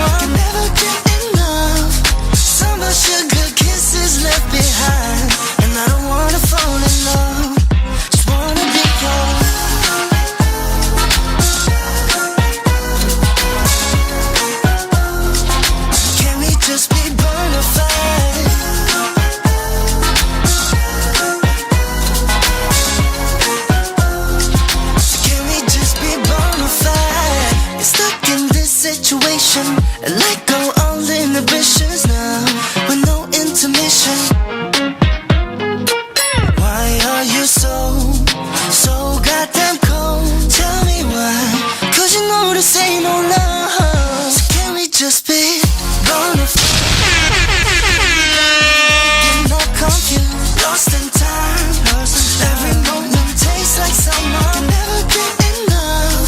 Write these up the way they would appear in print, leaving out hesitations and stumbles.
summer. Can never get enough. Summer sugar kisses left behind, and I don't wanna fall in love. Just wanna be yours. Can we just be bona fide? Can we just be bona fide? You're stuck in this situation and let go all inhibitions now with no intermission. Why are you so goddamn cold? Tell me why, 'cause you know this ain't no love. So can we just be bona fide? Getting all confused, lost in time. Every moment tastes like summer. Can never get enough.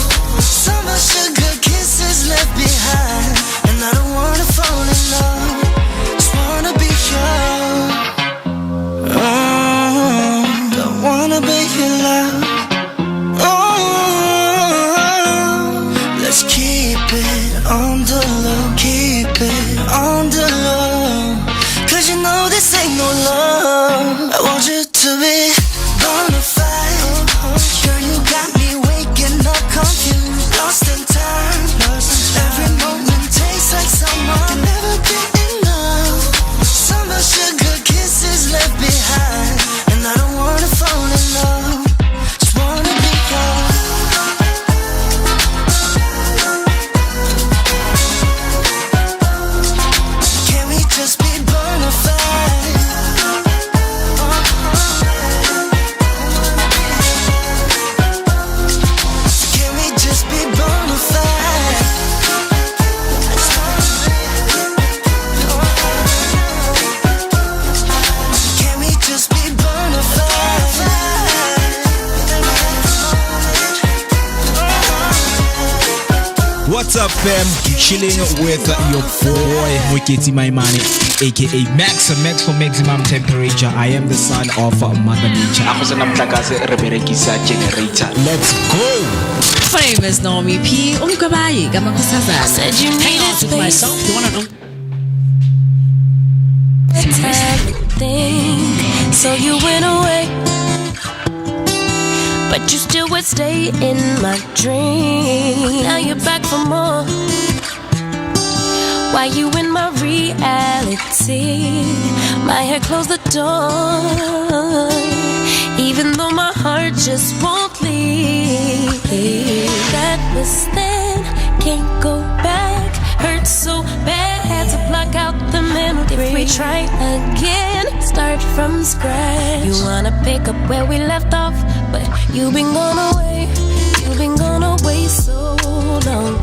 Summer sugar kisses left behind, and I don't wanna fall in love. Just wanna be yours. Don't wanna be your love. Let's keep it on the low, keep it on the low. 'Cause you know this ain't no love. I want you to be bona fide. Girl, you got me waking up confused, lost in time. Every moment tastes like summer. Can never get enough. Summer sugar kisses left behind, and I don't wanna fall in love. Just wanna be yours. Can we just be bona fide? Can we just be bona fide? Can we just be bona fide? What's up, fam? Chilling with your boy Moeketsi Maimane, aka Max for maximum temperature. I am the son of Mother Nature. Let's go. My name is NommyP. Said you needed To myself, space. you wanna know? Everything, so you went away, but you still would stay in my dream. Now you're back for more. Why you in my reality? My head closed the door, even though my heart just won't leave. That was then, can't go back. Hurts so bad, had to block out the memory. If we try again, start from scratch. You wanna pick up where we left off, but you've been gone away. You've been gone away so long.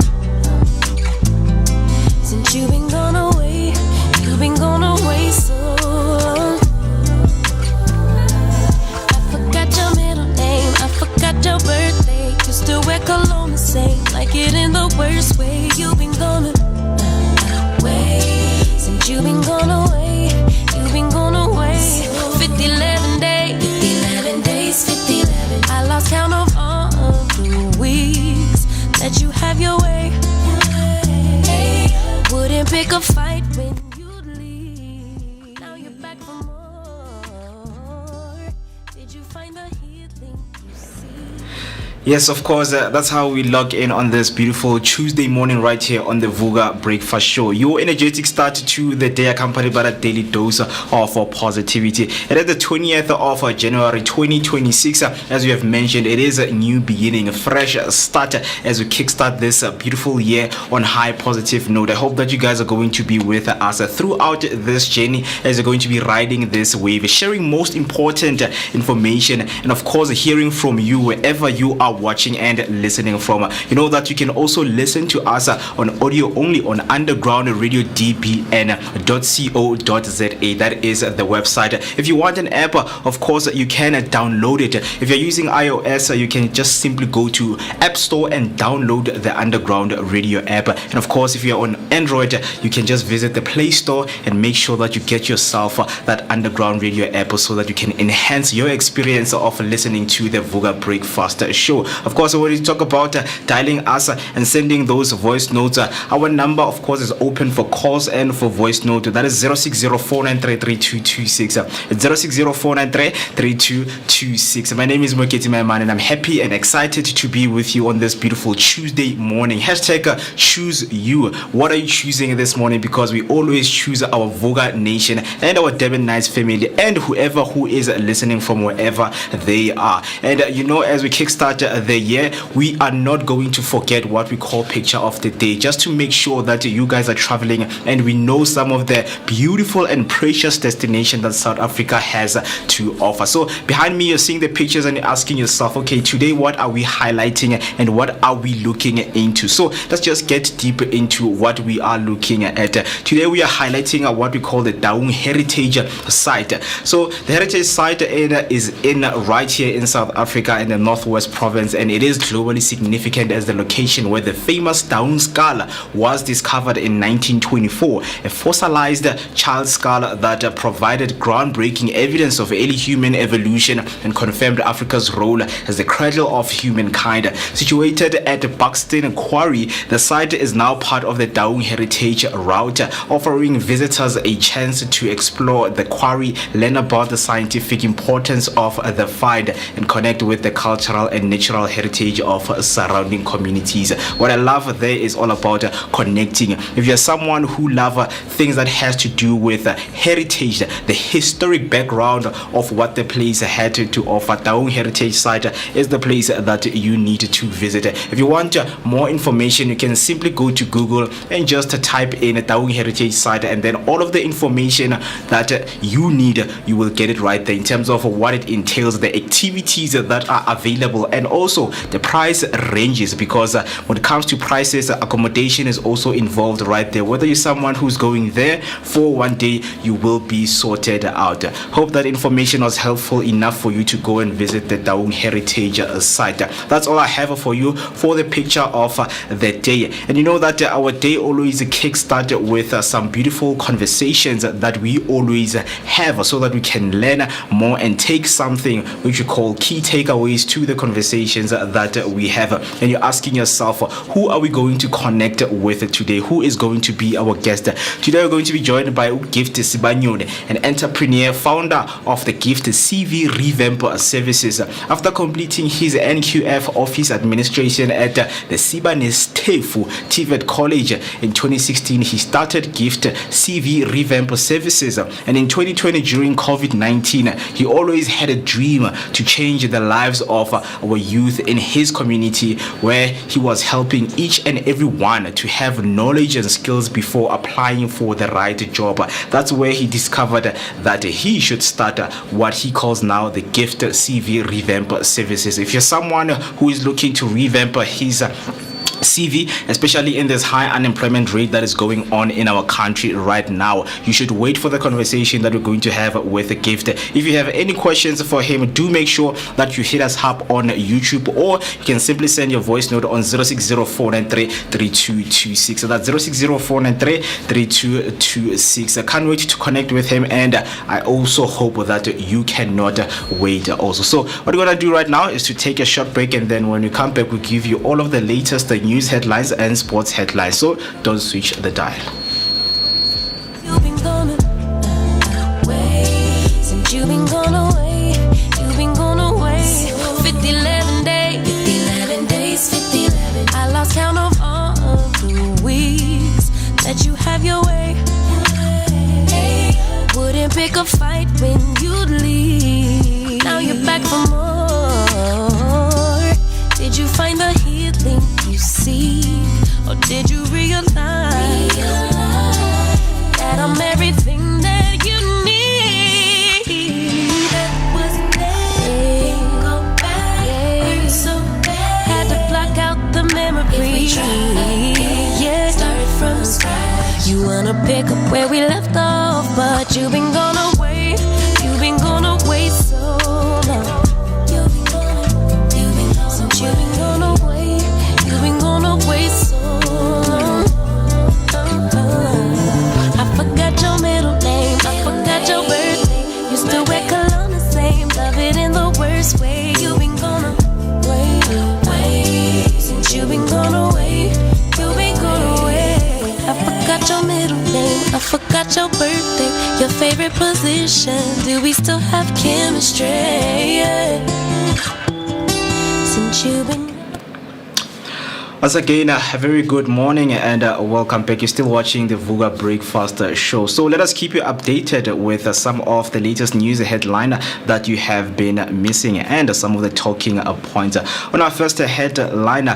Since you've been gone away, you've been gone away so long. I forgot your middle name, I forgot your birthday. You still wear cologne the same, like it in the worst way. You've been gone away. Since you've been gone away, you've been gone away. 50-11 days, 50-11 days, 50-11. I lost count of all of the weeks that you have your way. Wouldn't pick a fight when you'd leave. Now you're back for more. Did you find the healing you see? Yes, of course, that's how we log in on this beautiful Tuesday morning right here on the Vooka Breakfast Show. Your energetic start to the day accompanied by a daily dose of positivity. It is the 20th of January 2026. As we have mentioned, it is a new beginning, a fresh start as we kickstart this beautiful year on high positive note. I hope that you guys are going to be with us throughout this journey as you're going to be riding this wave, sharing most important information, and of course hearing from you wherever you are watching and listening from. You know that you can also listen to us on audio only on undergroundradiodbn.co.za. That is the website. If you want an app, of course you can download it. If you're using iOS, you can just simply go to App Store and download the Underground Radio app. And of course, if you're on Android, you can just visit the Play Store and make sure that you get yourself that Underground Radio app so that you can enhance your experience of listening to the Vooka Breakfast Show. show. Of course, when you talk about dialing us and sending those voice notes, our number, of course, is open for calls and for voice note. That is 060-493-3226. It's 060-493-3226. My name is Moeketsi Maimane, and I'm happy and excited to be with you on this beautiful Tuesday morning. Hashtag choose you. What are you choosing this morning? Because we always choose our Vooka Nation and our Durban Nights family and whoever who is listening from wherever they are. And as we kickstart the year, we are not going to forget what we call picture of the day, just to make sure that you guys are traveling and we know some of the beautiful and precious destinations that South Africa has to offer. So behind me, you're seeing the pictures and you're asking yourself, okay, today what are we highlighting and what are we looking into? So let's just get deeper into what we are looking at. Today we are highlighting what we call the Daung Heritage Site. So the heritage site is in right here in South Africa in the Northwest Province, and it is globally significant as the location where the famous Daung skull was discovered in 1924, a fossilized child skull that provided groundbreaking evidence of early human evolution and confirmed Africa's role as the cradle of humankind. Situated at Buxton Quarry, the site is now part of the Daung Heritage Route, offering visitors a chance to explore the quarry, learn about the scientific importance of the find, and connect with the cultural and natural heritage of surrounding communities. What I love there is all about connecting. If you're someone who loves things that has to do with heritage, the historic background of what the place had to offer, Daung Heritage Site is the place that you need to visit. If you want more information, you can simply go to Google and just type in Daung Heritage Site, and then all of the information that you need, you will get it right there in terms of what it entails, the activities that are available, and also the price ranges, because when it comes to prices, accommodation is also involved right there. Whether you're someone who's going there for one day, you will be sorted out. Hope that information was helpful enough for you to go and visit the Daung Heritage Site. That's all I have for you for the picture of the day. And you know that our day always kickstart with some beautiful conversations that we always have, so that we can learn more and take something which we call key takeaways to the conversations that we have. And you're asking yourself, who are we going to connect with today? Who is going to be our guest? Today we're going to be joined by Gift Sibanyoni, an entrepreneur, founder of the Gift CV Revamp Services. After completing his NQF office administration at the Sibane Stefu TVET College in 2016, he started Gift CV Revamp Services. And in 2020, during COVID-19, he always had a dream to change the lives of our youth in his community, where he was helping each and every one to have knowledge and skills before applying for the right job. That's where he discovered that he should start what he calls now the Gift CV Revamp Services. If you're someone who is looking to revamp his CV, especially in this high unemployment rate that is going on in our country right now, you should wait for the conversation that we're going to have with the Gift. If you have any questions for him, do make sure that you hit us up on YouTube, or you can simply send your voice note on 060-493-3226. So that's 060-493-3226. I can't wait to connect with him, and I also hope that you cannot wait also. So what we're going to do right now is to take a short break, and then when we come back, we'll give you all of the latest news headlines and sports headlines. So don't switch the dial. You've been gone away, since you've been gone away, you've been gone away. 50-11 days, 50-11 days, 50-11. I lost count of all of the weeks that you have your way. Wouldn't pick a fight when you'd leave. Now you're back for more. Did you find the healing you seek, or did you realize that I'm everything that you need? That wasn't there. Go back, hurt so bad. Had to block out the memory. Yeah, started from scratch. You wanna pick up where we left off, but you've been gone away. You've been gone away so long. You've been gone away, you've been gone away so long. I forgot your middle name, I forgot your birthday. You still wear cologne the same, love it in the worst way. You've been gone away. forgot your birthday, your favorite position. Do we still have chemistry? Since you've been Once again, a very good morning and welcome back. You're still watching the Vooka Breakfast Show. So let us keep you updated with some of the latest news headline that you have been missing and some of the talking points. On our first headline,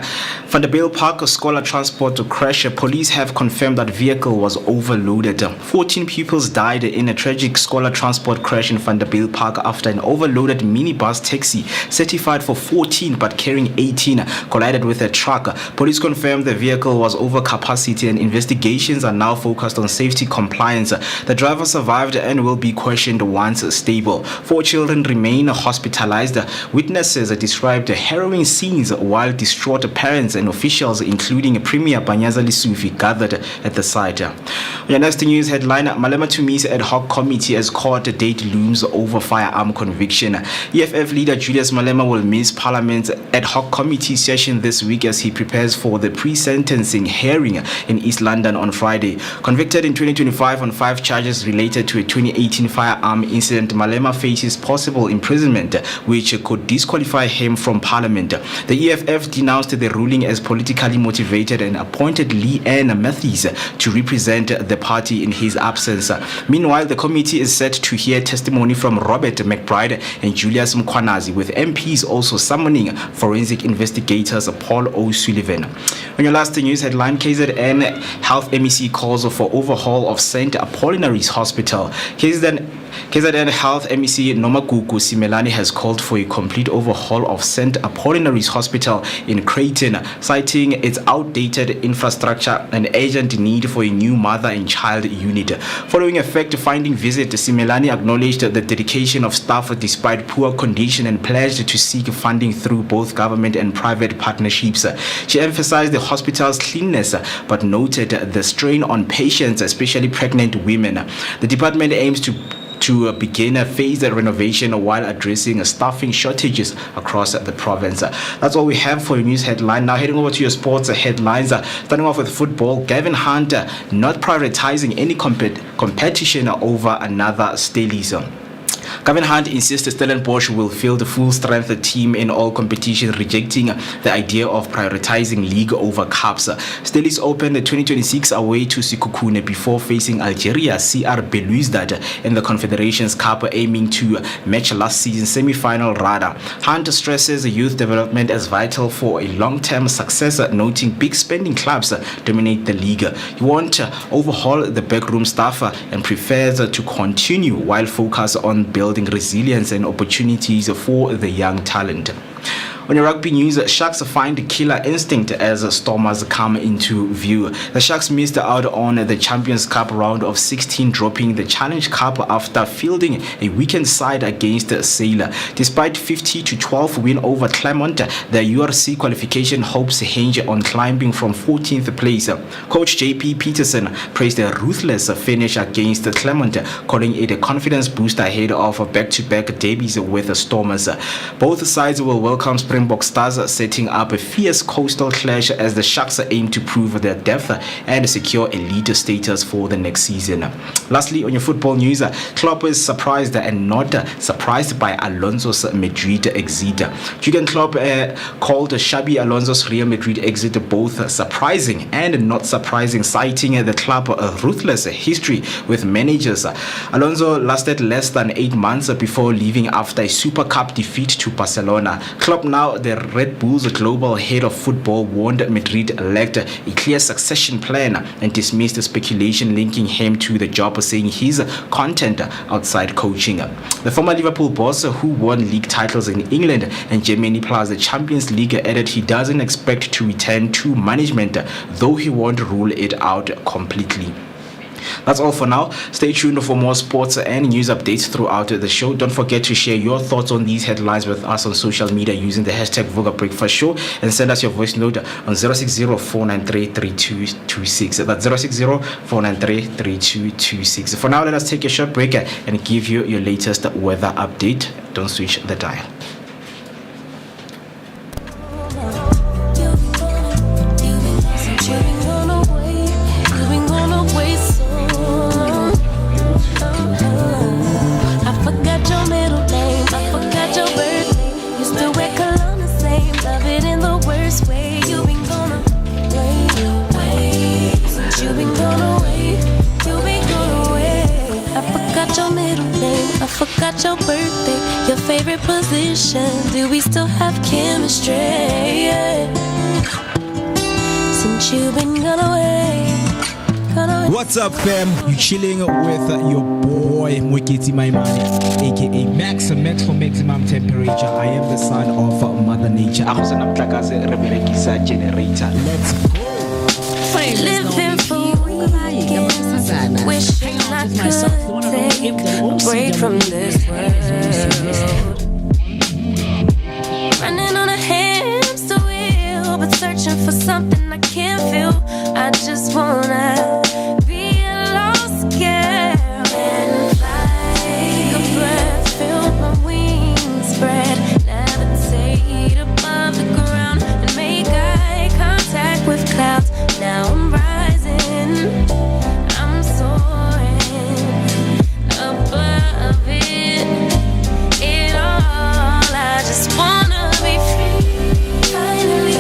Vanderbilt Park Scholar Transport crash. Police have confirmed that vehicle was overloaded. 14 pupils died in a tragic scholar transport crash in Vanderbilt Park after an overloaded minibus taxi certified for 14 but carrying 18 collided with a truck. Police confirmed the vehicle was over capacity and investigations are now focused on safety compliance. The driver survived and will be questioned once stable. 4 children remain hospitalized. Witnesses described harrowing scenes while distraught parents and officials, including Premier Banyaza Lisufi, gathered at the site. Your next news headline, Malema Tumi's ad hoc committee as court date looms over firearm conviction. EFF leader Julius Malema will miss Parliament's ad hoc committee session this week as he prepares for the pre-sentencing hearing in East London on Friday. Convicted in 2025 on 5 charges related to a 2018 firearm incident, Malema faces possible imprisonment, which could disqualify him from Parliament. The EFF denounced the ruling as politically motivated and appointed Lee Ann Matthews to represent the party in his absence. Meanwhile, the committee is set to hear testimony from Robert McBride and Julius Mkhwanazi, with MPs also summoning forensic investigators Paul O'Sullivan. On your last news headline, KZN Health MEC calls for overhaul of Stint Apollinary's Hospital. KZN Health MEC Nomagugu Simelane has called for a complete overhaul of Stint Apollinary's Hospital in Creighton, citing its outdated infrastructure and urgent need for a new mother and child unit. Following a fact-finding visit, Simelane acknowledged the dedication of staff despite poor condition and pledged to seek funding through both government and private partnerships. She emphasized the hospital's cleanness but noted the strain on patients, especially pregnant women. The department aims to begin a phased renovation while addressing staffing shortages across the province. That's all we have for your news headline. Now heading over to your sports headlines. Starting off with football, Gavin Hunt not prioritizing any competition over another Stelis. Gavin Hunt insists Stellenbosch will field a full-strength team in all competitions, rejecting the idea of prioritizing league over cups. Stelis opened the 2026 away to Sekhukhune before facing Algeria CR Belouizdad in the Confederations Cup, aiming to match last season's semi-final radar. Hunt stresses youth development as vital for a long-term success, noting big spending clubs dominate the league. He won't overhaul the backroom staff and prefers to continue while focus on building resilience and opportunities for the young talent. On your rugby news, Sharks find killer instinct as Stormers come into view. The Sharks missed out on the Champions Cup round of 16, dropping the Challenge Cup after fielding a weekend side against Sailor. Despite 50-12 win over Clermont, the URC qualification hopes hinge on climbing from 14th place. Coach JP Peterson praised a ruthless finish against Clermont, calling it a confidence boost ahead of back-to-back debuts with the Stormers. Both sides will welcome Springbok Stars, setting up a fierce coastal clash as the Sharks aim to prove their depth and secure elite status for the next season. Lastly, on your football news, Klopp is surprised and not surprised by Alonso's Madrid exit. Jurgen Klopp called Xabi Alonso's Real Madrid exit both surprising and not surprising, citing the club's ruthless history with managers. Alonso lasted less than 8 months before leaving after a Super Cup defeat to Barcelona. Klopp, now the Red Bull's global head of football, warned Madrid lacked a clear succession plan and dismissed speculation linking him to the job, saying he's content outside coaching. The former Liverpool boss, who won league titles in England and Germany plus the Champions League, added he doesn't expect to return to management, though he won't rule it out completely. That's all for now. Stay tuned for more sports and news updates throughout the show. Don't forget to share your thoughts on these headlines with us on social media using the hashtag Vooka Breakfast Show, and send us your voice note on 060-493-3226. That's 060-493-3226. For now, let us take a short break and give you your latest weather update. Don't switch the dial. You've been gone away so long. forgot your birthday, your favorite position. Do we still have chemistry? Since you've been gone away. What's up, fam? You chilling with your boy Moeketsi Maimane, aka Max for maximum temperature. I am the son of Mother Nature. Let's go. Living for weekends, wishing I could take a break from this world. Running on a hamster wheel, but searching for something I can't feel. I just wanna be a lost girl and fly. Take a breath, feel my wings spread, levitate above the ground and make eye contact with clouds. Now I'm rising, I'm soaring above it all. I just wanna be free. Finally,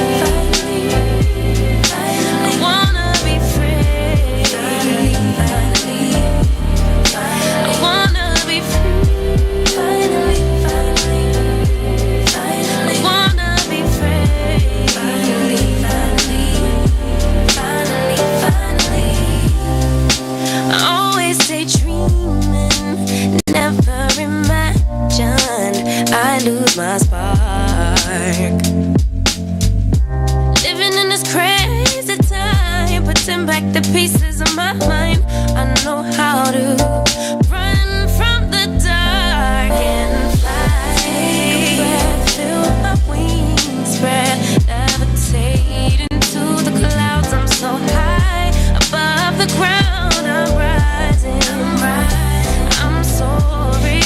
I wanna be free. I wanna be free. Finally, I wanna be free. Finally, I always daydreaming, never imagined I lose my spark. Living in this crazy time, putting back the pieces of my mind. I know how to run from the dark and fly. Take a breath, feel my wings spread, levitate into the clouds. I'm so high above the ground. I'm rising, I'm soaring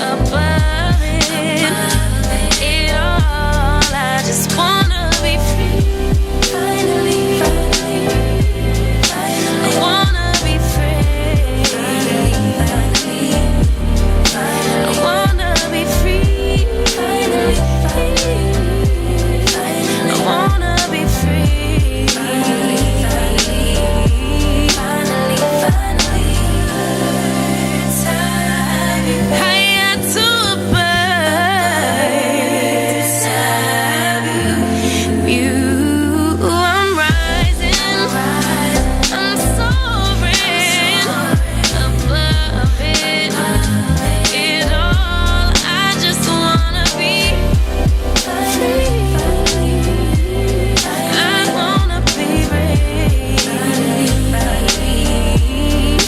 above it all. I just wanna be free. Finally, I wanna be free. I wanna be free. Finally, I wanna be free. Finally, I had to abide. You, I'm rising, I'm soaring above it all. I just wanna be free. I wanna be free.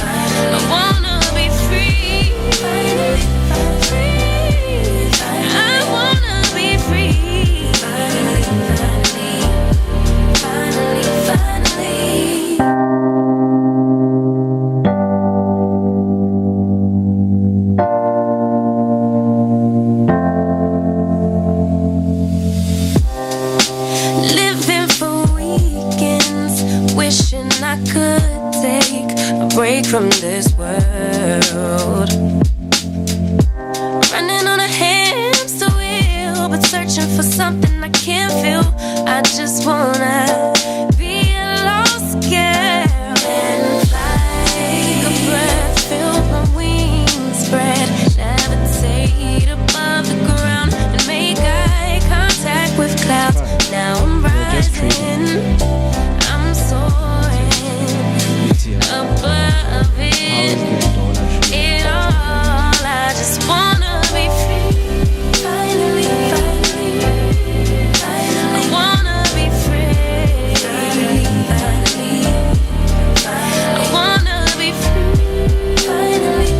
I wanna be free. I wanna be free. Finally. Living for weekends, wishing I could take a break from this world. Running on a hamster wheel, but searching for something I can't feel. I just wanna be a lost girl and fly. Take a breath, feel my wings spread, levitate above the ground and make eye contact with clouds. Now I'm rising, I'm soaring above it all. I just wanna be free. Finally, I wanna be free. I wanna be free. Finally,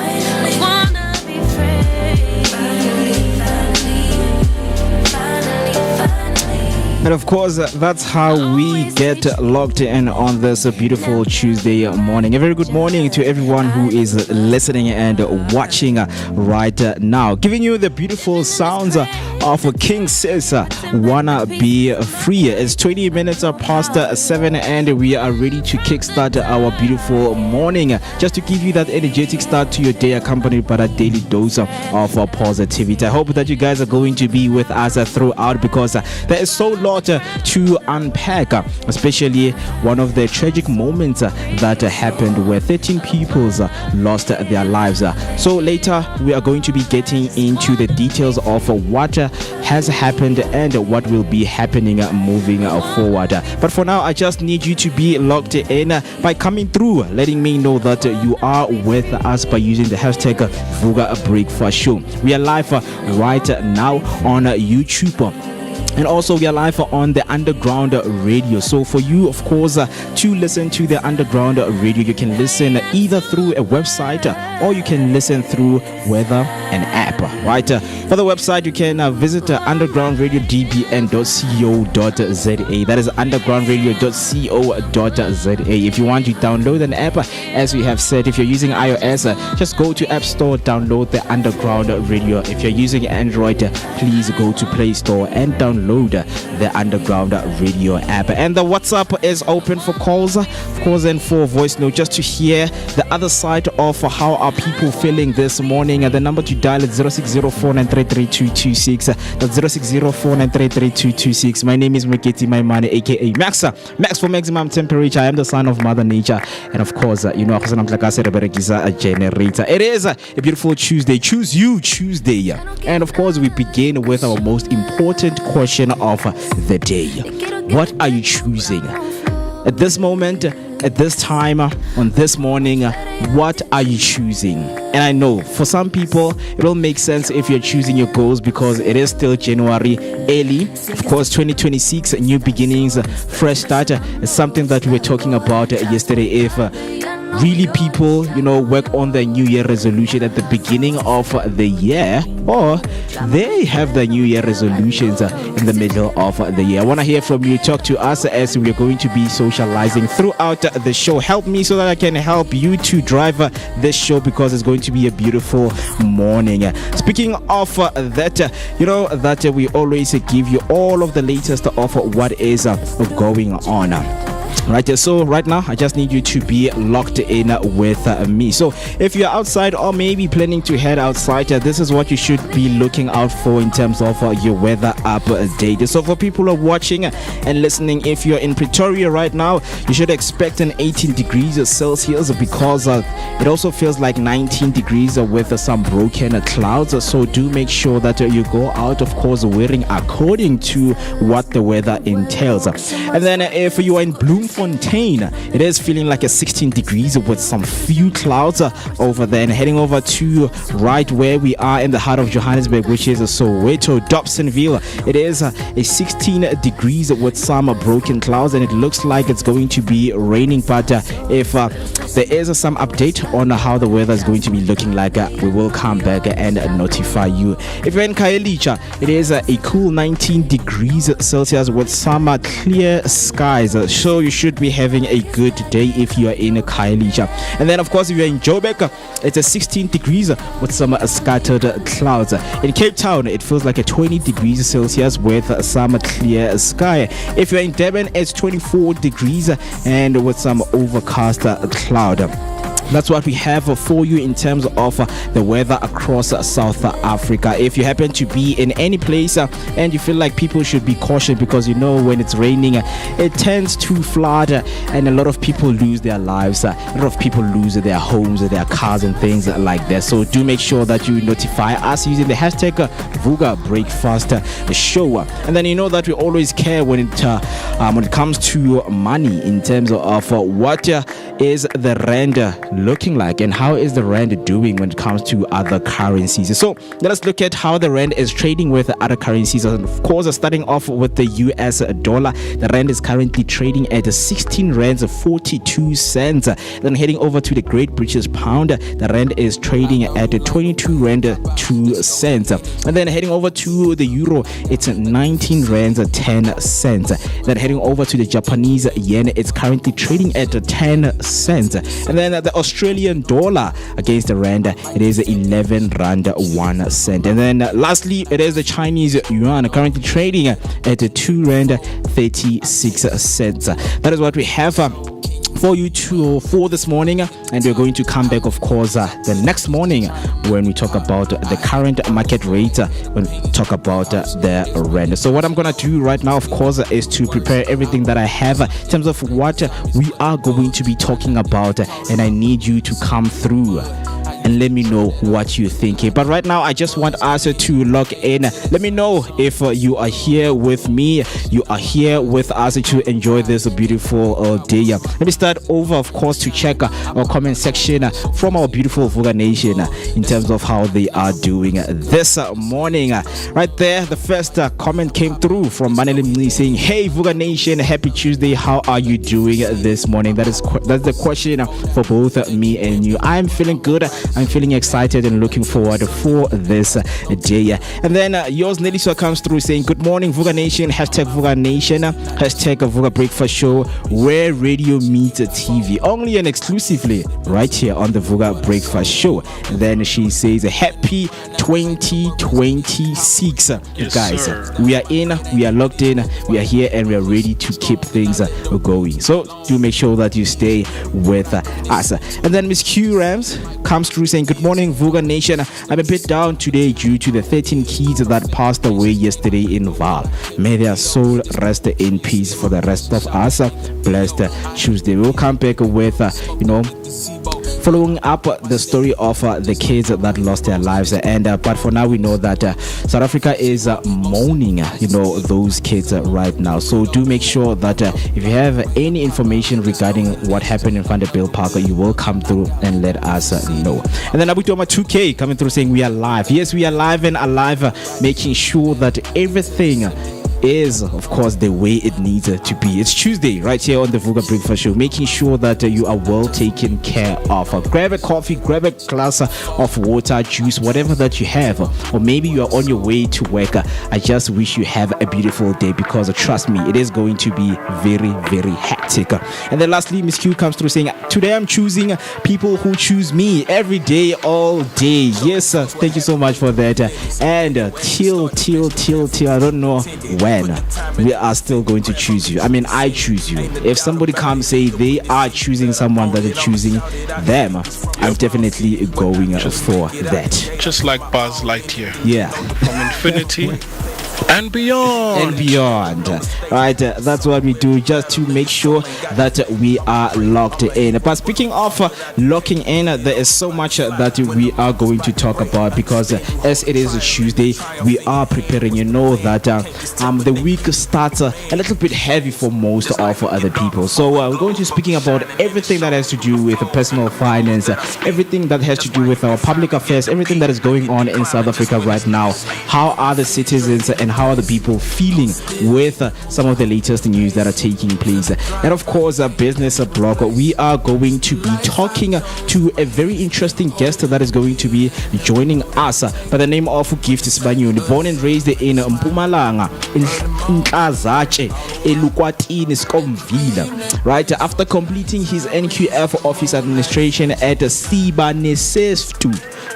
I wanna be free. And of course, that's how we get locked in on this beautiful Tuesday morning. A very good morning to everyone who is listening and watching right now. Giving you the beautiful sounds of King Sis, Wanna Be Free. It's 20 minutes past 7 and we are ready to kickstart our beautiful morning. Just to give you that energetic start to your day, accompanied by a daily dose of positivity. I hope that you guys are going to be with us throughout, because there is so lot to unpack, especially one of the tragic moments that happened where 13 people lost their lives. So later we are going to be getting into the details of what has happened and what will be happening moving forward. But for now, I just need you to be locked in by coming through, letting me know that you are with us by using the hashtag Vooka Breakfast Show. We are live right now on YouTube. And also we are live on the underground radio. So for you, of course, to listen to the underground radio, you can listen either through a website or you can listen through whether an app, right? For the website, you can visit undergroundradiodbn.co.za. That is undergroundradio.co.za. If you want to download an app, as we have said, if you're using iOS, just go to App Store, download the underground radio. If you're using Android, please go to Play Store and download the underground radio app. And the WhatsApp is open for calls, of course, and for voice note, just to hear the other side of how are people feeling this morning. The number to dial is 0604933226. That's 0604933226. My name is Moeketsi Maimane, aka Max for maximum temperature. I am the son of Mother Nature, and of course, you know, a generator. It is a beautiful Tuesday. Choose you Tuesday, and of course, we begin with our most important question of the day. What are you choosing at this moment, at this time, on this morning? What are you choosing? And I know for some people it will make sense if you're choosing your goals, because it is still January, early, of course, 2026, new beginnings, fresh start. Is something that we were talking about yesterday. If really people, you know, work on their new year resolution at the beginning of the year, or they have the new year resolutions in the middle of the year. I want to hear from you. Talk to us as we're going to be socializing throughout the show. Help me so that I can help you to drive this show, because it's going to be a beautiful morning. Speaking of that, you know that we always give you all of the latest of what is going on. Right, so right now I just need you to be locked in with me. So if you're outside or maybe planning to head outside, this is what you should be looking out for in terms of your weather update. So for people who are watching and listening, if you're in Pretoria right now, you should expect an 18 degrees Celsius, because it also feels like 19 degrees with some broken clouds. So do make sure that you go out, of course, wearing according to what the weather entails. And then if you are in Bloemfontein, it is feeling like a 16 degrees with some few clouds over there. And heading over to right where we are in the heart of Johannesburg, which is Soweto, Dobsonville, it is a 16 degrees with some broken clouds, and it looks like it's going to be raining. But if there is some update on how the weather is going to be looking like, we will come back and notify you. If you're in Khayelitsha, it is a cool 19 degrees Celsius with some clear skies. So you should be having a good day if you are in Khayelitsha. And then of course, if you're in Joburg, it's a 16 degrees with some scattered clouds. In Cape Town, it feels like a 20 degrees Celsius with some clear sky. If you're in Durban, it's 24 degrees and with some overcast cloud. That's what we have for you in terms of the weather across South Africa. If you happen to be in any place and you feel like people should be cautious, because you know when it's raining, it tends to flood and a lot of people lose their lives. A lot of people lose their homes, their cars and things like that. So do make sure that you notify us using the hashtag Vooka Breakfast Show. And then you know that we always care when it comes to money, in terms of what is the rand looking like and how is the rand doing when it comes to other currencies. So let us look at how the rand is trading with other currencies. And of course, starting off with the US dollar, the rand is currently trading at 16 rands 42 cents. Then heading over to the Great British Pound, the rand is trading at 22 rand 2 cents. And then heading over to the euro, it's 19 rands 10 cents. Then heading over to the Japanese yen, it's currently trading at 10 cents. And then the Australian dollar against the rand, it is 11 rand 1 cent. And then lastly, it is the Chinese yuan, currently trading at 2 rand 36 cents. That is what we have for you for this morning, and we're going to come back, of course, the next morning when we talk about the current market rate, when we talk about the rand. So what I'm gonna do right now, of course, is to prepare everything that I have in terms of what we are going to be talking about, and I need you to come through and let me know what you're thinking. But right now, I just want us to log in. Let me know if you are here with me, you are here with us to enjoy this beautiful day. Let me start over, of course, to check our comment section from our beautiful Vooka Nation in terms of how they are doing this morning. Right there, the first comment came through from Manele saying, "Hey Vooka Nation, happy Tuesday. How are you doing this morning?" That's the question for both me and you. I'm feeling good. I'm feeling excited and looking forward for this day. And then yours, Neliswa, comes through saying, "Good morning, Vooka Nation. Hashtag Vooka Nation. Hashtag Vooka Breakfast Show, where radio meets TV. Only and exclusively right here on the Vooka Breakfast Show." And then she says, "Happy 2026. Yes, guys. Sir. We are in, we are locked in, we are here, and we are ready to keep things going. So do make sure that you stay with us." And then Miss Q Rams comes through saying, "Good morning, Vooka Nation. I'm a bit down today due to the 13 kids that passed away yesterday in Val. May their soul rest in peace for the rest of us. Blessed Tuesday." We'll come back with, following up the story of the kids that lost their lives, and but for now we know that South Africa is mourning those kids right now. So do make sure that if you have any information regarding what happened in Vanderbilt Park, you will come through and let us know. And then Abutoma 2K coming through saying, "We are live." Yes, we are live and alive, making sure that everything is, of course, the way it needs to be. It's Tuesday right here on the Vooka Breakfast Show, making sure that you are well taken care of. Grab a coffee, grab a glass of water, juice, whatever that you have, or maybe you are on your way to work. I just wish you have a beautiful day, because trust me, it is going to be very, very hectic. And then lastly, Miss Q comes through saying, "Today I'm choosing people who choose me every day, all day." Yes, thank you so much for that. And till I don't know when we are still going to choose you. I mean, I choose you. If somebody comes say they are choosing someone that is choosing them, I'm definitely going for that. Just like Buzz Lightyear. Yeah. From infinity and beyond. Right, that's what we do, just to make sure that we are locked in. But speaking of locking in, there is so much that we are going to talk about, because as it is a Tuesday, we are preparing. You know that the week starts a little bit heavy for most of other people. So we're going to be speaking about everything that has to do with personal finance, everything that has to do with our public affairs, everything that is going on in South Africa right now. How are the citizens and how are the people feeling with some of the latest news that are taking place? And of course, a business blog, we are going to be talking to a very interesting guest that is going to be joining us by the name of Gift Sibanyoni, born and raised in Mpumalanga, in Nkazache, Elukwatini, Skomvila. Right after completing his NQF office administration at Sibaneseftu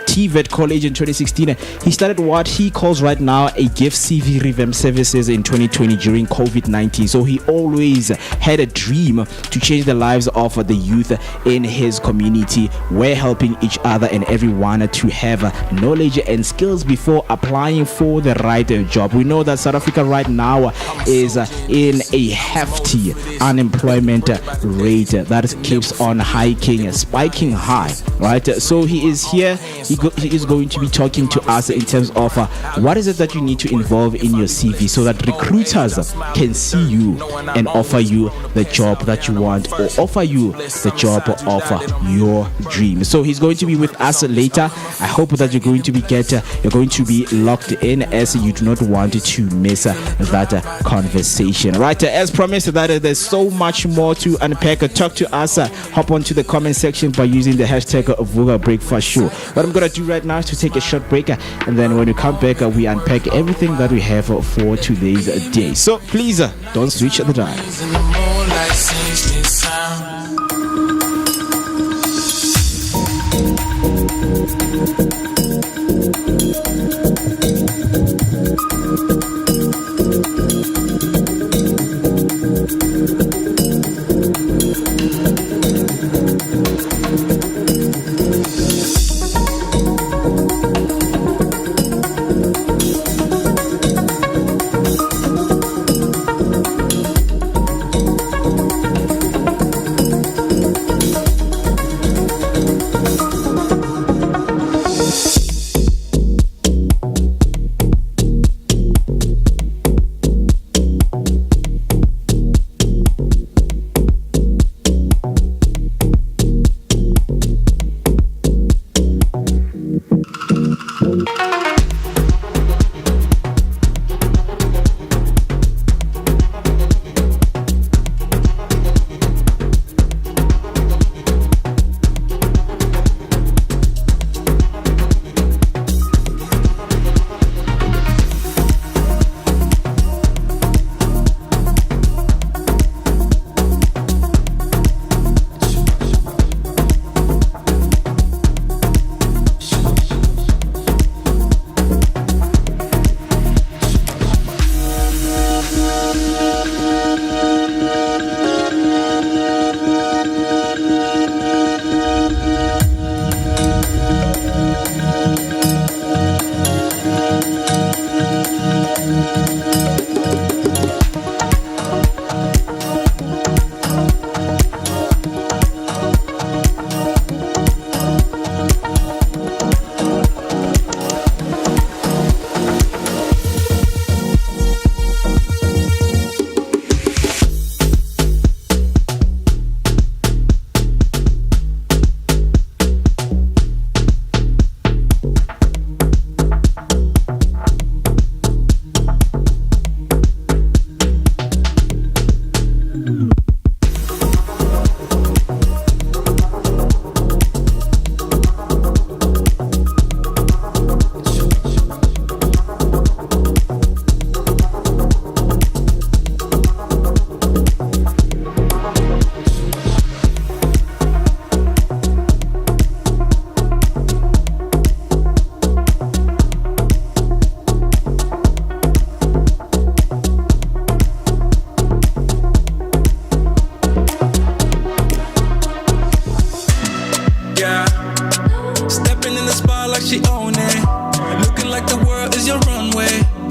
TVET College in 2016, he started what he calls right now a gift CV revamp services in 2020 during COVID-19. So he always had a dream to change the lives of the youth in his community. We're helping each other and everyone to have knowledge and skills before applying for the right job. We know that South Africa right now is in a hefty unemployment rate that keeps on hiking, spiking high, right? So he is here. He is going to be talking to us in terms of what is it that you need to involve in your CV so that recruiters can see you and offer you the job that you want, or offer you the job of your dream. So he's going to be with us later. I hope that you're going to be locked in, as you do not want to miss that conversation. Right, as promised, that there's so much more to unpack. Talk to us, hop onto the comment section by using the hashtag Vooka Breakfast Show. What I'm gonna do right now is to take a short break, and then when we come back, we unpack everything that we have for today's day. So please don't switch the dial.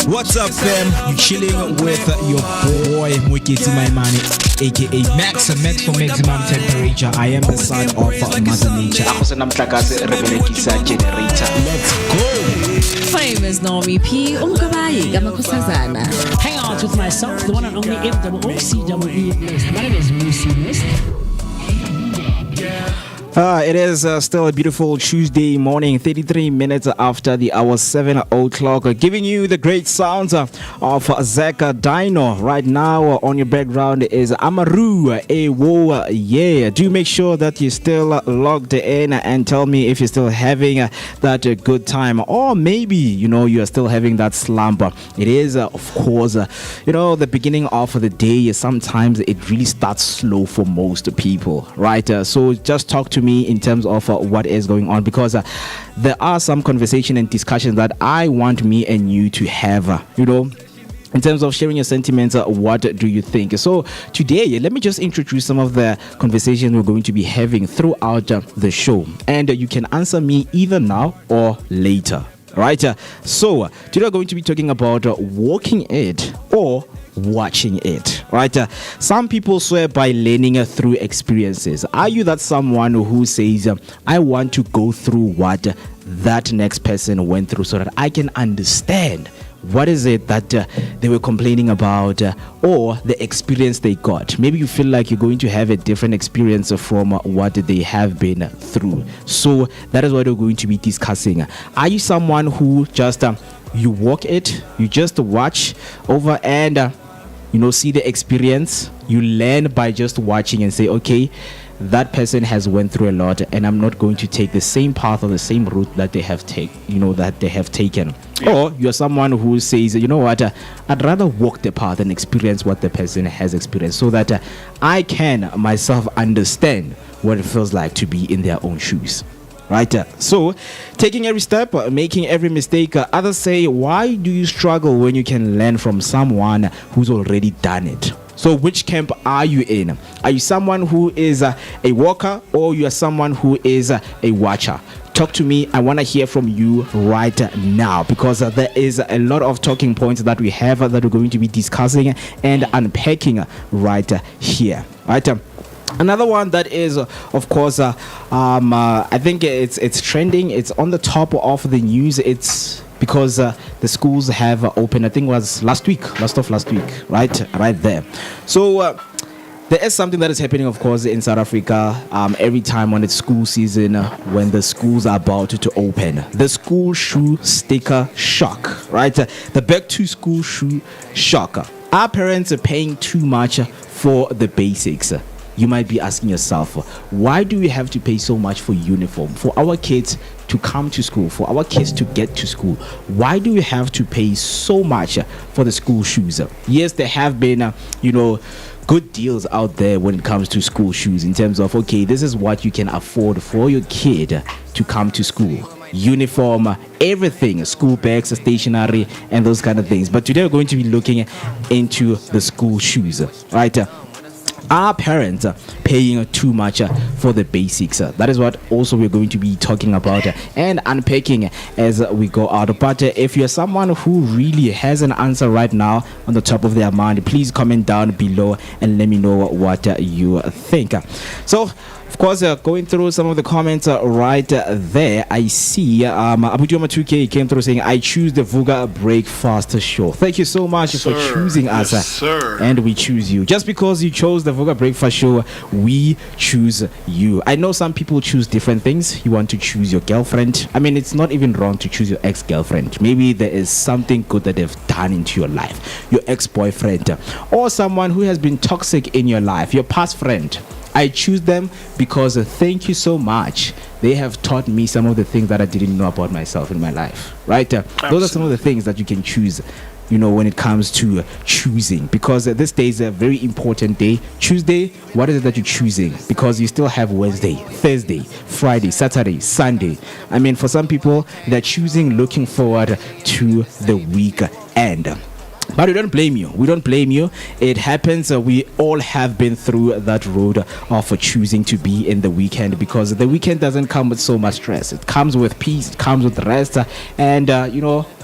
What's up, fam? You chilling with your boy Moeketsi Maimane, aka Max for Maximum Temperature. I am the son of Mother Nature. Let's go. My name is NommyP. Hang out with myself, the one and only MOOCee Mist. My name is MooCee Mist. It is still a beautiful Tuesday morning, 33 minutes after the hour 7 o'clock, giving you the great sounds of Zaka Dino. Right now on your background is Amaru Ewo. Yeah, do make sure that you're still logged in and tell me if you're still having that good time, or maybe you're still having that slumber. It is of course the beginning of the day. Sometimes it really starts slow for most people, right? So just talk to me in terms of what is going on, because there are some conversation and discussions that I want me and you to have, in terms of sharing your sentiments. What do you think? So today, let me just introduce some of the conversations we're going to be having throughout the show, and you can answer me either now or later, right? So today we're going to be talking about walking it or watching it, right? Some people swear by learning through experiences. Are you that someone who says, I want to go through what that next person went through so that I can understand what is it that they were complaining about, or the experience they got? Maybe you feel like you're going to have a different experience from what they have been through. So that is what we're going to be discussing. Are you someone who just you walk it, you just watch over and see the experience, you learn by just watching and say, okay, that person has went through a lot, and I'm not going to take the same path or the same route that they have taken. Yeah. Or you're someone who says, you know what, I'd rather walk the path and experience what the person has experienced, so that I can myself understand what it feels like to be in their own shoes. Right, so taking every step, making every mistake. Others say, why do you struggle when you can learn from someone who's already done it? So which camp are you in? Are you someone who is a walker, or you are someone who is a watcher? Talk to me. I want to hear from you right now, because there is a lot of talking points that we have that we're going to be discussing and unpacking right here. Right. Another one that is, of course, I think it's trending. It's on the top of the news. It's because the schools have opened. I think it was last week, right there. So there is something that is happening, of course, in South Africa every time when it's school season, when the schools are about to open. The school shoe sticker shock, right? The back to school shoe shock. Are parents paying too much for the basics? You might be asking yourself, why do we have to pay so much for uniform, for our kids to come to school, for our kids to get to school? Why do we have to pay so much for the school shoes? Yes, there have been, good deals out there when it comes to school shoes, in terms of, okay, this is what you can afford for your kid to come to school. Uniform, everything, school bags, stationery, and those kind of things. But today we're going to be looking into the school shoes, right? Are parents paying too much for the basics? That is what also we're going to be talking about and unpacking as we go out. But if you're someone who really has an answer right now on the top of their mind, please comment down below and let me know what you think. So, of course, going through some of the comments right there, I see Abutioma 2K came through saying, I choose the Vooka Breakfast Show. Thank you so much for choosing us. Yes, sir. And we choose you. Just because you chose the Vooka Breakfast Show, we choose you. I know some people choose different things. You want to choose your girlfriend. I mean, it's not even wrong to choose your ex-girlfriend. Maybe there is something good that they've done into your life. Your ex-boyfriend, or someone who has been toxic in your life, your past friend. I choose them because thank you so much. They have taught me some of the things that I didn't know about myself in my life, right? Those are some of the things that you can choose, when it comes to choosing, because this day is a very important day. Tuesday, what is it that you're choosing? Because you still have Wednesday, Thursday, Friday, Saturday, Sunday. I mean, for some people, they're choosing looking forward to the weekend. But we don't blame you. We don't blame you. It happens. We all have been through that road of choosing to be in the weekend, because the weekend doesn't come with so much stress. It comes with peace. It comes with rest. And,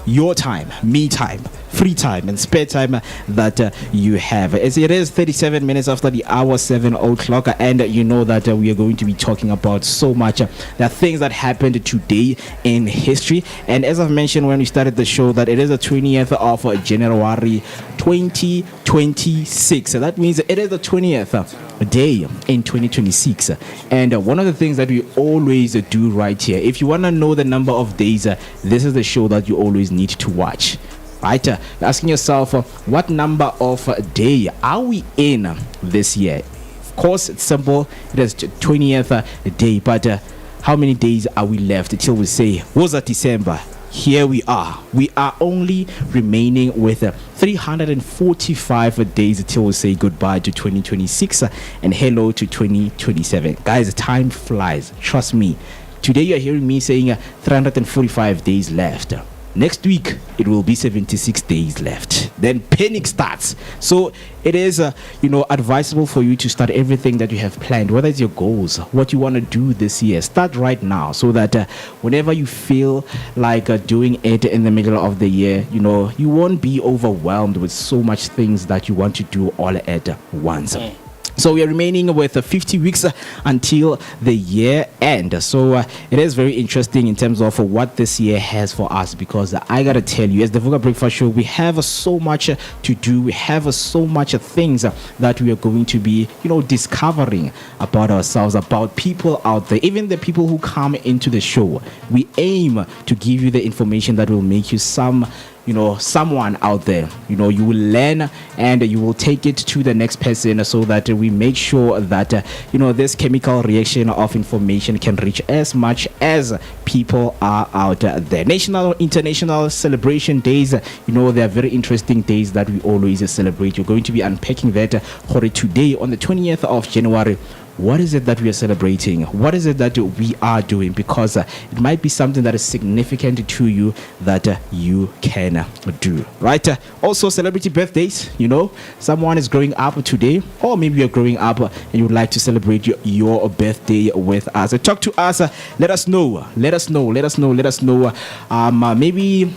your time, me time, free time, and spare time that you have. As it is 37 minutes after the hour 7 o'clock, and you know that we are going to be talking about so much. There are things that happened today in history. And as I've mentioned when we started the show, that it is the 20th of January 2026. That means it is the 20th day in 2026. And one of the things that we always do right here, if you want to know the number of days, this is the show that you always need to watch. Right? Asking yourself, what number of day are we in this year? Of course, it's simple. It is 20th day, but how many days are we left until we say, was that December? Here we are. We are only remaining with 345 days until we say goodbye to 2026 and hello to 2027. Guys, time flies. Trust me. Today you're hearing me saying 345 days left. Next week, it will be 76 days left. Then panic starts. So it is, advisable for you to start everything that you have planned, whether it's your goals, what you want to do this year. Start right now, so that whenever you feel like doing it in the middle of the year, you won't be overwhelmed with so much things that you want to do all at once. So we are remaining with 50 weeks until the year end. So it is very interesting in terms of what this year has for us, because I gotta tell you, as the Vooka Breakfast Show, we have so much to do. We have so much things that we are going to be, discovering about ourselves, about people out there, even the people who come into the show. We aim to give you the information that will make you someone out there. You will learn and you will take it to the next person, so that we make sure that this chemical reaction of information can reach as much as people are out there. National, international celebration days, they are very interesting days that we always celebrate. You're going to be unpacking that for today on the 20th of January. what is it that we are celebrating? What is it that we are doing? Because it might be something that is significant to you that you can do, right? Also, celebrity birthdays, someone is growing up today, or maybe you're growing up and you would like to celebrate your birthday with us. Talk to us. Let us know. Maybe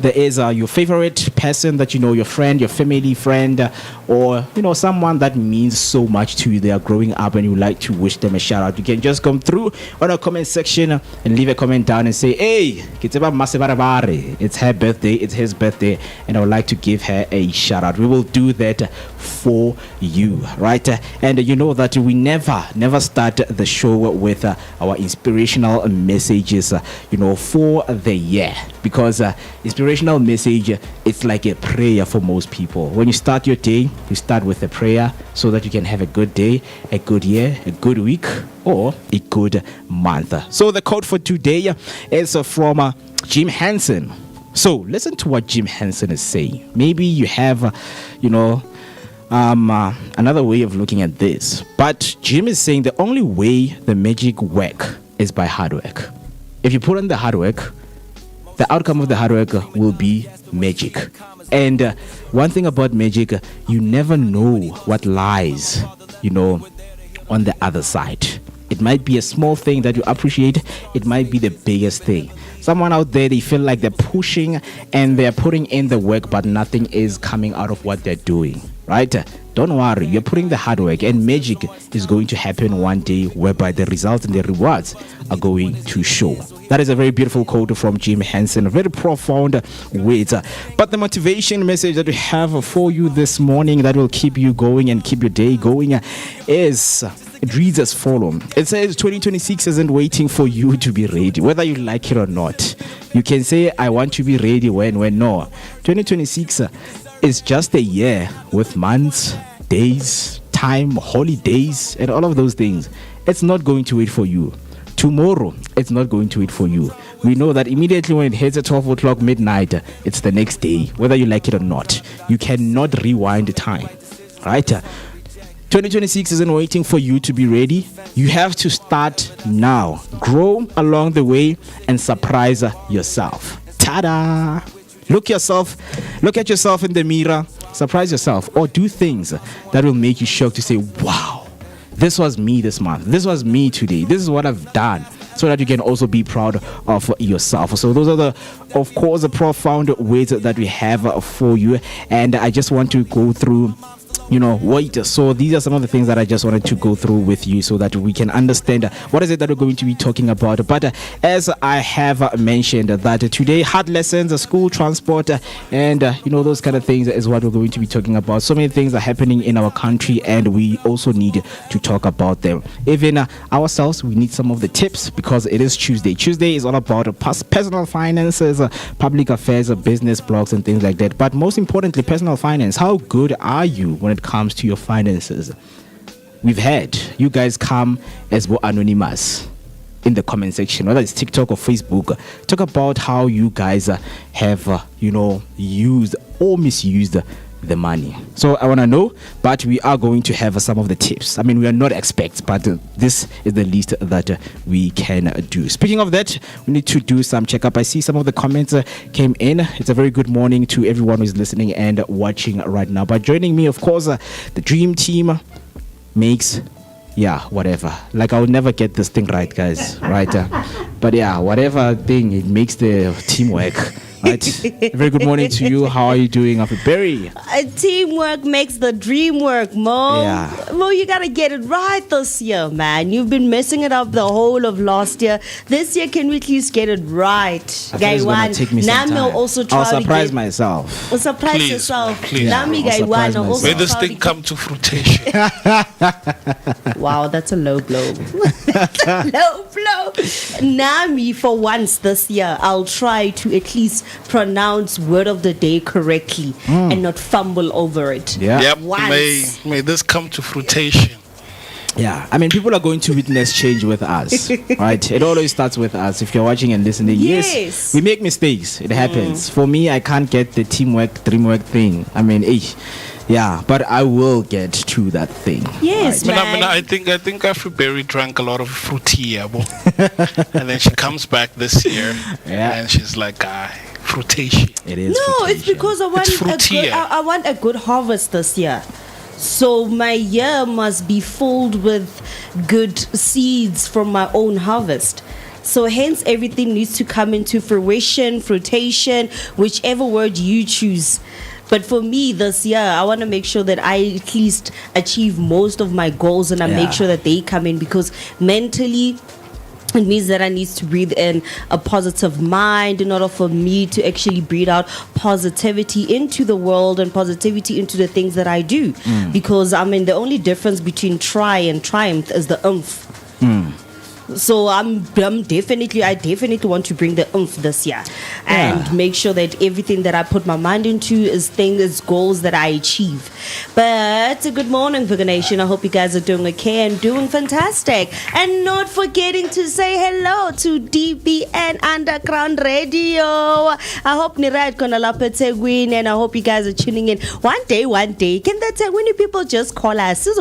there is your favorite person that your friend, your family friend, or someone that means so much to you. They are growing up and you would like to wish them a shout out. You can just come through on our comment section and leave a comment down and say, hey, it's her birthday, it's his birthday, and I would like to give her a shout out. We will do that for you, right? And you know that we never start the show with our inspirational messages for the year, because inspirational message, it's like a prayer for most people. When you start your day, you start with a prayer so that you can have a good day, a good year, a good week, or a good month. So the quote for today is from Jim Henson. So listen to what Jim Henson is saying. Maybe you have another way of looking at this, but Jim is saying the only way the magic work is by hard work. If you put in the hard work, the outcome of the hard work will be magic. And one thing about magic, you never know what lies, on the other side. It might be a small thing that you appreciate. It might be the biggest thing. Someone out there, they feel like they're pushing and they're putting in the work, but nothing is coming out of what they're doing, right? Don't worry, you're putting the hard work, and magic is going to happen one day whereby the results and the rewards are going to show. That is a very beautiful quote from Jim Henson, a very profound words. But the motivation message that we have for you this morning that will keep you going and keep your day going it reads as follows. It says 2026 isn't waiting for you to be ready, whether you like it or not. You can say, I want to be ready when no. 2026 is just a year with months, days, time, holidays, and all of those things. It's not going to wait for you. Tomorrow, it's not going to wait for you. We know that immediately when it hits at 12 o'clock midnight, it's the next day, whether you like it or not. You cannot rewind time, right? 2026 isn't waiting for you to be ready. You have to start now. Grow along the way and surprise yourself. Ta-da! Look at yourself in the mirror, surprise yourself, or do things that will make you shocked to say, wow, this was me this month. This was me today. This is what I've done, so that you can also be proud of yourself. So those are the profound words that we have for you. And I just want to go through so these are some of the things that I just wanted to go through with you so that we can understand what is it that we're going to be talking about. But as I have mentioned, that today hard lessons, school transport, and those kind of things is what we're going to be talking about. So many things are happening in our country, and we also need to talk about them. Even ourselves, we need some of the tips, because it is Tuesday. Tuesday is all about personal finances, public affairs, business blogs, and things like that. But most importantly, personal finance. How good are you when it comes to your finances? We've had you guys come as anonymous in the comment section, whether it's TikTok or Facebook. Talk about how you guys have used or misused the money. So I want to know, but we are going to have some of the tips. I mean, we are not experts, but this is the least that we can do. Speaking of that, we need to do some checkup. I see some of the comments came in. It's a very good morning to everyone who's listening and watching right now. But joining me, of course, the dream team makes whatever. Like, I would never get this thing right, guys, right? But whatever thing, it makes the teamwork. Right. A very good morning to you. How are you doing, Afriberry? Teamwork makes the dream work, Mo. Yeah. Mo, you gotta get it right this year, man. You've been messing it up the whole of last year. This year, can we at least get it right? It's gonna take me some time. Also try I'll surprise myself. Surprise yourself. Please. Nami, I'll surprise myself. May this thing come to fruition. Wow, that's a low blow. Low blow. Nami, for once this year, I'll try to at least pronounce word of the day correctly and not fumble over it. Yeah. Yep. Once. May this come to fruition. Yeah, I mean, people are going to witness change with us, right? It always starts with us. If you're watching and listening, yes, we make mistakes. It happens. For me, I can't get the teamwork, dreamwork thing. I mean, Yeah, but I will get to that thing. Yes, man. I think Afriberry drank a lot of fruity, yabo. And then she comes back this year, and she's like, fruitation. It is. No, it's because I want a good harvest this year. So my year must be filled with good seeds from my own harvest. So hence everything needs to come into fruition, fruitation, whichever word you choose. But for me this year, I want to make sure that I at least achieve most of my goals, and I make sure that they come in, because mentally it means that I need to breathe in a positive mind in order for me to actually breathe out positivity into the world and positivity into the things that I do. Because I mean, the only difference between try and triumph is the oomph. So I definitely want to bring the oomph this year and make sure that everything that I put my mind into is goals that I achieve. But good morning, Vooka Nation. I hope you guys are doing okay and doing fantastic. And not forgetting to say hello to DBN Underground Radio. I hope Nirad Konalapa Tegwin, and I hope you guys are tuning in. One day, can the Tegwini people just call us? That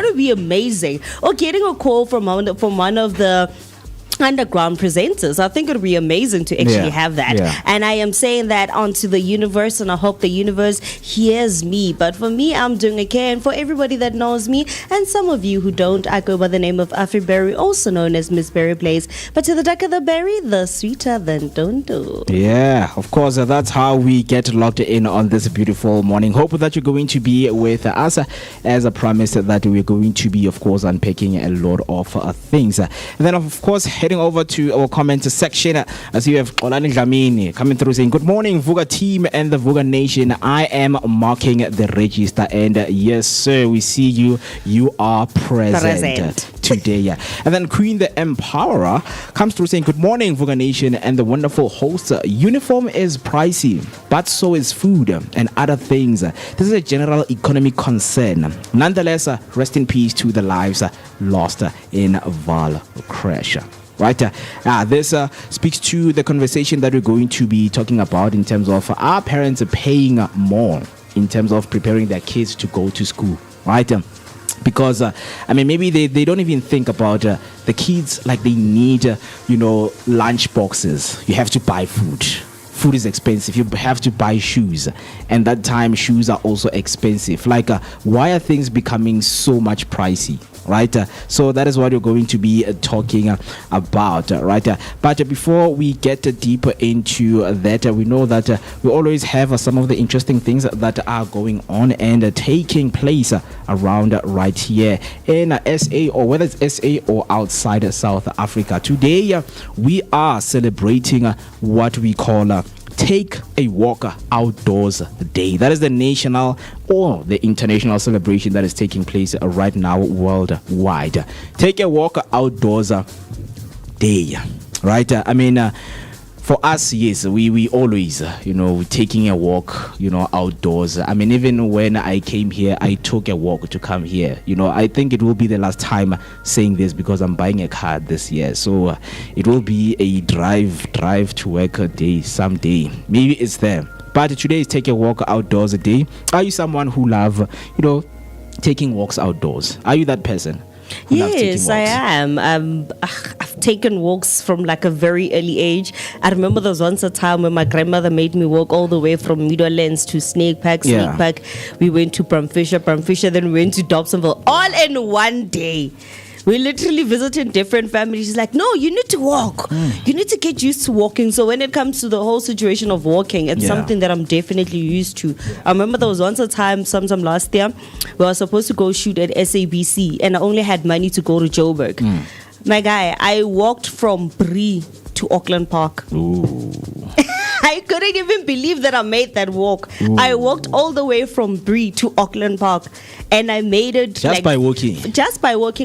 would be amazing. Or getting a call from one of the underground presenters. I think it would be amazing to actually have that. And I am saying that onto the universe, and I hope the universe hears me. But for me, I'm doing okay. And for everybody that knows me, and some of you who don't, I go by the name of Afriberry, also known as Miss Berry Blaze. But to the darker the berry, the sweeter the don't do. Yeah, of course, that's how we get locked in on this beautiful morning. Hope that you're going to be with us, as I promised that we're going to be, of course, unpacking a lot of things. And then, of course, heading over to our comment section, as you have Olani Dlamini coming through saying, good morning, Vooka team and the Vooka Nation. I am marking the register, and yes, sir, we see you. You are present today. And then Queen the Empowerer comes through saying, good morning, Vooka Nation and the wonderful host. Uniform is pricey, but so is food and other things. This is a general economic concern. Nonetheless, rest in peace to the lives lost in Val crash. Right, this speaks to the conversation that we're going to be talking about in terms of our parents paying more in terms of preparing their kids to go to school, right? Because I mean, maybe they don't even think about the kids like they need lunch boxes. You have to buy food. Food is expensive. You have to buy shoes, and that time shoes are also expensive. Like why are things becoming so much pricey? Right, so that is what you're going to be talking about, right? But before we get deeper into that, we know that we always have some of the interesting things that are going on and taking place around right here in SA, or whether it's SA or outside South Africa. Today, we are celebrating what we call Take a Walk Outdoors Day. That is the national or the international celebration that is taking place right now worldwide. Take a Walk Outdoors Day, right? I mean, for us, yes, we always, taking a walk, outdoors. I mean, even when I came here, I took a walk to come here. I think it will be the last time saying this because I'm buying a car this year. So it will be a drive to work a day someday. Maybe it's there. But today is Take a Walk Outdoors a day. Are you someone who love, taking walks outdoors? Are you that person? Yes, I am. I've taken walks from like a very early age. I remember there was once a time when my grandmother made me walk all the way from Meadowlands to Snake Park. We went to Bramfisher, then we went to Dobsonville, all in one day. We literally visited different families. She's like, no, you need to walk. You need to get used to walking. So when it comes to the whole situation of walking, it's something that I'm definitely used to. I remember there was once a time, sometime last year, we were supposed to go shoot at SABC, and I only had money to go to Joburg. My guy, I walked from Bree to Auckland Park. Ooh. I couldn't even believe that I made that walk. Ooh. I walked all the way from Bree to Auckland Park, and I made it just by walking.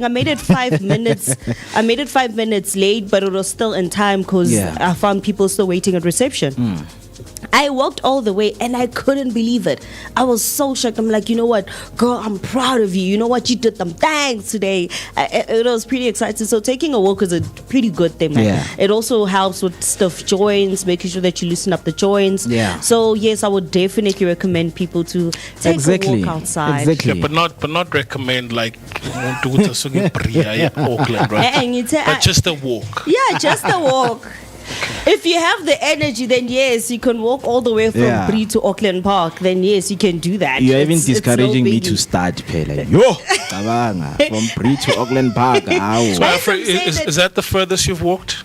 I made it 5 minutes. I made it 5 minutes late, but it was still in time because I found people still waiting at reception. I walked all the way and I couldn't believe it. I was so shocked. I'm like, you know what, girl, I'm proud of you. You know what, you did them thanks today. It was pretty exciting. So taking a walk is a pretty good thing. Man. Yeah. It also helps with stiff joints, making sure that you loosen up the joints. Yeah. So yes, I would definitely recommend people to take a walk outside. Exactly. Yeah, but not recommend like do the sugi Bria in Auckland, right? But just a walk. Yeah, just a walk. If you have the energy, then yes, you can walk all the way from Bree to Auckland Park. Then yes, you can do that. You're even discouraging me to start, Pele. Yo, from Bree to Auckland Park. So is that the furthest you've walked?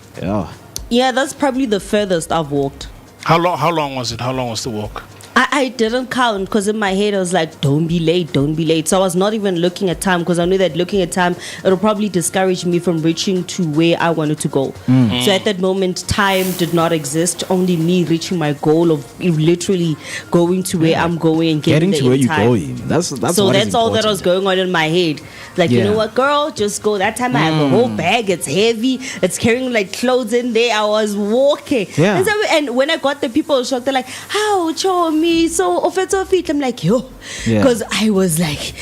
Yeah, that's probably the furthest I've walked. How long was it? How long was the walk? I didn't count because in my head I was like, don't be late. So I was not even looking at time because I knew that looking at time, it'll probably discourage me from reaching to where I wanted to go. So at that moment, time did not exist. Only me reaching my goal of literally going to where I'm going and getting to where you're going. That's so that's all that was going on in my head. Like, you know what, girl, just go. That time I have a whole bag. It's heavy. It's carrying like clothes in there. I was walking. Yeah. And when I got the people shocked, they're like, how show me so offensive feet. I'm like, yo, because I was like,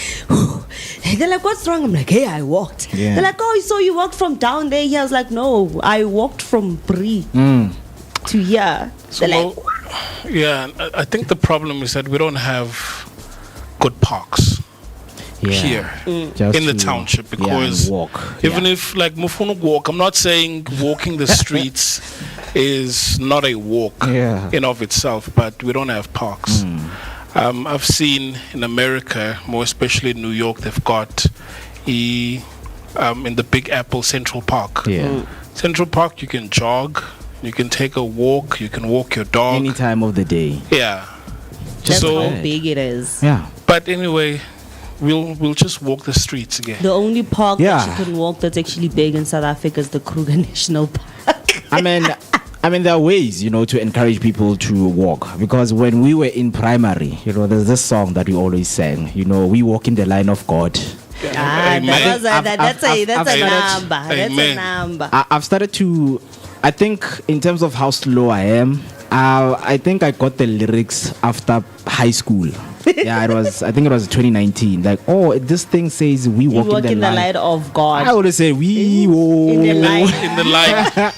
they're like, what's wrong? I'm like, hey, I walked. They're like, oh, so you walked from down there? Yeah, I was like, no, I walked from Bree to here. So, like, I think the problem is that we don't have good parks here in the township, because even if like Mufunu walk, I'm not saying walking the streets is not a walk in of itself, but we don't have parks. I've seen in America, more especially in New York, they've got in the Big Apple Central Park. Central Park, you can jog, you can take a walk, you can walk your dog any time of the day. That's how big it is. But anyway, we'll just walk the streets again. The only park that you can walk that's actually big in South Africa is the Kruger National Park. I mean, there are ways, to encourage people to walk. Because when we were in primary, there's this song that we always sang. We walk in the line of God. That's a number. I've started to, I think, in terms of how slow I am, I think I got the lyrics after high school. I think it was 2019. Like, this thing says we walk in the light of God. I would say we walk in the light. In the light.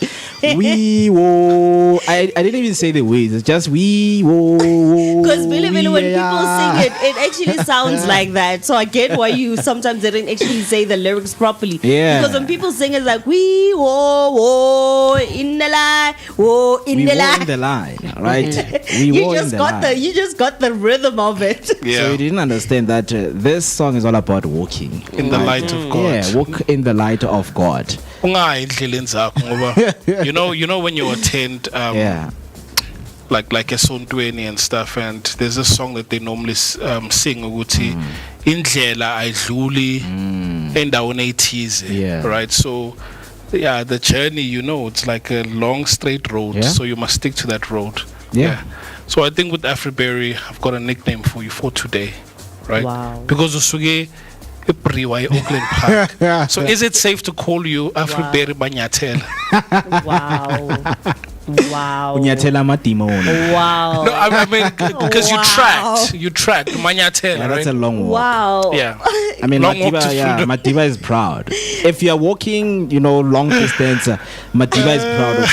We walk. I didn't even say the words. It's just we walk. Because when people sing it actually sounds like that. So I get why you sometimes didn't actually say the lyrics properly. Because when people sing, it's like we walk in the light, in the line, right? You just got the rhythm of it. So you didn't understand that this song is all about walking in the light of God. Yeah, walk in the light of God. You know when you attend like a Sontweni and stuff, and there's a song that they normally sing ukuthi indlela ayidluli endaweni ethize, right? So the journey, it's like a long straight road, so you must stick to that road. So I think with Afriberry, I've got a nickname for you for today, right? Wow. Because usuke eBriwa Auckland Park. So is it safe to call you Afriberry Banyathela? Wow. Wow. No, I mean, because you tracked Banyathela, right? That's a long walk. Wow. Yeah. I mean, Madiba is proud. If you're walking, long distance, Madiba is proud of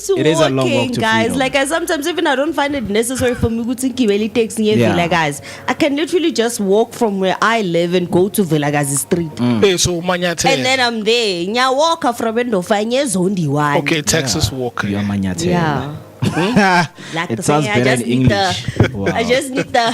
you. It is a long walk to guys. freedom. Like, sometimes even I don't find it necessary for me to really takes me guys. I can literally just walk from where I live and go to Vilagazi Street. Hey, so Banyathela. And then I'm there. Nya walk from Endo Fanyes only one. Okay, Texas walk. You are Banyathela. Like it sounds better in English. I just need the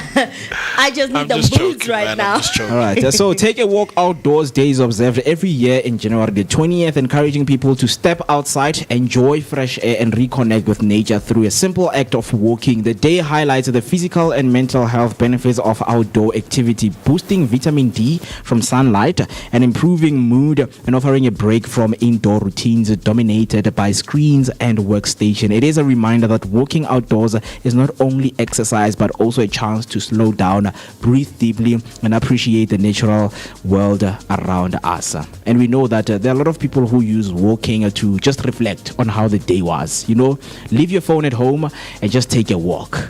boots right now. All right. So take a walk outdoors. Days observed every year in January the 20th, encouraging people to step outside, enjoy fresh air, and reconnect with nature through a simple act of walking. The day highlights the physical and mental health benefits of outdoor activity, boosting vitamin D from sunlight and improving mood, and offering a break from indoor routines dominated by screens and workstation. It is a reminder reminder that walking outdoors is not only exercise but also a chance to slow down, breathe deeply, and appreciate the natural world around us. And we know that there are a lot of people who use walking to just reflect on how the day was. Leave your phone at home and just take a walk.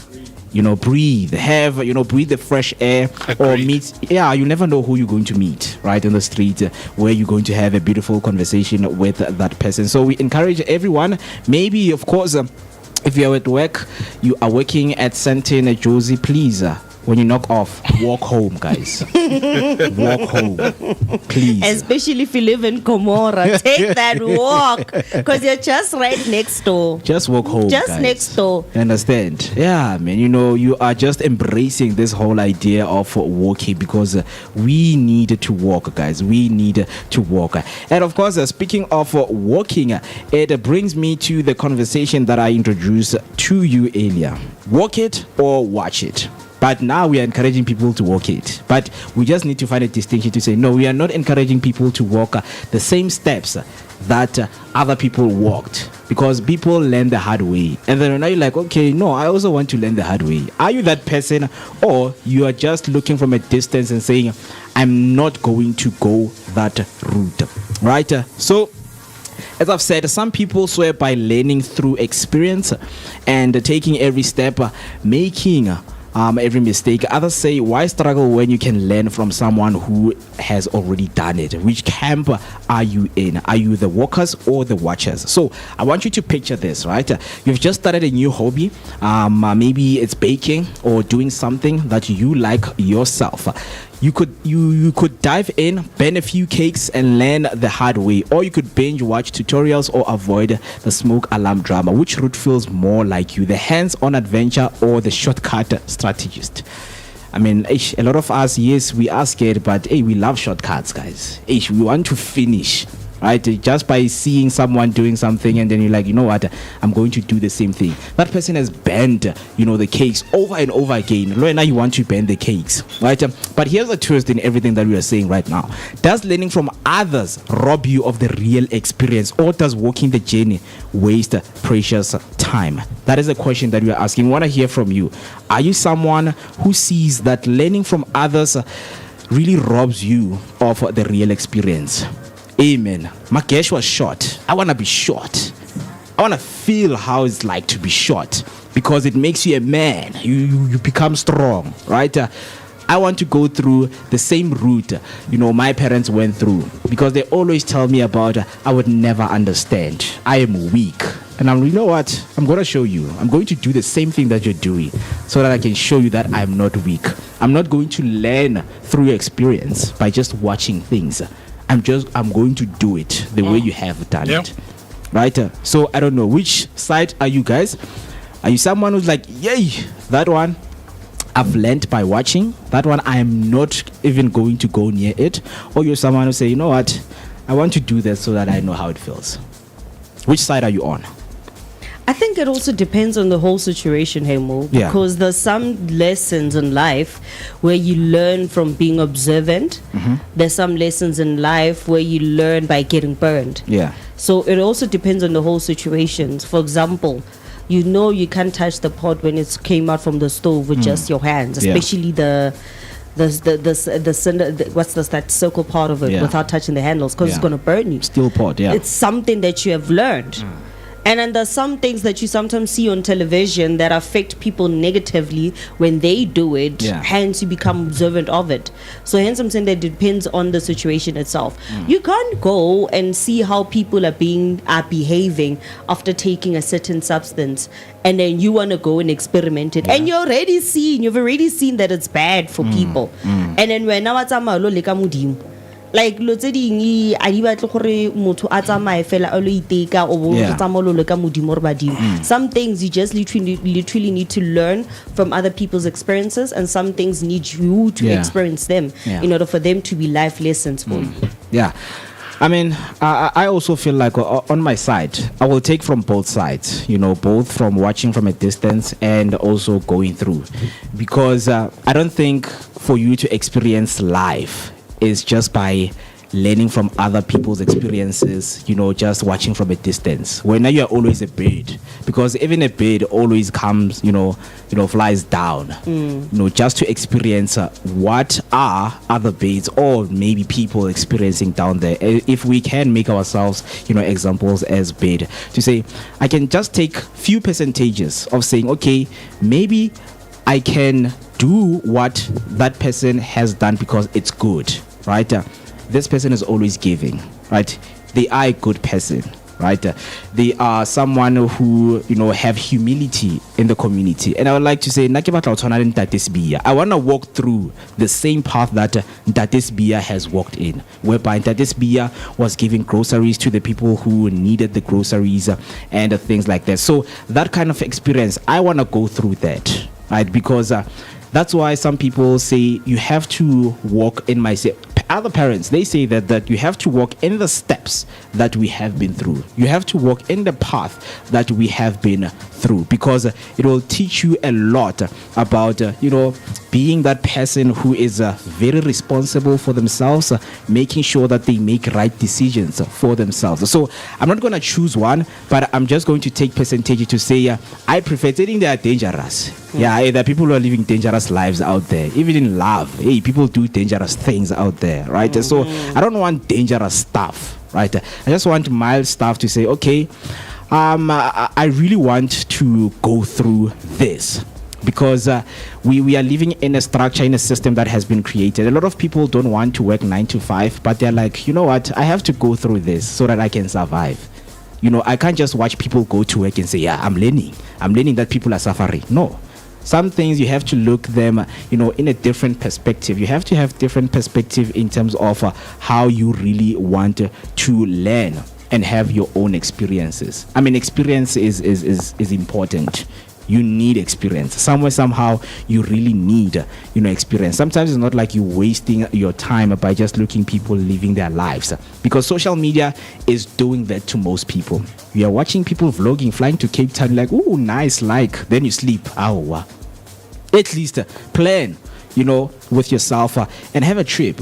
Breathe, breathe the fresh air. Agreed. Or meet. Yeah, you never know who you're going to meet right in the street where you're going to have a beautiful conversation with that person. So we encourage everyone, maybe, of course, if you're at work, you are working at Santana Josie, please, when you knock off, walk home, guys. Walk home, please. Especially if you live in Gomorrah, take that walk, because you're just right next door. Just walk home, just guys. next door. You understand? Yeah, man. You are just embracing this whole idea of walking, because we need to walk, guys. We need to walk. And of course, speaking of walking, it brings me to the conversation that I introduced to you earlier. Walk it or watch it. But now we are encouraging people to walk it. But we just need to find a distinction to say, no, we are not encouraging people to walk the same steps that other people walked. Because people learn the hard way. And then now you're like, okay, no, I also want to learn the hard way. Are you that person? Or you are just looking from a distance and saying, I'm not going to go that route. Right? So, as I've said, some people swear by learning through experience and taking every step, making every mistake. Others say, why struggle when you can learn from someone who has already done it? Which camp are you in? Are you the walkers or the watchers? So I want you to picture this, right? You've just started a new hobby. Maybe it's baking or doing something that you like yourself. You could dive in, burn a few cakes and learn the hard way, or you could binge watch tutorials or avoid the smoke alarm drama. Which route feels more like you, the hands-on adventure or the shortcut strategist? I mean, a lot of us, yes, we are scared, but we love shortcuts, guys. We want to finish, right? Just by seeing someone doing something and then you're like, you know what, I'm going to do the same thing. That person has burned, the cakes over and over again. Now you want to bend the cakes, right? But here's the twist in everything that we are saying right now. Does learning from others rob you of the real experience, or does walking the journey waste precious time? That is a question that we are asking. We want to hear from you. Are you someone who sees that learning from others really robs you of the real experience? Amen. My gash was short. I want to be short. I want to feel how it's like to be short, because it makes you a man. You become strong, right? I want to go through the same route, my parents went through, because they always tell me about, I would never understand. I am weak. And you know what? I'm going to show you. I'm going to do the same thing that you're doing so that I can show you that I'm not weak. I'm not going to learn through your experience by just watching things. I'm going to do it the way you have done it. Right? So I don't know, which side are you guys? Are you someone who's like, yay, that one I've learned by watching, that one I am not even going to go near it? Or you're someone who say, you know what, I want to do that so that I know how it feels? Which side are you on? I think it also depends on the whole situation, Hemo, because there's some lessons in life where you learn from being observant. There's some lessons in life where you learn by getting burned. So it also depends on the whole situation. For example, you can't touch the pot when it came out from the stove with just your hands, especially the cinder, what's that circle part of it, without touching the handles, because it's going to burn you. Steel pot, It's something that you have learned. And then there's some things that you sometimes see on television that affect people negatively when they do it. Hence, you become observant of it. So hence, I'm saying that it depends on the situation itself. You can't go and see how people are behaving after taking a certain substance, and then you want to go and experiment it. And you've already seen that it's bad for people. And then when now it's like lo tse ding a di batle gore motho a tsamaye fela a lo iteka o bo tsamololo ka modimo re badimo. Some things you just literally need to learn from other people's experiences, and some things need you to experience them in order for them to be life lessons for you. I mean, I also feel like on my side, I will take from both sides, both from watching from a distance and also going through, because I don't think for you to experience life is just by learning from other people's experiences, just watching from a distance. When now you are always a bird, because even a bird always comes, flies down, just to experience what are other birds or maybe people experiencing down there. If we can make ourselves, examples as bird, to say, I can just take few percentages of saying, okay, maybe I can do what that person has done because it's good, right? This person is always giving, right? They are a good person, right? They are someone who, have humility in the community. And I would like to say, I want to walk through the same path that Ntates Bia has walked in, whereby Ntates Bia was giving groceries to the people who needed the groceries and things like that. So that kind of experience, I want to go through that, right? Because that's why some people say you have to walk in my other parents, they say that you have to walk in the steps that we have been through. You have to walk in the path that we have been through, because it will teach you a lot about being that person who is very responsible for themselves, making sure that they make right decisions for themselves. So I'm not going to choose one, but I'm just going to take percentage to say I prefer saying they are dangerous. Yeah, there are people who are living dangerous lives out there. Even in love, hey, people do dangerous things out there, right? So I don't want dangerous stuff, right? I just want mild stuff to say, okay, I really want to go through this, because we are living in a structure, in a system that has been created. A lot of people don't want to work 9 to 5, but they're like, you know what, I have to go through this so that I can survive. I can't just watch people go to work and say, yeah, I'm learning that people are suffering. No. Some things you have to look them, in a different perspective. You have to have different perspective in terms of how you really want to learn and have your own experiences. I mean, experience is important. You need experience. Somewhere, somehow, you really need, experience. Sometimes it's not like you're wasting your time by just looking people living their lives, because social media is doing that to most people. You are watching people vlogging, flying to Cape Town, like, oh, nice, then you sleep. At least plan, with yourself and have a trip.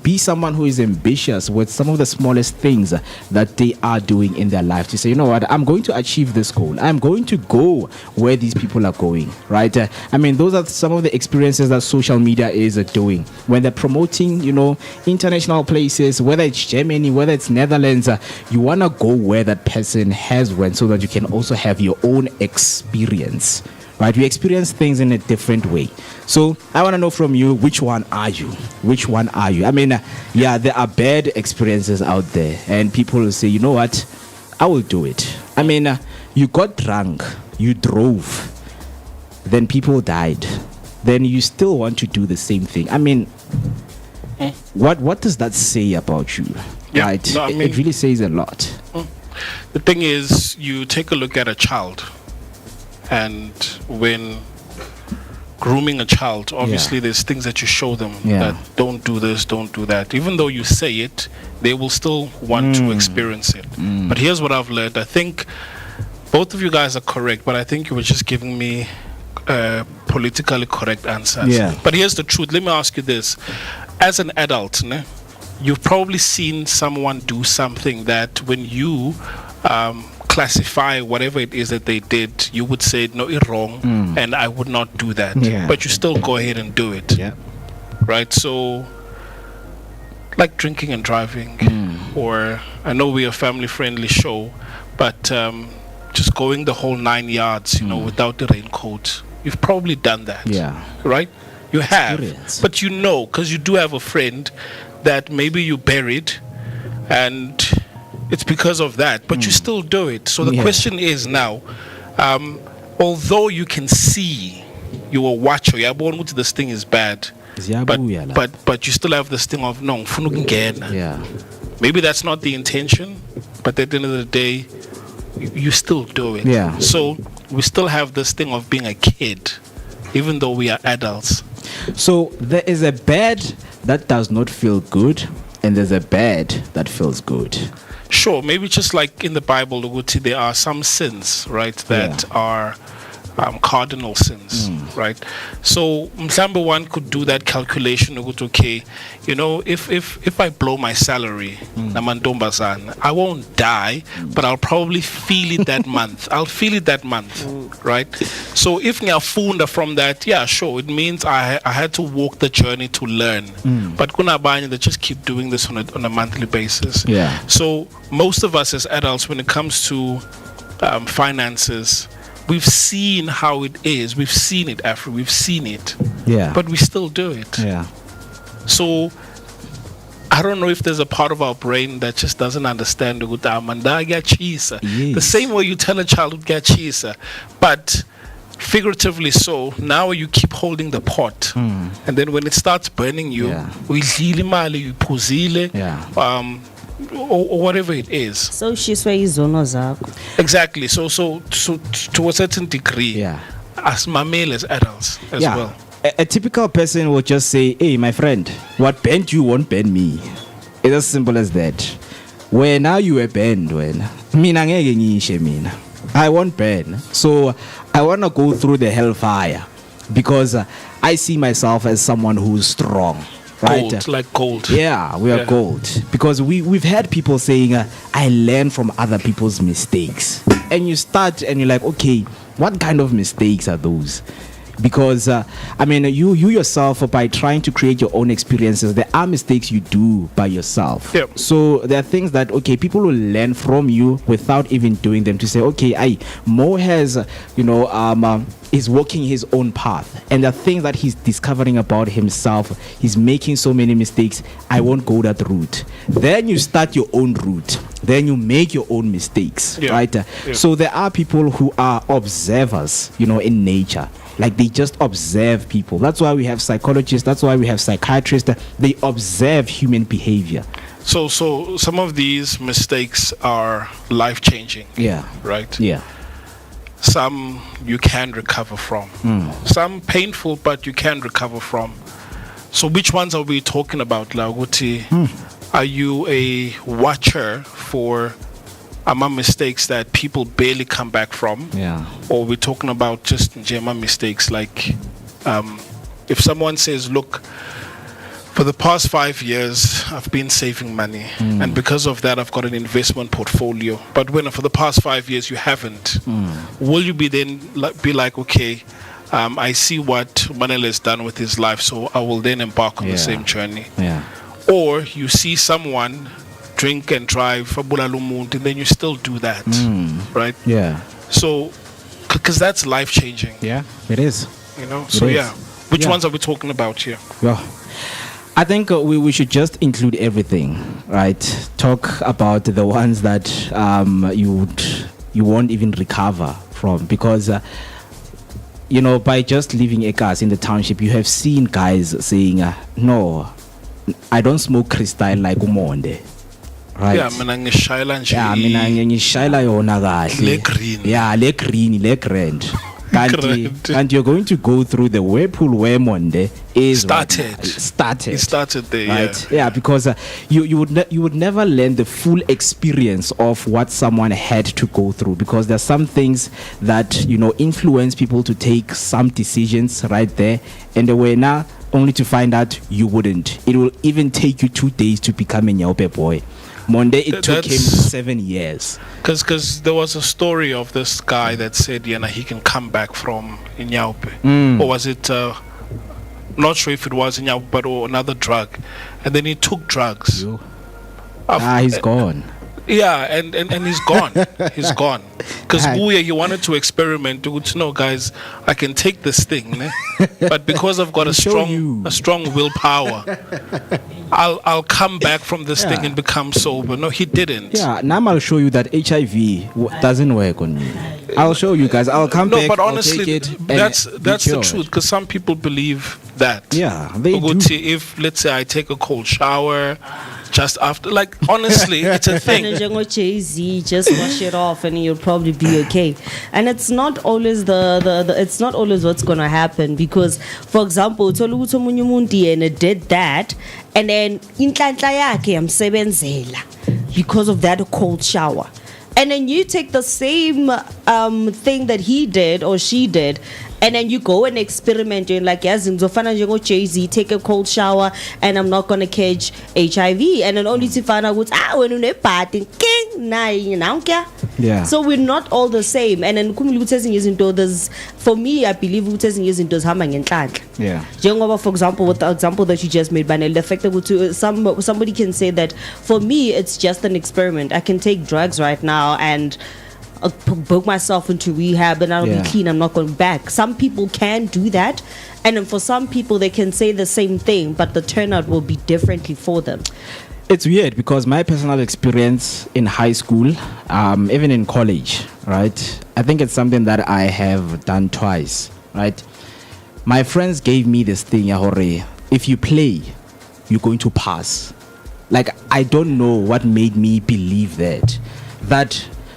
Be someone who is ambitious with some of the smallest things that they are doing in their life, to say, you know what, I'm going to achieve this goal. I'm going to go where these people are going, right? Those are some of the experiences that social media is doing when they're promoting, international places, whether it's Germany, whether it's Netherlands. You want to go where that person has went, so that you can also have your own experience. Right, we experience things in a different way. So I want to know from you, which one are you? Which one are you? There are bad experiences out there, and people will say, you know what, I will do it. You got drunk, you drove, then people died, then you still want to do the same thing. What does that say about you? Yeah, right? No, it really says a lot. The thing is, you take a look at a child. And when grooming a child, obviously there's things that you show them that don't do this, don't do that. Even though you say it, they will still want to experience it. But here's what I've learned. I think both of you guys are correct, but I think you were just giving me politically correct answers. Yeah. But here's the truth. Let me ask you this. As an adult, you've probably seen someone do something that when you classify whatever it is that they did, you would say, no, it's wrong, and I would not do that. But you still go ahead and do it. Right? So, like drinking and driving, or I know we're a family-friendly show, but just going the whole 9 yards, without the raincoat. You've probably done that. Right? You have. Experience. But because you do have a friend that maybe you buried, and it's because of that, but you still do it. So the question is now, although you can see, you will watch, this thing is bad, but you still have this thing of, no, maybe that's not the intention, but at the end of the day, you still do it. So we still have this thing of being a kid, even though we are adults. So there is a bad that does not feel good, and there's a bad that feels good. Sure, maybe just like in the Bible, there are some sins, right, that are cardinal sins, right? So mhlambe one could do that calculation. Okay, you know, if I blow my salary, namantombazana, I won't die, but I'll probably feel it that month. I'll feel it that month, right? So if ngiyafunda from that, yeah, sure, it means I had to walk the journey to learn. But kuna abanye that just keep doing this on a monthly basis. Yeah. So most of us as adults, when it comes to finances, we've seen how it is. We've seen it, Afro. We've seen it. Yeah. But we still do it. Yeah. So I don't know if there's a part of our brain that just doesn't understand the same way you tell a child to get cheese, but figuratively so. Now you keep holding the pot, and then when it starts burning you, or whatever it is. So she's where izono zakho. Exactly. So to a certain degree, as mamele as adults as well. A typical person will just say, hey, my friend, what bend you won't bend me. It's as simple as that. When now you a bend, I won't bend. So I want to go through the hellfire because I see myself as someone who's strong. Right? Gold, like gold. Yeah, we are gold. Because we've had people saying, I learn from other people's mistakes. And you start and you're like, okay, what kind of mistakes are those? Because you yourself, by trying to create your own experiences, there are mistakes you do by yourself. Yep. So there are things that people will learn from you without even doing them, to say, okay, Mo has is walking his own path, and the things that he's discovering about himself, he's making so many mistakes. I won't go that route. Then you start your own route. Then you make your own mistakes, right? So there are people who are observers, in nature. Like they just observe people. That's why we have psychologists. That's why we have psychiatrists. They observe human behavior. So some of these mistakes are life-changing. Yeah. Right? Yeah. Some you can recover from. Some painful, but you can recover from. So which ones are we talking about, Lauguti? Are you a watcher for mistakes that people barely come back from? Yeah. Or we're talking about just Njema mistakes, like if someone says, look, for the past 5 years I've been saving money, and because of that I've got an investment portfolio, but when for the past 5 years you haven't, will you be then be like, okay, I see what Manele has done with his life, so I will then embark on the same journey? Or you see someone drink and drive, and then you still do that, right? Yeah. So, because that's life changing. Yeah, it is. Which ones are we talking about here? Well, I think we should just include everything, right? Talk about the ones that you won't even recover from, because by just leaving Ekas in the township, you have seen guys saying, no, I don't smoke crystal like Umonde. Right. Yeah, mina ngishayela nje. Yeah, mina ngishayela yona kahle. Le green. Yeah, le green, le grand. And you're going to go through the whirlpool where Monde is started. It started there, right? Yeah, because you would never learn the full experience of what someone had to go through, because there's some things that influence people to take some decisions right there, and they were now only to find out you wouldn't. It will even take you 2 days to become a Nyaope boy. Monday, it took him 7 years. Because there was a story of this guy that said, he can come back from Inyaupe. Or was it, not sure if it was Inyaupe, but another drug. And then he took drugs. He's gone. Yeah, and he's gone. He's gone. Because he wanted to experiment. No, guys, I can take this thing, but because I've got a strong willpower, I'll come back from this thing and become sober. No, he didn't. Yeah, now I'll show you that HIV doesn't work on me. I'll show you guys. I'll come back. No, but honestly, that's the truth. Because some people believe that. Yeah, they do. If, let's say, I take a cold shower just after, like, honestly, it's a thing. Just wash it off and you'll probably be okay. And it's not always it's not always what's gonna happen, because, for example, Toluto Munyumundi did that, and then inhlanhla yakhe yamsebenzela because of that cold shower. And then you take the same thing that he did or she did, and then you go and experiment. You're like, yes, Jay-Z, take a cold shower, and I'm not gonna catch HIV. And then only to find out what's when you party, yeah. So we're not all the same. And then there's, for me, I believe yeah. For example, with the example that you just made, Banel, the fact that somebody can say that for me it's just an experiment. I can take drugs right now and book myself into rehab and I'll be clean. I'm not going back. Some people can do that, and then for some people they can say the same thing, but the turnout will be differently for them. It's weird because my personal experience in high school, even in college, right? I think it's something that I have done twice, right? My friends gave me this thing, if you play, you're going to pass. Like, I don't know what made me believe that.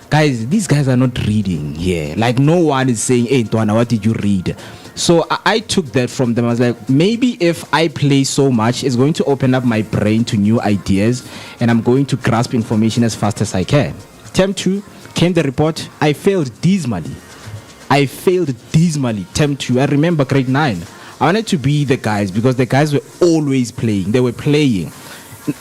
Guys, these guys are not reading here. Like, no one is saying, hey, Tuana, what did you read? So I took that from them. I was like, maybe if I play so much, it's going to open up my brain to new ideas, and I'm going to grasp information as fast as I can. Term 2, came the report. I failed dismally. Term 2. I remember grade 9. I wanted to be the guys because the guys were always playing. They were playing.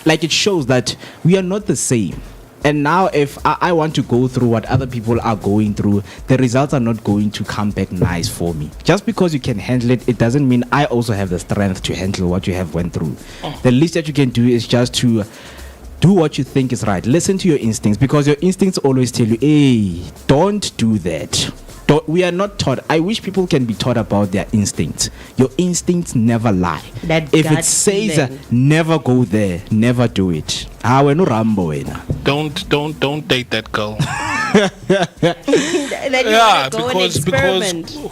Like, it shows that we are not the same. And now if I want to go through what other people are going through, the results are not going to come back nice for me. Just because you can handle it, it doesn't mean I also have the strength to handle what you have went through. The least that you can do is just to do what you think is right. Listen to your instincts, because your instincts always tell you, hey, don't do that. We are not taught. I wish people can be taught about their instincts. Your instincts never lie. If it says never go there, never do it. We're no Rambo. Don't date that girl. because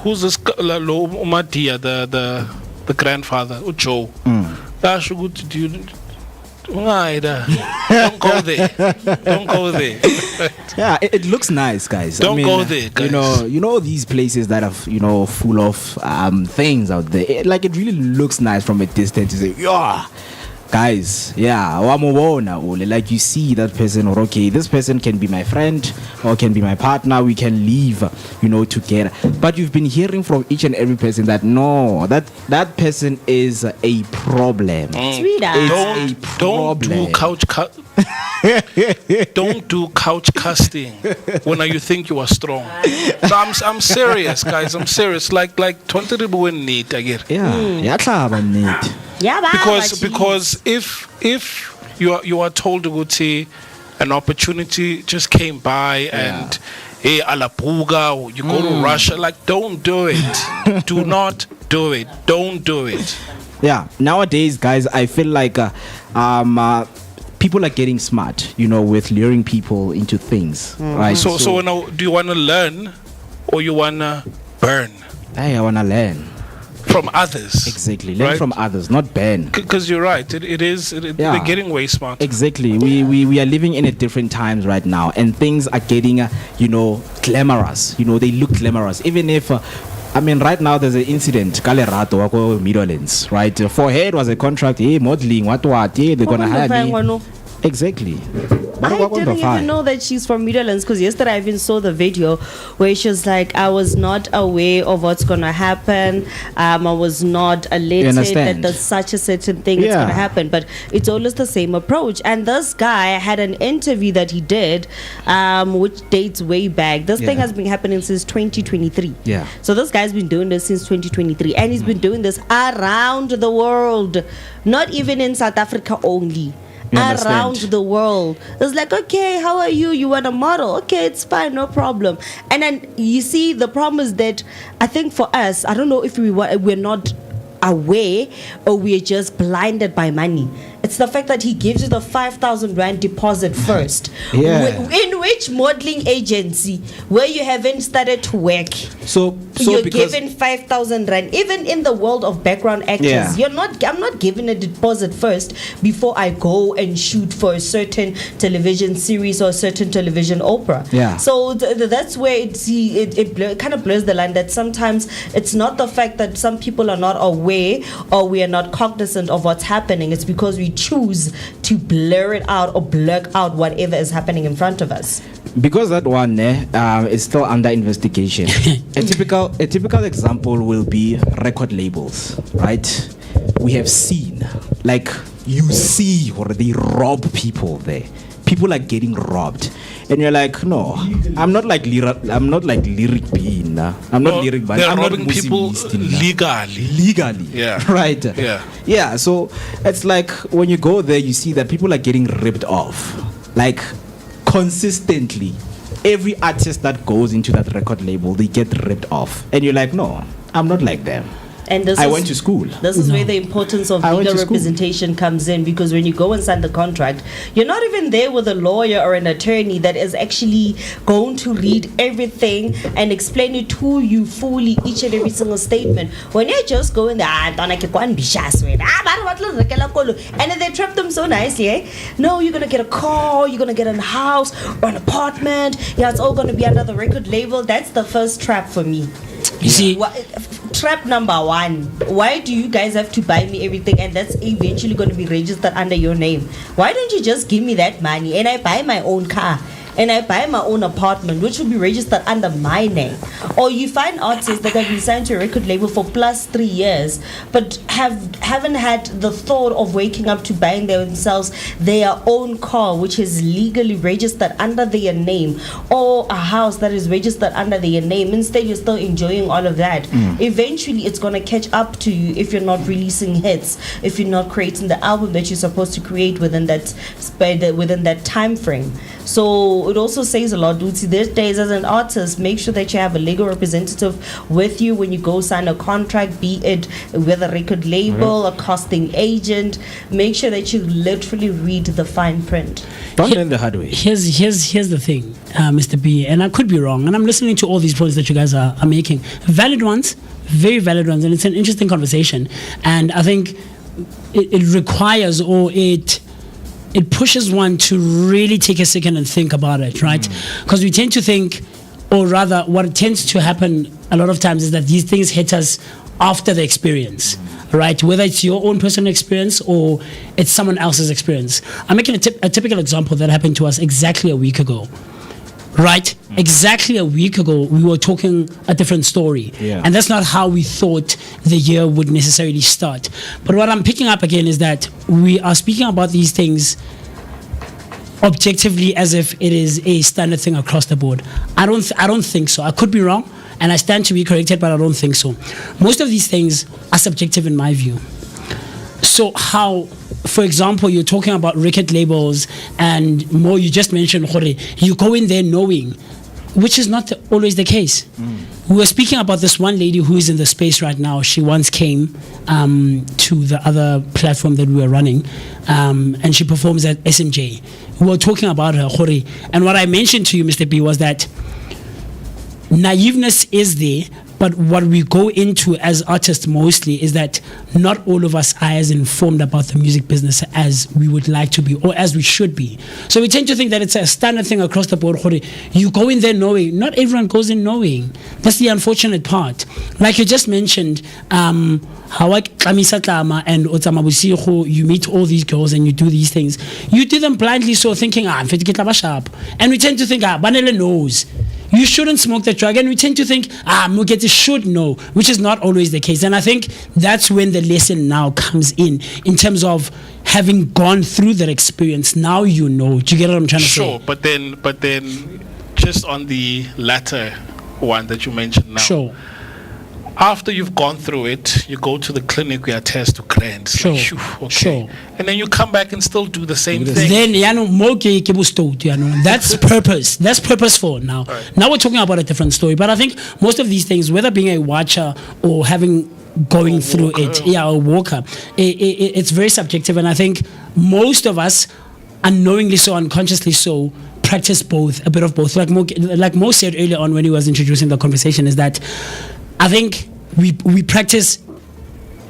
who's this Umatia, the grandfather, Ucho. Don't go there. Yeah, it looks nice, guys. Don't go there, guys. You know these places that are full of things out there. It really looks nice from a distance. You say, yeah, guys, yeah, like you see that person, or okay, this person can be my friend or can be my partner. We can live, together. But you've been hearing from each and every person that no, that person is a problem. Don't do couch casting when you think you are strong. So I'm serious, guys. I'm serious. Like 20 people in need again. Because if you are told to an opportunity just came by and hey, Alapuga, you go to Russia, like, don't do it. Do not do it. Don't do it. Yeah, nowadays, guys, I feel like people are getting smart, with luring people into things, right? So now, do you want to learn or you want to burn? Hey, I want to learn from others. Exactly, learn from others, not burn. Because you're right, they're getting way smart. Exactly, we are living in a different times right now, and things are getting glamorous. They look glamorous, even if right now there's an incident, Kalerato, wako Midlands, right? For her it was a contract, modeling, what, they're gonna hire me. Exactly. I didn't even know that she's from Netherlands, because yesterday I even saw the video where she was like, I was not aware of what's gonna happen. I was not alerted that there's such a certain thing is gonna happen. But it's always the same approach. And this guy had an interview that he did, which dates way back. This thing has been happening since 2023. Yeah. So this guy's been doing this since 2023, and he's been doing this around the world, not even in South Africa only. Around the world. It's like, okay, how are you? You want a model? Okay, it's fine, no problem. And then you see, the problem is that I think for us, I don't know if we're not aware or we're just blinded by money. It's the fact that he gives you the 5,000 rand deposit first. In which modeling agency where you haven't started to work, so you're given 5,000 rand. Even in the world of background actors, I'm not giving a deposit first before I go and shoot for a certain television series or a certain television opera. So that's where it kind of blurs the line, that sometimes it's not the fact that some people are not aware or we are not cognizant of what's happening. It's because we choose to blur it out or blur out whatever is happening in front of us. because that one is still under investigation. a typical example will be record labels, right? We have seen, like you see, or they rob people there. People are getting robbed, and you're like, no, I'm not like lyric being. I'm not lyric, but they're I'm robbing not people legally. Yeah, right. Yeah. So it's like when you go there, you see that people are getting ripped off, like consistently. Every artist that goes into that record label, they get ripped off, and you're like, no, I'm not like them. And I went to school. This is where the importance of legal representation comes in, because when you go and sign the contract, you're not even there with a lawyer or an attorney that is actually going to read everything and explain it to you fully, each and every single statement. When you just go in there, and then they trap them so nicely, eh? No, you're going to get a car, you're going to get a house or an apartment. Yeah, it's all going to be under the record label. That's the first trap for me. You see, trap number one, why do you guys have to buy me everything and that's eventually going to be registered under your name? Why don't you just give me that money and I buy my own car and I buy my own apartment, which will be registered under my name? Or you find artists that have been signed to a record label for plus 3 years but haven't had the thought of waking up to buying themselves their own car, which is legally registered under their name, or a house that is registered under their name. Instead, you're still enjoying all of that. Eventually it's going to catch up to you if you're not releasing hits, if you're not creating the album that you're supposed to create within that time frame. So it also says a lot, Duty. These days, as an artist, make sure that you have a legal representative with you when you go sign a contract, be it with a record label, a casting agent. Make sure that you literally read the fine print. Don't learn the hard way. Here's the thing, Mr. B, and I could be wrong, and I'm listening to all these points that you guys are making. Valid ones, very valid ones, and it's an interesting conversation. And I think it requires, or it pushes one to really take a second and think about it, right? Because we tend to think, or rather what tends to happen a lot of times is that these things hit us after the experience, right? Whether it's your own personal experience or it's someone else's experience. I'm making a typical example that happened to us exactly a week ago, right? Exactly a week ago, we were talking a different story. Yeah. And that's not how we thought the year would necessarily start. But what I'm picking up again is that we are speaking about these things objectively as if it is a standard thing across the board. I don't think so. I could be wrong, and I stand to be corrected, but I don't think so. Most of these things are subjective in my view. So how, for example, you're talking about record labels and more, you just mentioned, you go in there knowing, which is not always the case. We were speaking about this one lady who is in the space right now. She once came to the other platform that we were running, and she performs at SMJ. We were talking about her, and what I mentioned to you, Mr. B, was that naiveness is there, but what we go into as artists mostly is that not all of us are as informed about the music business as we would like to be, or as we should be. So we tend to think that it's a standard thing across the board. You go in there knowing. Not everyone goes in knowing. That's the unfortunate part. Like you just mentioned, and you meet all these girls and you do these things. You do them blindly, so thinking, and we tend to think, Banele knows. You shouldn't smoke that drug, and we tend to think, Moeketsi should know, which is not always the case. And I think that's when the lesson now comes in terms of having gone through that experience. Now you know. Do you get what I'm trying to say? Sure, but then, just on the latter one that you mentioned now. Sure. After you've gone through it, you go to the clinic, you attest to clients. Sure. Okay. Sure. And then you come back and still do the same thing. Then, that's purpose. That's purposeful now. Right. Now we're talking about a different story. But I think most of these things, whether being a watcher or going through it, a walker, it's very subjective. And I think most of us, unknowingly so, unconsciously so, practice both, a bit of both. Like Mo said earlier on when he was introducing the conversation, is that I think we practice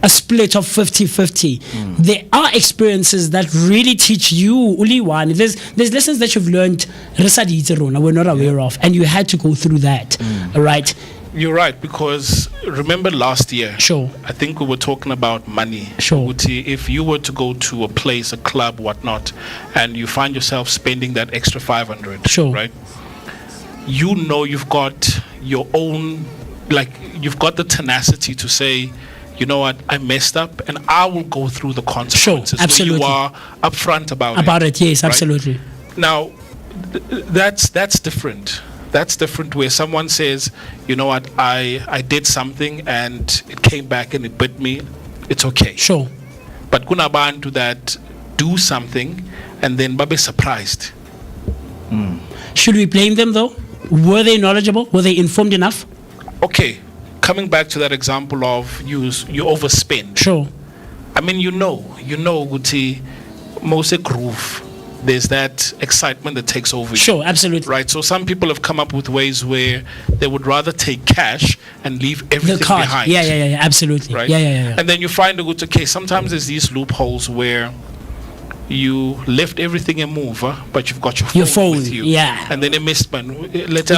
a split of 50-50. There are experiences that really teach you uli one. There's lessons that you've learned we're not aware of, and you had to go through that, right? You're right, because remember last year, Sure. I think we were talking about money. Sure. If you were to go to a place, a club, whatnot, and you find yourself spending that extra 500, Sure. right? you know you've got your own, like you've got the tenacity to say, you know what, I messed up and I will go through the consequences. Sure, absolutely. You are upfront about it. Yes, right? Absolutely. Now, that's different. That's different where someone says, you know what, I did something and it came back and it bit me. It's okay. Sure. But kunabantu that do something and then babe surprised. Should we blame them though? Were they knowledgeable? Were they informed enough? Okay, coming back to that example of you overspend. Sure. I mean, you know, Guti, most groove. There's that excitement that takes over. Sure, absolutely. Right. So some people have come up with ways where they would rather take cash and leave everything The card. behind. Yeah, absolutely. Right. Yeah. And then you find a good case. Sometimes there's these loopholes where you left everything in mover, but you've got your phone with you. Yeah. And then a missed man. Let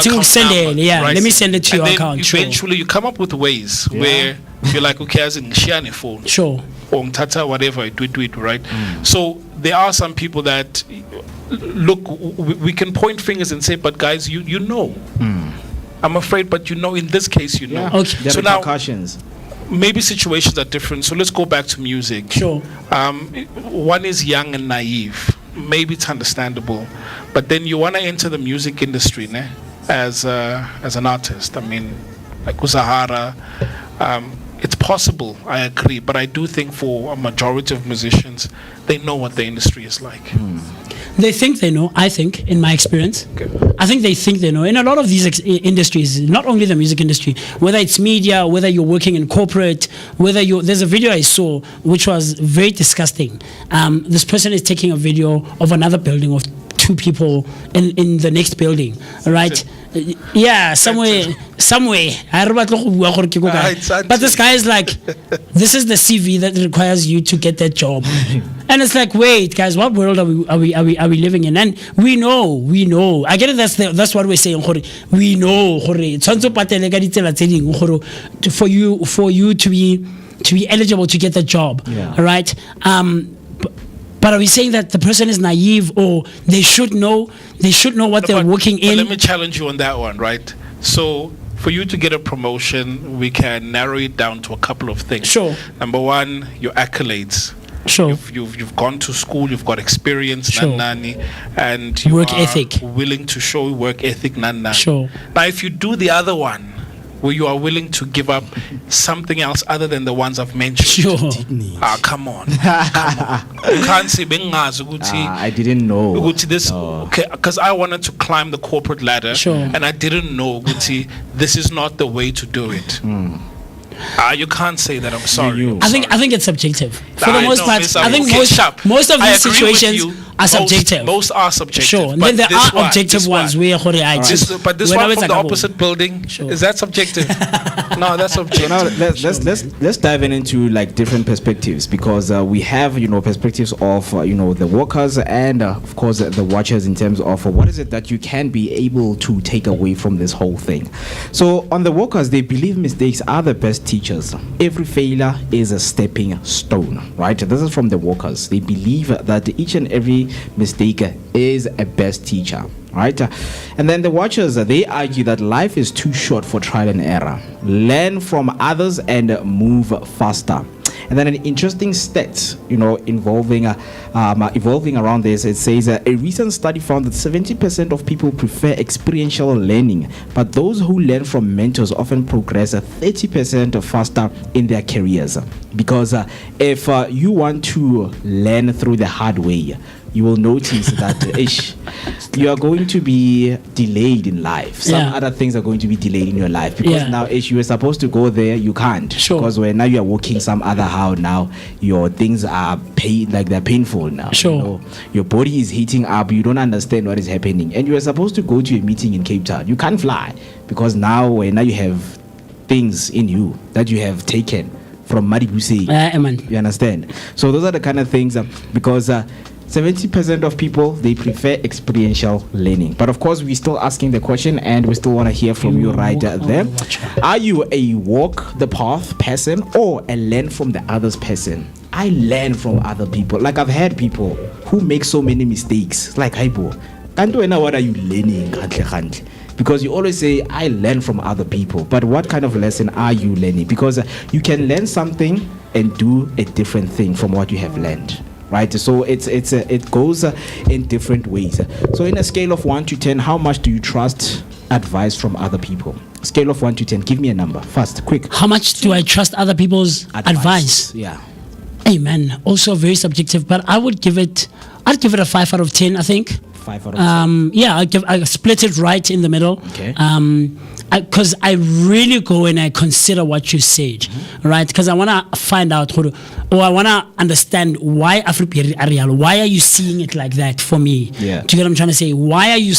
me send it to your account. Eventually, you come up with ways where you're like, okay, as in share a phone. Sure. Or tata, whatever, do it, right? So there are some people that look. We can point fingers and say, but guys, you know. I'm afraid, but in this case, know. Yeah. Okay. There So are now, repercussions. maybe situations are different. So let's go back to music. Sure. One is young and naive. Maybe it's understandable, but then you want to enter the music industry, ne? As an artist. I mean, like Uzahara. It's possible, I agree, but I do think for a majority of musicians, they know what the industry is like. They think they know, I think, in my experience. Okay. I think they think they know. In a lot of these industries, not only the music industry, whether it's media, whether you're working in corporate, there's a video I saw which was very disgusting. This person is taking a video of another building of two people in the next building, right? Yeah, somewhere. But this guy is like, this is the CV that requires you to get that job, and it's like, wait, guys, what world are we living in? And we know. I get it. That's what we're saying. We know. For you to be eligible to get the job, right? But are we saying that the person is naive or they should know what they're working in? Let me challenge you on that one, right? So for you to get a promotion, we can narrow it down to a couple of things. Sure. Number one, your accolades. Sure. You've gone to school, you've got experience, Sure. and you work are ethic. willing to show work ethic, Sure. Now, if you do the other one, where you are willing to give up something else other than the ones I've mentioned. Sure. Come on. You can't say I didn't know. this because I wanted to climb the corporate ladder, Sure. and I didn't know this is not the way to do it. You can't say that. I'm sorry. I think it's subjective. For the most part, I think sharp. most of I these agree with situations you. are subjective. Most are subjective. Sure. And but then there this are one- objective this ones one- where But this one from the opposite building, Sure. is that subjective? No, that's So objective. now let's dive into like different perspectives, because we have perspectives of the workers and of course the watchers in terms of what is it that you can be able to take away from this whole thing. So on the workers, they believe mistakes are the best teachers. Every failure is a stepping stone, right? This is from the workers. They believe that each and every mistake is a best teacher, right? And then the watchers, they argue that life is too short for trial and error. Learn from others and move faster. And then an interesting stat, evolving around this, it says a recent study found that 70% of people prefer experiential learning, but those who learn from mentors often progress 30% faster in their careers. Because if you want to learn through the hard way, you will notice that you are going to be delayed in life. Some other things are going to be delayed in your life, because now you were supposed to go there, you can't. Sure. Because now you are working some other how now your things are they're painful now. Sure. Your body is heating up, you don't understand what is happening, and you are supposed to go to a meeting in Cape Town. You can't fly because now you have things in you that you have taken from Madibuse. You understand? So those are the kind of things because 70% of people, they prefer experiential learning. But of course, we're still asking the question, and we still want to hear from you right there. Are you a walk the path person or a learn from the others person? I learn from other people. Like I've had people who make so many mistakes. Like, hey, bro, what are you learning? because you always say I learn from other people, but what kind of lesson are you learning? Because you can learn something and do a different thing from what you have learned, right? So it goes in different ways. So in a scale of 1 to 10, how much do you trust advice from other people? Scale of 1 to 10, give me a number fast, quick. How much do I trust other people's advice? Yeah. Hey man, also very subjective, but I'd give it a 5 out of 10, I think. 5 out of 10. Yeah, I split it right in the middle. Okay. Because I really go and I consider what you said, right? Because I want to find out, or I want to understand why Afriberry Ariel. Why are you seeing it like that for me? Yeah. Do you get what I'm trying to say? Why are you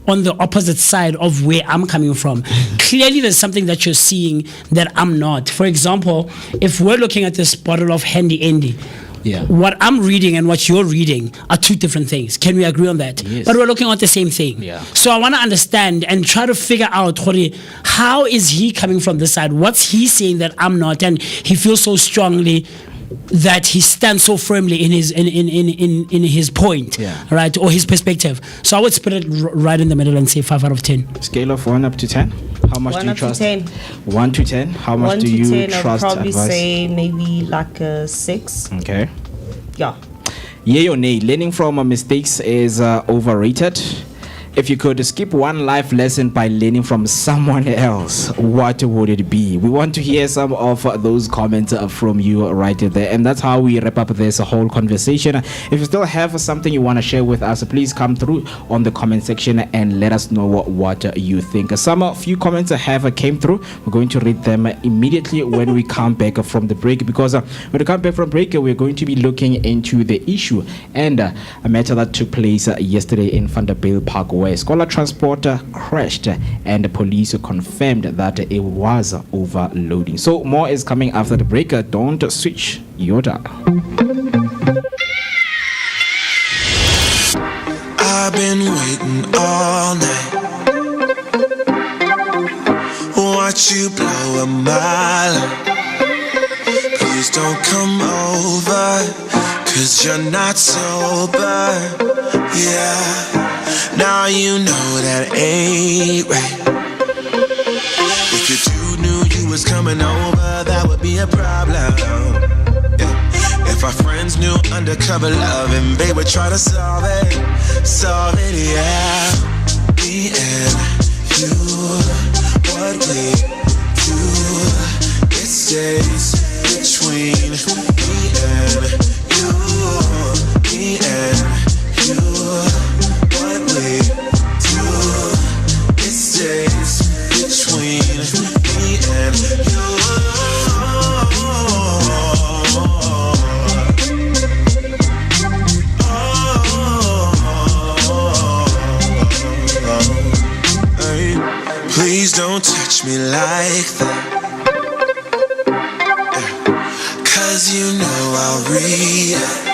on the opposite side of where I'm coming from? Clearly, there's something that you're seeing that I'm not. For example, if we're looking at this bottle of Handy Andy, yeah, what I'm reading and what you're reading are two different things. Can we agree on that? Yes. But we're looking at the same thing. Yeah. So I want to understand and try to figure out how is he coming from this side? What's he saying that I'm not? And he feels so strongly that he stands so firmly in his point, yeah, right, or his perspective. So I would split it right in the middle and say 5 out of 10. Scale of 1 up to 10. How much do you trust? 1 to 10. 1 to 10. How much do you 1 to 10, trust I'd probably advice? say maybe like a 6. Okay. Yeah. Yay or nay? Learning from mistakes is overrated. If you could skip one life lesson by learning from someone else, what would it be? We want to hear some of those comments from you right there. And that's how we wrap up this whole conversation. If you still have something you want to share with us, please come through on the comment section and let us know what you think. Some few comments have came through. We're going to read them immediately when we come back from the break, because when we come back from break, we're going to be looking into the issue and a matter that took place yesterday in Vanderbilt Park, where Scholar Transporter crashed and the police confirmed that it was overloading. So more is coming after the break. Don't switch your dial. I've been waiting all night. Watch you blow a mile. Please don't come over, 'cause you're not sober. Yeah. Now you know that ain't right. If your dude knew you was coming over, that would be a problem. Yeah. If our friends knew undercover love and they would try to solve it, yeah. Me and you, what we do, it stays between me and you, me and you. We do, it stays between me and you. Hey, please don't touch me like that, 'cause you know I'll react.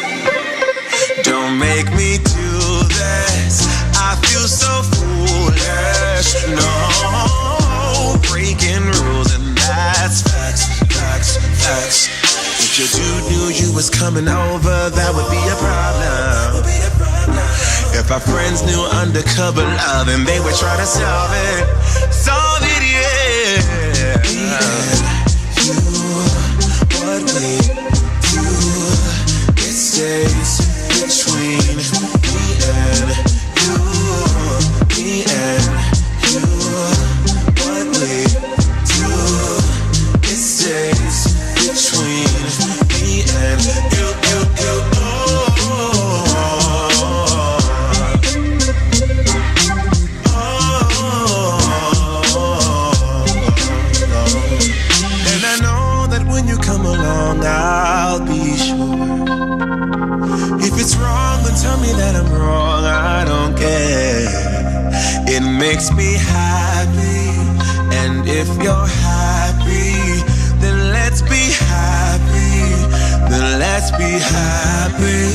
Don't make me do this. I feel so foolish, no, breaking rules, and that's facts. If your dude knew you was coming over, that would be a problem. If our friends knew undercover love and they would try to solve it, yeah. Me and you, what we do, it stays between me and you, me and you. What we do, it stays between me and you. And I know that when you come along, I'll be sure. If it's wrong, then tell me that I'm wrong. I don't care. It makes me happy. And if you're happy, then let's be happy. Then let's be happy.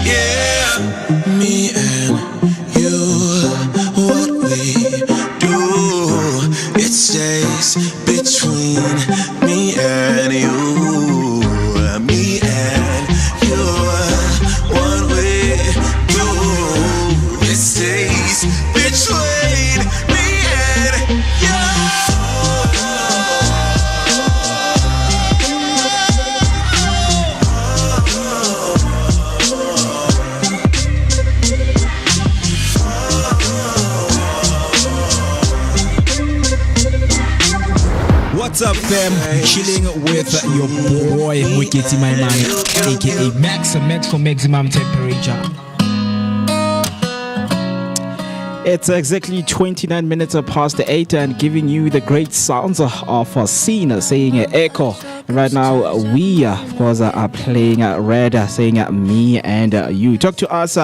Yeah. Me and you, what we do, it stays between me and you. Me and you, what we do, it stays between me What's up, fam? Chilling with your boy Moeketsi Maimane, aka Max for maximum temperature. It's exactly 29 minutes past 8 and giving you the great sounds of a scene saying echo. Right now, we, of course, are playing Red, saying me and you. Talk to us,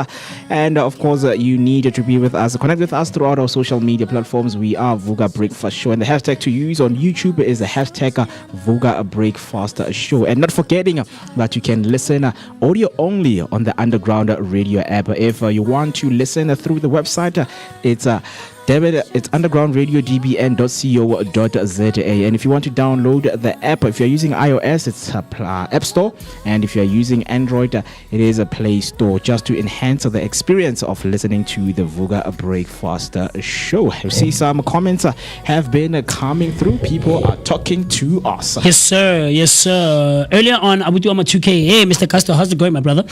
and of course, you need to be with us. Connect with us throughout our social media platforms. We are Vooka Breakfast Show, and the hashtag to use on YouTube is the hashtag Vooka Breakfast Show. And not forgetting that you can listen audio only on the Underground Radio app. If you want to listen through the website, it's undergroundradiodbn.co.za. And if you want to download the app, if you're using iOS, it's App Store, and if you're using Android, it is a Play Store, just to enhance the experience of listening to the Vooka Breakfast Show. You see some comments have been coming through. People are talking to us. Yes, sir. Earlier on, Abutuama 2K. Hey, Mr. Castor, how's it going, my brother?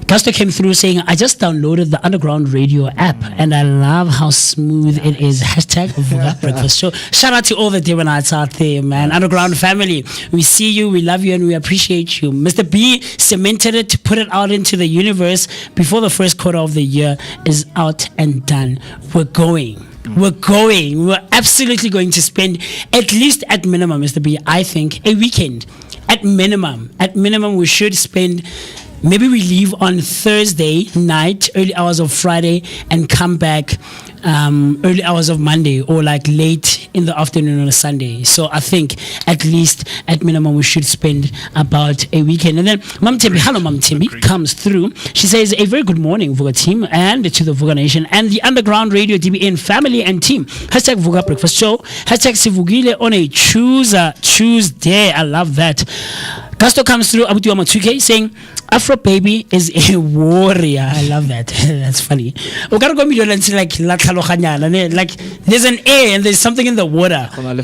Castor came through saying, I just downloaded the Underground Radio app and I love how smooth it is. Hashtag Vooka Breakfast Show. Shout out to all the Devonites out there, man. Underground family. We see you, we love you, and we appreciate you. Mr. B cemented it to put it out into the universe before the first quarter of the year is out and done. We're going. We're absolutely going to spend, at least at minimum, Mr. B, I think, a weekend. At minimum, we should spend. Maybe we leave on Thursday night, early hours of Friday, and come back early hours of Monday, or like late in the afternoon on a Sunday. So I think at least at minimum we should spend about a weekend. And then Mam Tembi, hello Mam Tembi, comes through. She says, a very good morning, Vooka team, and to the Vooka Nation and the Underground Radio DBN family and team. Hashtag Vooka Breakfast Show. Hashtag Sivugile on a Tuesday. I love that. Casto comes through, Abutuama 2K, saying, Afro Baby is a warrior. I love that. That's funny. Like there's an A and there's something in the water. And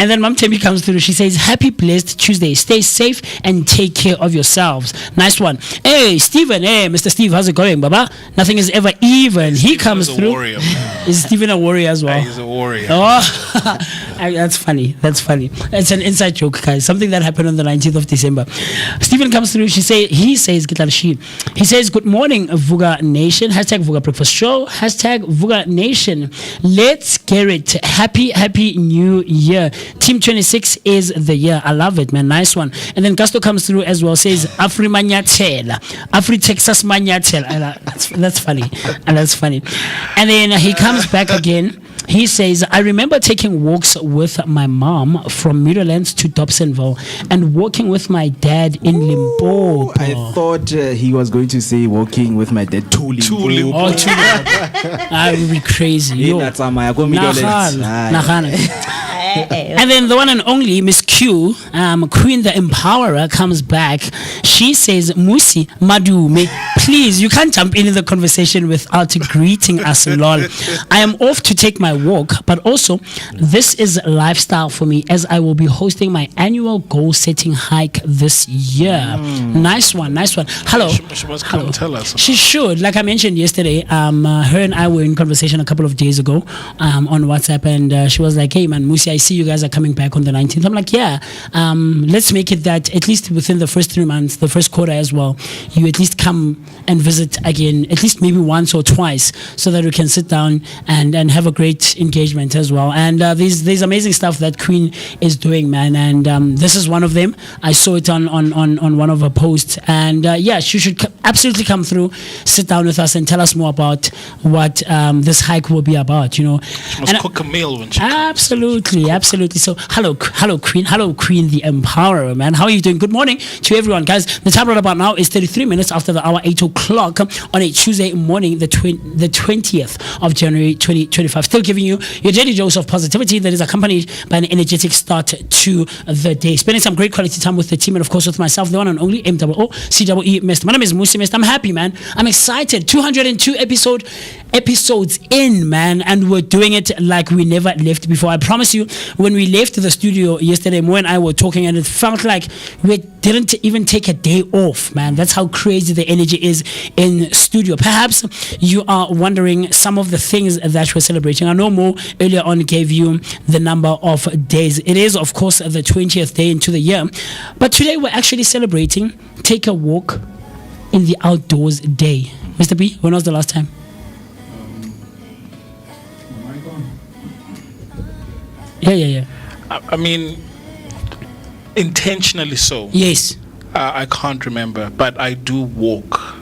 then Mam Tembi comes through. She says, happy blessed Tuesday. Stay safe and take care of yourselves. Nice one. Hey, Stephen. Hey, Mr. Steve, how's it going, Baba? Nothing is ever even. He comes through. Warrior, is Stephen a warrior as well? He's a warrior. Oh, that's funny. It's an inside joke, guys. Something that happened on the 19th of December. Stephen comes through. He says, good morning, Vooka Nation. Hashtag Vooka Breakfast Show. Hashtag Vooka Nation. Let's get it. Happy New Year. Team 26 is the year. I love it, man. Nice one. And then Gusto comes through as well. Says, Afri Manyatel. Afri Texas Manyatel. That's funny. And that's funny. And then he comes back again. He says, I remember taking walks with my mom from Meadowlands to Dobsonville and walking with my dad in Limpopo. I thought he was going to say walking with my dad to Limpopo. Oh, to I would be crazy. And then the one and only Miss Q, Queen the Empowerer, comes back. She says, Musi Madume, please, you can't jump in the conversation without greeting us, lol. I am off to take my walk, but also this is lifestyle for me as I will be hosting my annual goal setting hike this year. Nice one. Hello. She must come tell us. She should. Like I mentioned yesterday, her and I were in conversation a couple of days ago on WhatsApp, and she was like, hey man, Musi, I see you guys are coming back on the 19th. I'm like, yeah, let's make it that at least within the first 3 months, the first quarter as well, you at least come and visit again, at least maybe once or twice, so that we can sit down and have a great engagement as well. And there's amazing stuff that Queen is doing, man, and this is one of them. I saw it on one of her posts, and yeah, she should absolutely come through, sit down with us and tell us more about what this hike will be about, you know. She must cook a meal when she absolutely. So hello Queen the Empowerer, man. How are you doing? Good morning to everyone, guys. The time right about now is 33 minutes after the hour, 8 o'clock on a Tuesday morning, the 20th of January 2025. Still giving you your daily dose of positivity that is accompanied by an energetic start to the day. Spending some great quality time with the team and of course with myself, the one and only MOOCee Mist. My name is MooCee Mist. I'm happy, man. I'm excited. 202 episodes in, man, and we're doing it like we never left before. I promise you, when we left the studio yesterday, Mo and I were talking, and it felt like we're didn't even take a day off, man. That's how crazy the energy is in studio. Perhaps you are wondering some of the things that we're celebrating. I know Mo earlier on gave you the number of days. It is, of course, the 20th day into the year. But today we're actually celebrating Take a Walk in the Outdoors Day. Mr. B, when was the last time? Yeah. I mean, intentionally so. Yes. I can't remember, but I do walk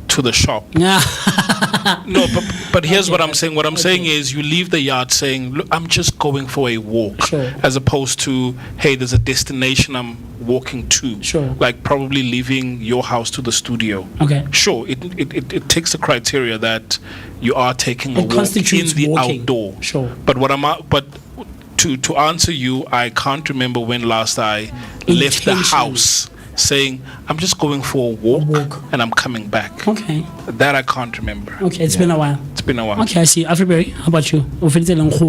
to the shop. No, but here's what I'm saying. What I'm saying is you leave the yard saying, look, I'm just going for a walk. Sure. As opposed to, hey, there's a destination I'm walking to. Sure. Like probably leaving your house to the studio. Okay. Sure, it takes the criteria that you are taking a walk in constitutes the walking. outdoor. Sure. But to answer you, I can't remember when last I left the house saying I'm just going for a walk. And I'm coming back. Okay. That I can't remember. Okay, it's been a while. It's been a while. Okay, I see. Afriberry, how about you?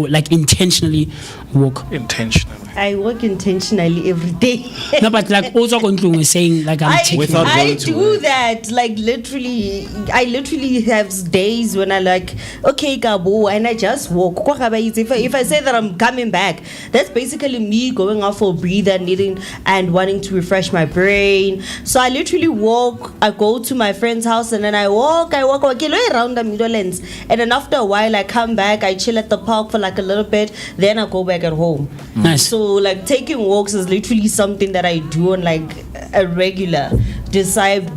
Like intentionally walk. Intentionally. I work intentionally every day. No, but like also going saying like I'm taking. Without I going to do work. that like literally. I literally have days when I like okay Gabo and I just walk. If I say that I'm coming back, that's basically me going out for a breather, needing and wanting to refresh my brain. So I literally walk. I go to my friend's house and then I walk around the Midlands, and then after a while I come back. I chill at the park for like a little bit. Then I go back at home. Nice. So like taking walks is literally something that I do on like a regular. Despite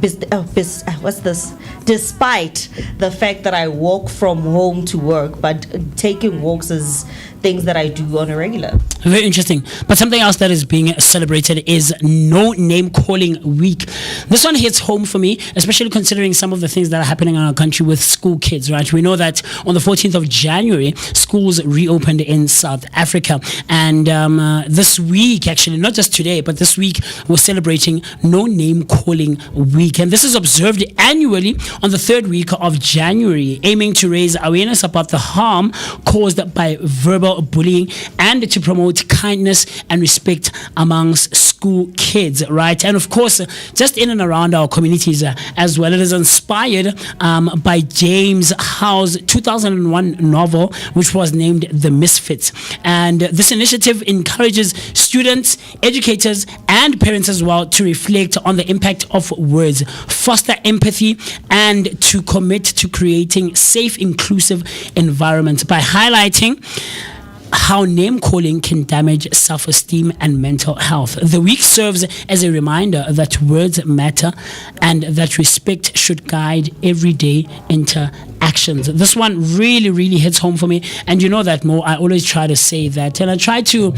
the fact that I walk from home to work, but taking walks is things that I do on a regular. Very interesting. But something else that is being celebrated is No Name Calling Week. This one hits home for me, especially considering some of the things that are happening in our country with school kids, right? We know that on the 14th of January, schools reopened in South Africa. And this week, actually, not just today, but this week, we're celebrating No Name Calling Week. And this is observed annually on the third week of January, aiming to raise awareness about the harm caused by verbal bullying and to promote kindness and respect amongst school kids, right? And of course, just in and around our communities as well. It is inspired by James Howe's 2001 novel, which was named The Misfits. And this initiative encourages students, educators, and parents as well to reflect on the impact of words, foster empathy, and to commit to creating safe, inclusive environments by highlighting how name calling can damage self-esteem and mental health. The week serves as a reminder that words matter and that respect should guide everyday interactions. This one really, really hits home for me. And you know that, Mo, I always try to say that. And I try to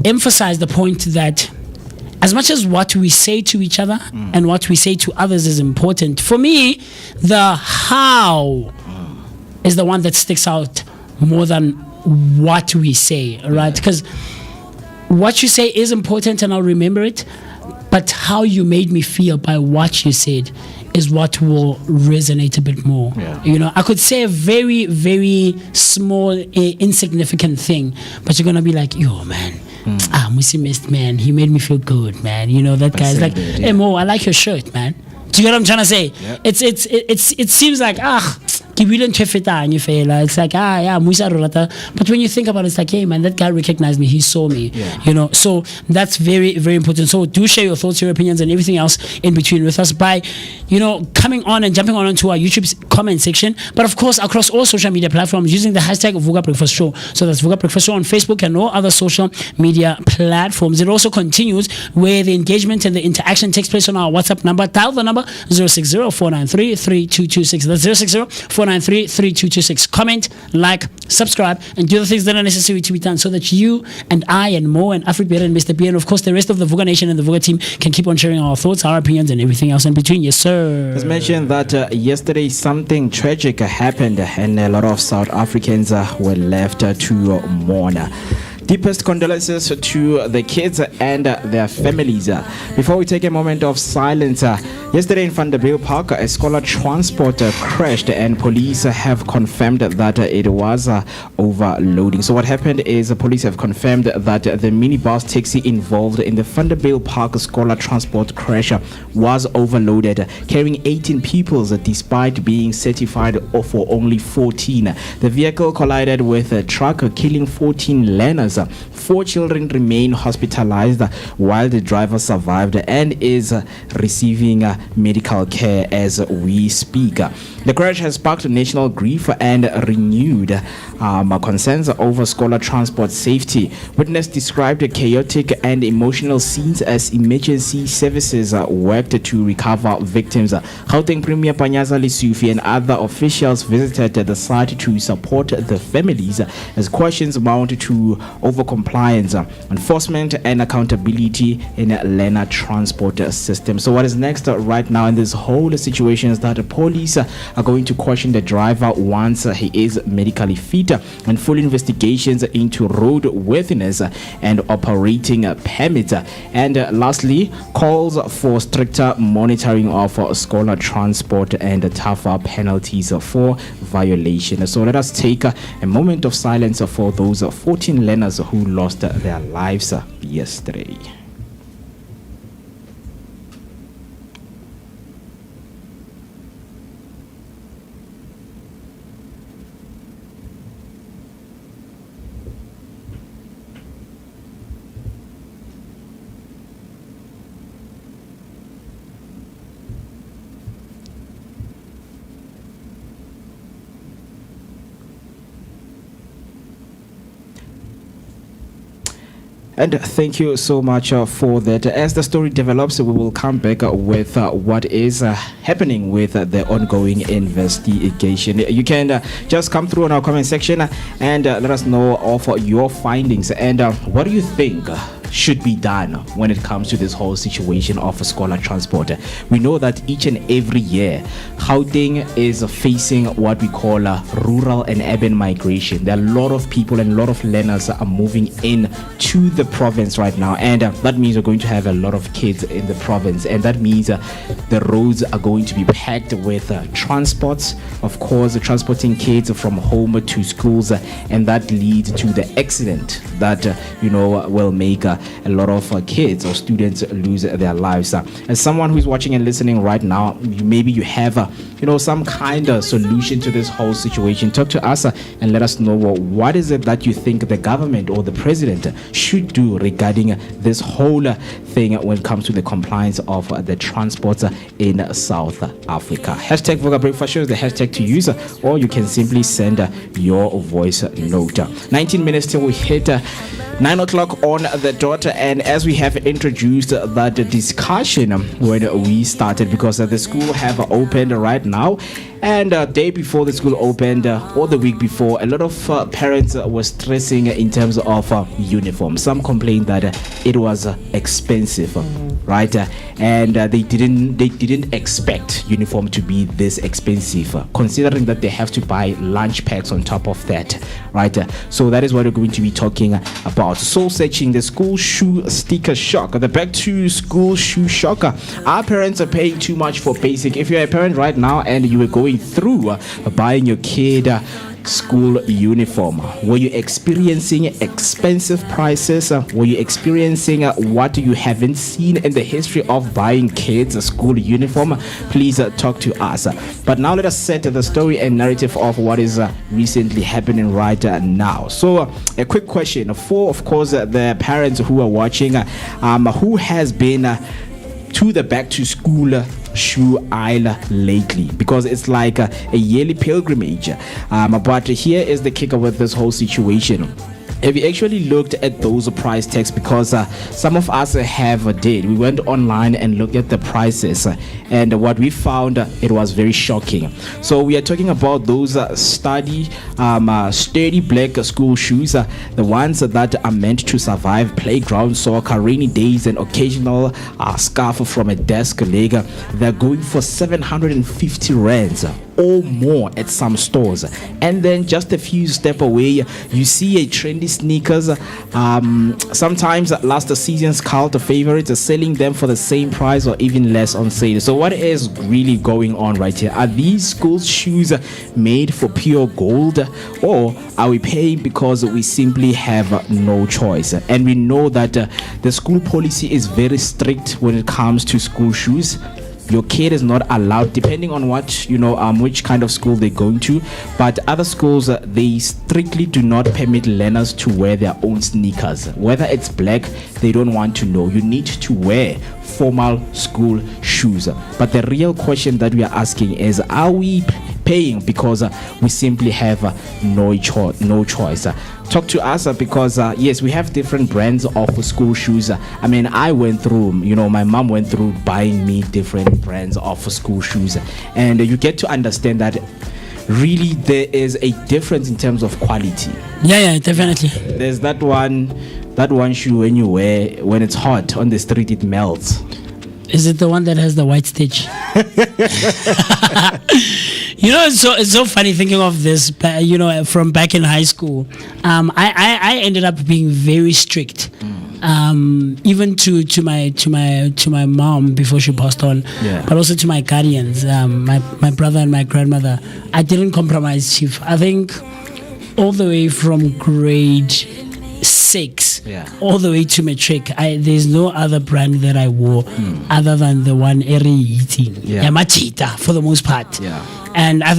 emphasize the point that as much as what we say to each other and what we say to others is important, for me, the how is the one that sticks out more than what we say, right? Because what you say is important and I'll remember it, but how you made me feel by what you said is what will resonate a bit more. You know, I could say a very, very small, insignificant thing, but you're gonna be like, yo, man, MooCee Mist, man, he made me feel good, man. You know, that guy's like, hey, Mo, I like your shirt, man. Do you get what I'm trying to say? It seems like it's like but when you think about it, it's like, hey man, that guy recognized me, he saw me, you know. So that's very, very important. So do share your thoughts, your opinions, and everything else in between with us by, you know, coming on and jumping on onto our YouTube comment section, but of course across all social media platforms using the hashtag Vooka Breakfast Show. So that's Vooka Breakfast Show on Facebook and all other social media platforms. It also continues where the engagement and the interaction takes place on our WhatsApp number. Dial the number 060-493-3226. That's 060-493-3226. Comment, like, subscribe, and do the things that are necessary to be done so that you and I and Mo and Afriberry and Mr. B and of course the rest of the Vooka Nation and the Vooka team can keep on sharing our thoughts, our opinions, and everything else in between. Yes, sir. Let's mention that yesterday something tragic happened and a lot of South Africans were left to mourn. Deepest condolences to the kids and their families. Before we take a moment of silence, Yesterday in Vanderbilt Park, a scholar transporter crashed and police have confirmed that it was overloading. So what happened is police have confirmed that the minibus taxi involved in the Vanderbilt Park scholar transport crash was overloaded, carrying 18 people despite being certified for only 14. The vehicle collided with a truck, killing 14 learners. 4 children remain hospitalized while the driver survived and is receiving medical care as we speak. The crash has sparked national grief and renewed concerns over scholar transport safety. Witness described chaotic and emotional scenes as emergency services worked to recover victims. Gauteng Premier Panyaza Lesufi and other officials visited the site to support the families as questions mount to over-compliance, enforcement and accountability in learner transport system. So what is next right now in this whole situation is that the police are going to question the driver once he is medically fit, and full investigations into road worthiness and operating permits. And lastly, calls for stricter monitoring of scholar transport and tougher penalties for violation. So let us take a moment of silence for those 14 learners who lost their lives yesterday. And thank you so much for that. As the story develops, we will come back with what is happening with the ongoing investigation. You can just come through on our comment section and let us know of your findings and what do you think should be done when it comes to this whole situation of scholar transport. We know that each and every year Gauteng is facing what we call rural and urban migration. There are a lot of people and a lot of learners are moving in to the province right now, and that means we're going to have a lot of kids in the province, and that means the roads are going to be packed with transports, of course, transporting kids from home to schools, and that leads to the accident that will make a lot of kids or students lose their lives. As someone who's watching and listening right now, maybe you have some kind of solution to this whole situation. Talk to us and let us know what is it that you think the government or the president should do regarding this whole thing when it comes to the compliance of the transports in South Africa. Hashtag Vooka Breakfast Show is the hashtag to use, or you can simply send your voice note. 19 minutes till we hit 9 o'clock on the dot, and as we have introduced that discussion when we started, because the school have opened right now, and day before the school opened or the week before, a lot of parents were stressing in terms of uniform. Some complained that it was expensive, right? And they didn't expect uniform to be this expensive, considering that they have to buy lunch packs on top of that, right? So that is what we're going to be talking about. Soul searching, the school shoe sticker shock, the back to school shoe shock. Our parents are paying too much for basic. If you're a parent right now and you were going through buying your kid school uniform, were you experiencing expensive prices? Were you experiencing what you haven't seen in the history of buying kids a school uniform? Please talk to us. But now let us set the story and narrative of what is recently happening right now. So a quick question for, of course, the parents who are watching, who has been to the back to school shoe aisle lately, because it's like a yearly pilgrimage. But here is the kicker with this whole situation. Have you actually looked at those price tags? Because some of us did. We went online and looked at the prices, and what we found, it was very shocking. So we are talking about those sturdy black school shoes, the ones that are meant to survive playground soccer, rainy days, and occasional scarf from a desk leg. They're going for 750 rands. or more at some stores. And then just a few steps away, you see a trendy sneakers. Sometimes last season's cult favorites are selling them for the same price or even less on sale. So what is really going on right here? Are these school shoes made for pure gold, or are we paying because we simply have no choice? And we know that the school policy is very strict when it comes to school shoes. Your kid is not allowed, depending on what which kind of school they're going to, but other schools they strictly do not permit learners to wear their own sneakers. Whether it's black, they don't want to know. You need to wear formal school shoes. But the real question that we are asking is, are we paying because we simply have no choice? Talk to us because yes, we have different brands of school shoes. I mean, I went through, my mom went through buying me different brands of school shoes, and you get to understand that really there is a difference in terms of quality. Yeah, definitely. There's that one shoe when you wear, when it's hot on the street, it melts. Is it the one that has the white stitch? It's so funny thinking of this. From back in high school, I ended up being very strict. Even to my mom before she passed on, but also to my guardians, my brother and my grandmother. I didn't compromise, Chief. I think all the way from grade 6 all the way to matric, there's no other brand that I wore other than the one Eri eating Machita for the most part. And I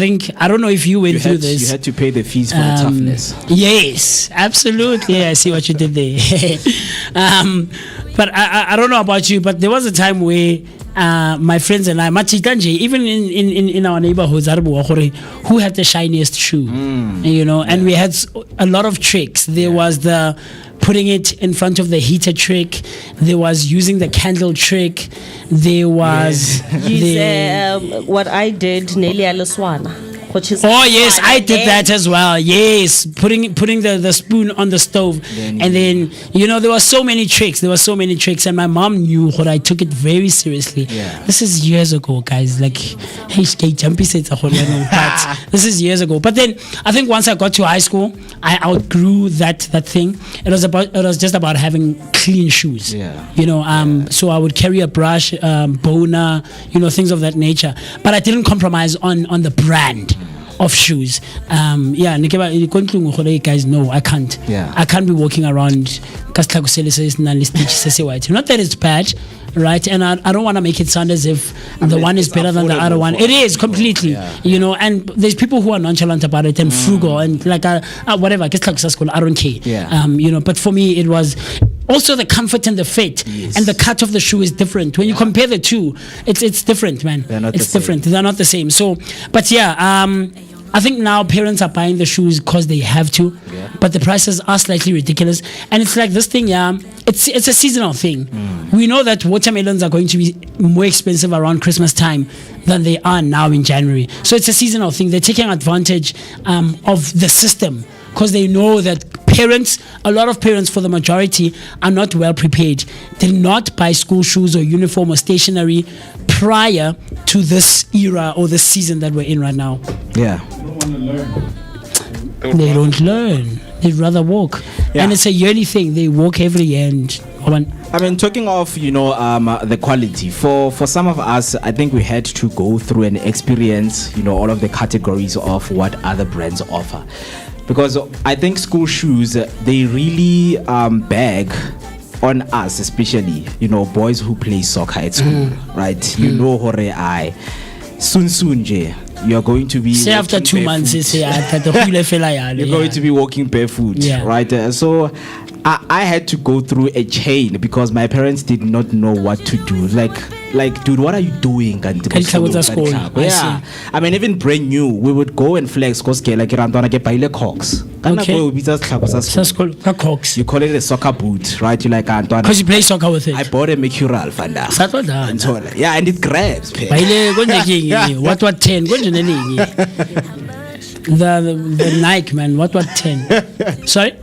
don't know if you went through this. You had to pay the fees for the toughness. Yes, absolutely. I see what you did there. But I don't know about you, but there was a time where my friends and I, even in our neighborhoods, who had the shiniest shoe, and we had a lot of tricks. There was the putting it in front of the heater trick. There was using the candle trick. There was what I did, Nelly Alaswana. Yes, I did that as well. Yes, putting the spoon on the stove, and then there were so many tricks. And my mom knew what I took it very seriously. This is years ago, guys. Like, hey, jumpy sets but this is years ago. But then I think once I got to high school, I outgrew that thing. It was just about having clean shoes. So I would carry a brush, boner, things of that nature. But I didn't compromise on the brand of shoes. Guys, no, I can't. I can't be walking around. Not that it's bad, right? And I don't want to make it sound as if the one is better than the other one. It is completely, and there's people who are nonchalant about it and frugal and like whatever. I don't care. But for me, it was also the comfort and the fit, and the cut of the shoe is different. When you compare the two, it's different, man. It's different. They're not the same. So, but I think now parents are buying the shoes because they have to, but the prices are slightly ridiculous. And it's like this thing, it's a seasonal thing. We know that watermelons are going to be more expensive around Christmas time than they are now in January. So it's a seasonal thing. They're taking advantage of the system because they know that a lot of parents, for the majority, are not well prepared. They did not buy school shoes or uniform or stationery prior to this era or this season that we're in right now. They don't learn. They'd rather walk. And it's a yearly thing. They walk every year. And talking of the quality, for some of us, I think we had to go through and experience all of the categories of what other brands offer, because I think school shoes, they really bag on us, especially boys who play soccer at school, right? Soon you are going to be say after 2 months you're going to be walking barefoot, right? So I had to go through a chain because my parents did not know what to do. Like, dude, what are you doing? I mean, even brand new, we would go and flex because like Cox. Cox. You call it a soccer boot, right? You like because you play soccer with it. I bought a Mercurial Fanda. And it grabs. What 10? The Nike, man. What 10? Sorry?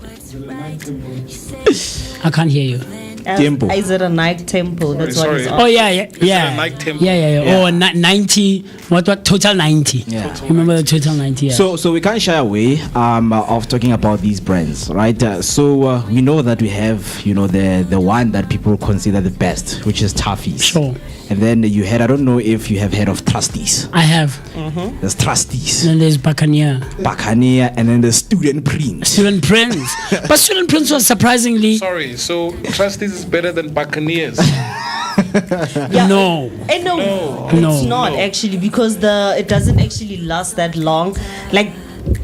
I can't hear you. Tempo. Is it a Nike Tempo? That's what it's Sorry. on. Oh yeah. it a Nike Tempo? Yeah. Oh, 90. What? Total 90. Yeah. Remember the Total 90? Yeah. So we can't shy away of talking about these brands, right? We know that we have, the one that people consider the best, which is Toffees. Sure. And then you had, I don't know if you have heard of Trustees. I have. There's Trustees, And then there's Buccaneer. and then the Student Prince. Student Prince. But Student Prince was surprisingly. Sorry, so Trustees is better than Buccaneers. Yeah. No. No, No. it's not actually, because it doesn't actually last that long. Like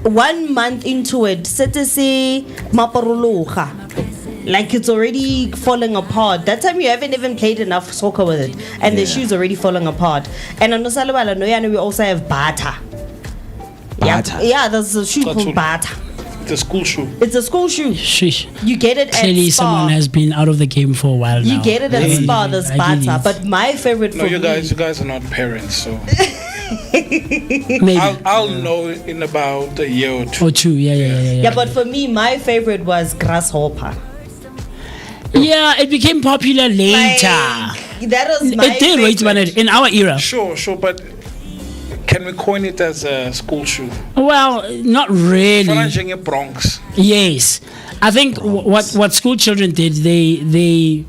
1 month into it, setese maparologa. Like it's already falling apart. That time you haven't even played enough soccer with it, and the shoe's already falling apart. And on Nosalabala Noyana we also have Bata. Bata. Yeah, there's a shoe called Bata. It's a school shoe. It's a school shoe. Sheesh. You get it Clearly, at Spa. someone has been out of the game for a while now. You get it at Spa, there's Ideally, Bata. But my favorite No, for you me, guys are not parents, so maybe. I'll know in about a year or two. Or two. Yeah. yeah, but for me, my favorite was Grasshopper. Yeah, it became popular later. Like, that was my It did, wait a favorite. minute, in our era. Sure, but can we coin it as a school shoe? Well, not really. Farangeng Bronx. Yes, I think what school children did, they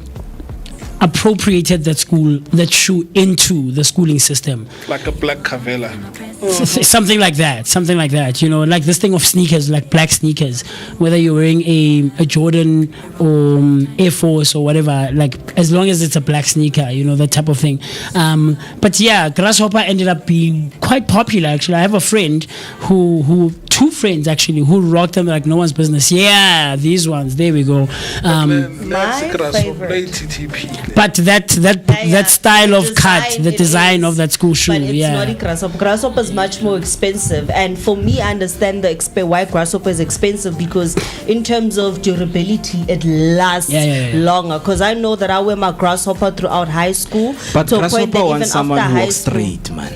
appropriated that shoe into the schooling system. Like a black Cavella. Something like that. Like this thing of sneakers, like black sneakers, whether you're wearing a Jordan or Air Force or whatever, like as long as it's a black sneaker, that type of thing. But yeah, Grasshopper ended up being quite popular actually. I have a friend two friends actually who rocked them like no one's business. Yeah, these ones, there we go. My favorite. TTP. But that style of cut, the design of that school shoe, but it's not a grasshopper. Grasshopper is much more expensive, and for me, I understand why grasshopper is expensive, because in terms of durability, it lasts longer. Because I know that I wear my grasshopper throughout high school. But to a point Grasshopper that wants someone who walks school- straight, man.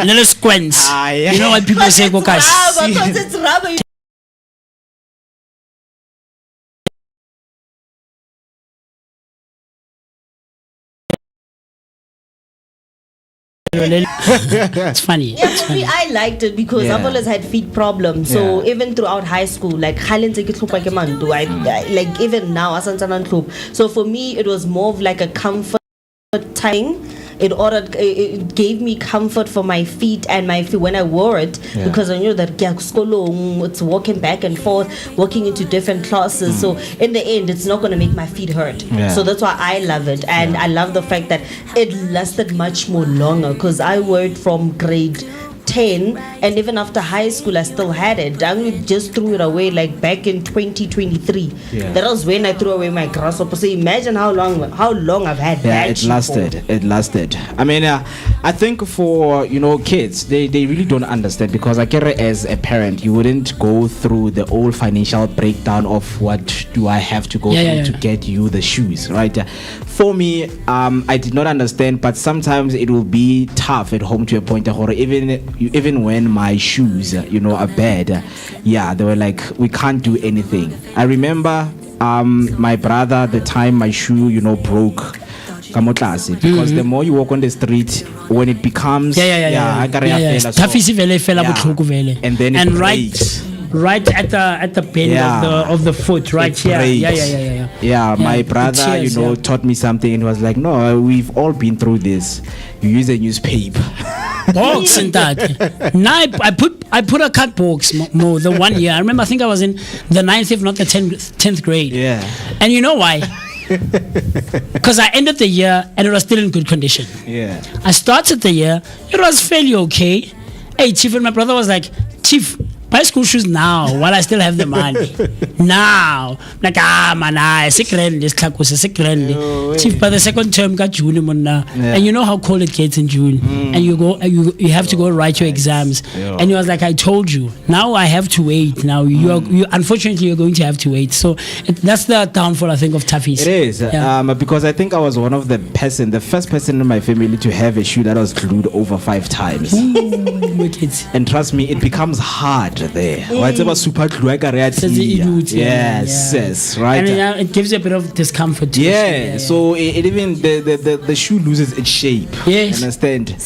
Little squints. You know what people say, Because it's rubber. It's funny. Yeah, for me, I liked it because I've always had feet problems. So even throughout high school, like like even now, so for me, it was more of like a comfort thing. It gave me comfort for my feet and my feet when I wore it, because I knew that it's walking back and forth, walking into different classes. So in the end, it's not going to make my feet hurt. So that's why I love it, and I love the fact that it lasted much more longer, because I wore it from grade 10, and even after high school I still had it. I just threw it away like back in 2023. That was when I threw away my grasshopper. So imagine how long I've had that. It lasted. I mean, I think for kids, they really don't understand, because as a parent, you wouldn't go through the whole financial breakdown of what do I have to go through to get you the shoes, right? For me, I did not understand, but sometimes it will be tough at home to a point where even when my shoes are bad, they were like, we can't do anything. I remember my brother, the time my shoe broke, because the more you walk on the street, when it becomes and then right at the bend of the foot, right here. My brother taught me something, and was like, no, we've all been through this. You use a newspaper box and that. Now I put a cut box more the 1 year. I remember, I think I was in the 9th, if not the 10th grade. And you know why? Because I ended the year and it was still in good condition. I started the year, it was fairly okay. Hey, Chief, and my brother was like, Chief, buy school shoes now while I still have the money. Now. Like, man, Chief, by the second term got June, and you know how cold it gets in June. And you have to go write your exams. And he was like, I told you, now I have to wait. Now you unfortunately you're going to have to wait. So that's the downfall, I think, of Toffees. It is. Because I think I was one of the first person in my family to have a shoe that was glued over 5 times. Wicked. And trust me, it becomes hard there. What's about super glue? Yes, right. And it gives you a bit of discomfort too. Yeah, so it even the shoe loses its shape. Yes. Understand?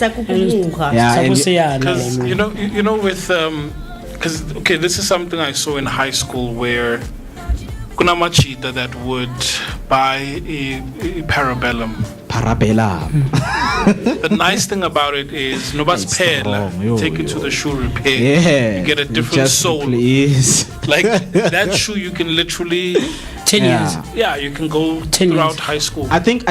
Yeah, because you know with because okay, this is something I saw in high school where kuna machita that would buy a parabellum. The nice thing about it is nobody's paid. Take it to the shoe repair. Yeah, you get a different sole. Like that shoe, you can literally 10 years. Yeah, you can go throughout high school. I think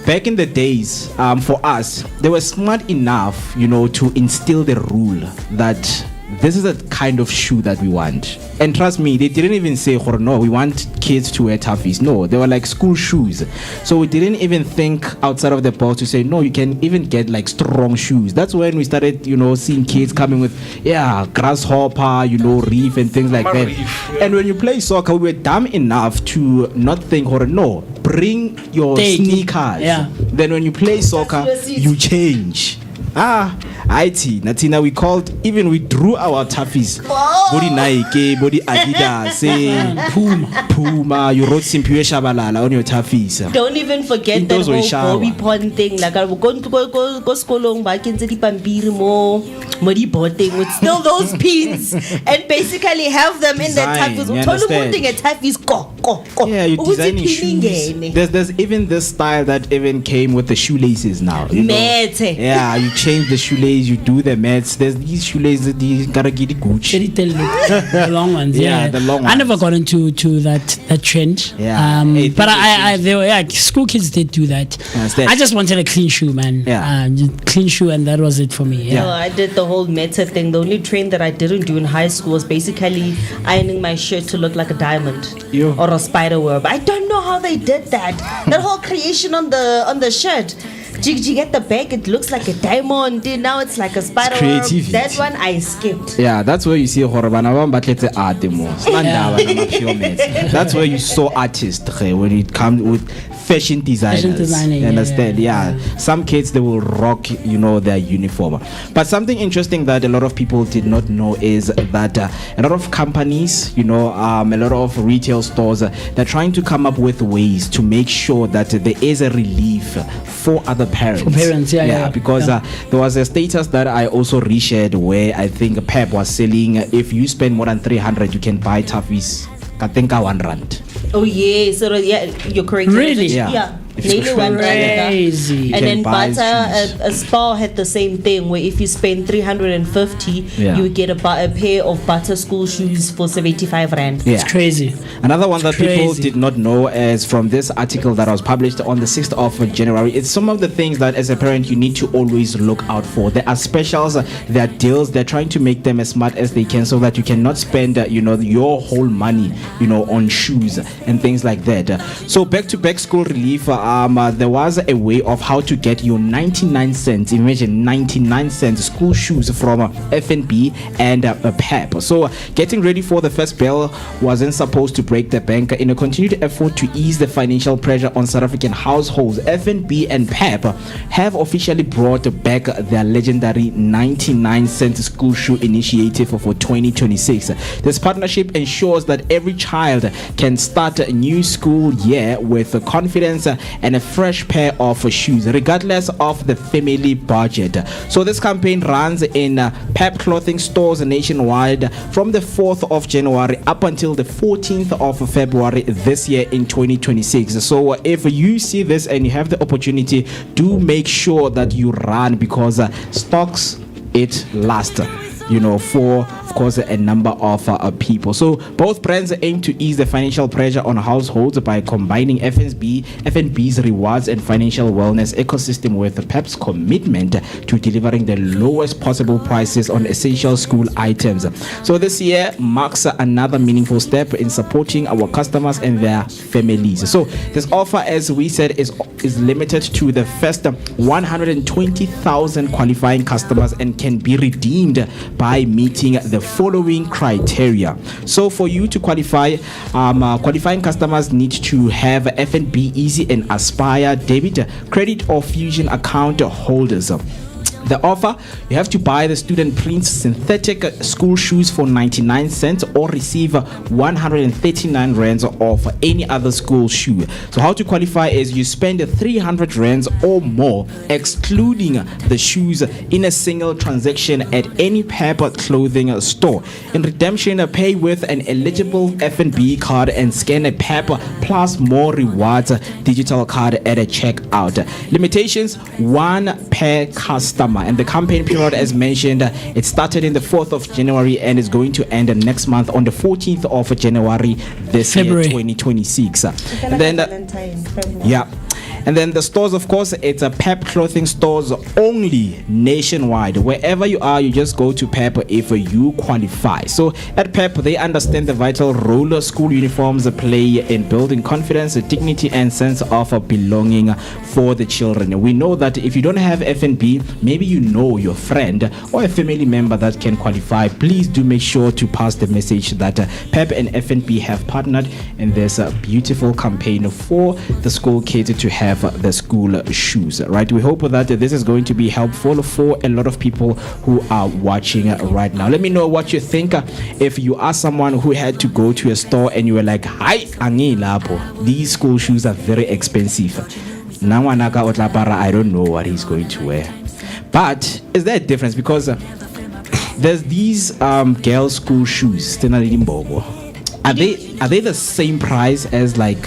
back in the days, for us, they were smart enough, to instill the rule that this is the kind of shoe that we want. And trust me, they didn't even say, no, we want kids to wear toughies. No, they were like school shoes. So we didn't even think outside of the box to say, no, you can even get like strong shoes. That's when we started, seeing kids coming with, grasshopper, reef and things like that. And when you play soccer, we were dumb enough to not think, no, bring your sneakers. Yeah. Then when you play soccer, you change. IT Natina, we drew our toughies. Body Nike, body Adidas, Puma, you wrote Simpue Shabalala on your toughies. Don't even forget that whole Bobby Pond thing. Like I will go skolong back into the Pampiri mo muddy thing with still those pins and basically have them in the toughies. Yeah, you designing shoes. There's even this style that even came with the shoelaces now. Yeah, you change the shoelace, you do the mats. There's these shoelaces, these Karagiri Gucci. The long ones, yeah. The long ones. I never got into that trend. Yeah. But school kids did do that. I just wanted a clean shoe, man. Yeah. Clean shoe, and that was it for me. Yeah. No, I did the whole meta thing. The only trend that I didn't do in high school was basically ironing my shirt to look like a diamond or a spider web. I don't know how they did that. That whole creation on the shirt. Did you get the back? It looks like a diamond. Now it's like a spider web. That one I skipped. Yeah, that's where you see that's where you saw artists when it comes with fashion designers. Fashion designing, you understand? Yeah. Some kids, they will rock, their uniform. But something interesting that a lot of people did not know is that a lot of companies, a lot of retail stores, they're trying to come up with ways to make sure that there is a relief for other parents. For parents, because there was a status that I also reshared where I think Pep was selling, if you spend more than 300, you can buy toughies. I think R1. Oh yeah, so you're correct. Really? Yeah. Nearly crazy. And then butter, a spa had the same thing where if you spend 350, you would get a pair of butter school shoes for 75 rand. Yeah. It's crazy. Another one that people did not know is from this article that was published on the 6th of January. It's some of the things that as a parent you need to always look out for. There are specials, there are deals. They're trying to make them as smart as they can so that you cannot spend, your whole money, on shoes and things like that. So back-to-back school relief. There was a way of how to get your 99 cents, imagine 99 cents school shoes from FNB and PEP. So getting ready for the first bill wasn't supposed to break the bank. In a continued effort to ease the financial pressure on South African households, FNB and PEP have officially brought back their legendary 99 cent school shoe initiative for 2026. This partnership ensures that every child can start a new school year with confidence and a fresh pair of shoes regardless of the family budget. So this campaign runs in PEP clothing stores nationwide from the 4th of January up until the 14th of February this year in 2026. So if you see this and you have the opportunity, do make sure that you run because stocks it lasts. For, of course, a number of people. So both brands aim to ease the financial pressure on households by combining FNB's rewards and financial wellness ecosystem with PEP's commitment to delivering the lowest possible prices on essential school items. So this year marks another meaningful step in supporting our customers and their families. So this offer, as we said, is limited to the first 120,000 qualifying customers and can be redeemed by meeting the following criteria. So for you to qualify, qualifying customers need to have FNB Easy and Aspire debit, credit or Fusion account holders. The offer, you have to buy the student prints synthetic school shoes for 99 cents or receive 139 rands off any other school shoe. So how to qualify is you spend 300 rands or more excluding the shoes in a single transaction at any Pep clothing store. In redemption, pay with an eligible F&B card and scan a Pep plus more rewards digital card at a checkout. Limitations, 1 per customer. And the campaign period, as mentioned, it started in the 4th of January and is going to end next month on the 14th of January this February. year, 2026. And then, yeah. And then the stores, of course, it's a Pep clothing stores only nationwide. Wherever you are, you just go to Pep if you qualify. So at Pep, they understand the vital role school uniforms play in building confidence, dignity, and sense of belonging for the children. We know that if you don't have F&B, maybe you know your friend or a family member that can qualify. Please do make sure to pass the message that Pep and F&B have partnered in this beautiful campaign for the school kids to have the school shoes, right? We hope that this is going to be helpful for a lot of people who are watching right now. Let me know what you think. If you are someone who had to go to a store and you were like, hi, these school shoes are very expensive. I don't know what he's going to wear. But is there a difference? Because there's these girls' school shoes. Are they the same price as like?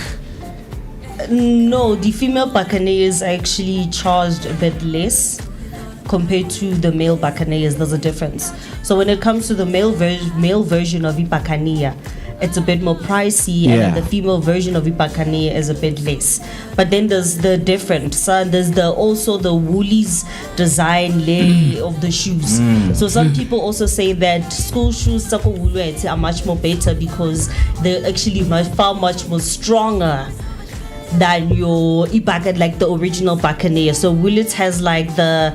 No, the female buccaneers actually charged a bit less compared to the male buccaneers. There's a difference. So when it comes to the male version of the buccaneer, it's a bit more pricey, and then the female version of the buccaneer is a bit less. But then there's the different. So there's also the woolies design layer of the shoes. So some people also say that school shoes are much more better because they're actually far much more stronger than your bucket, like the original buccaneer. So Willits has like their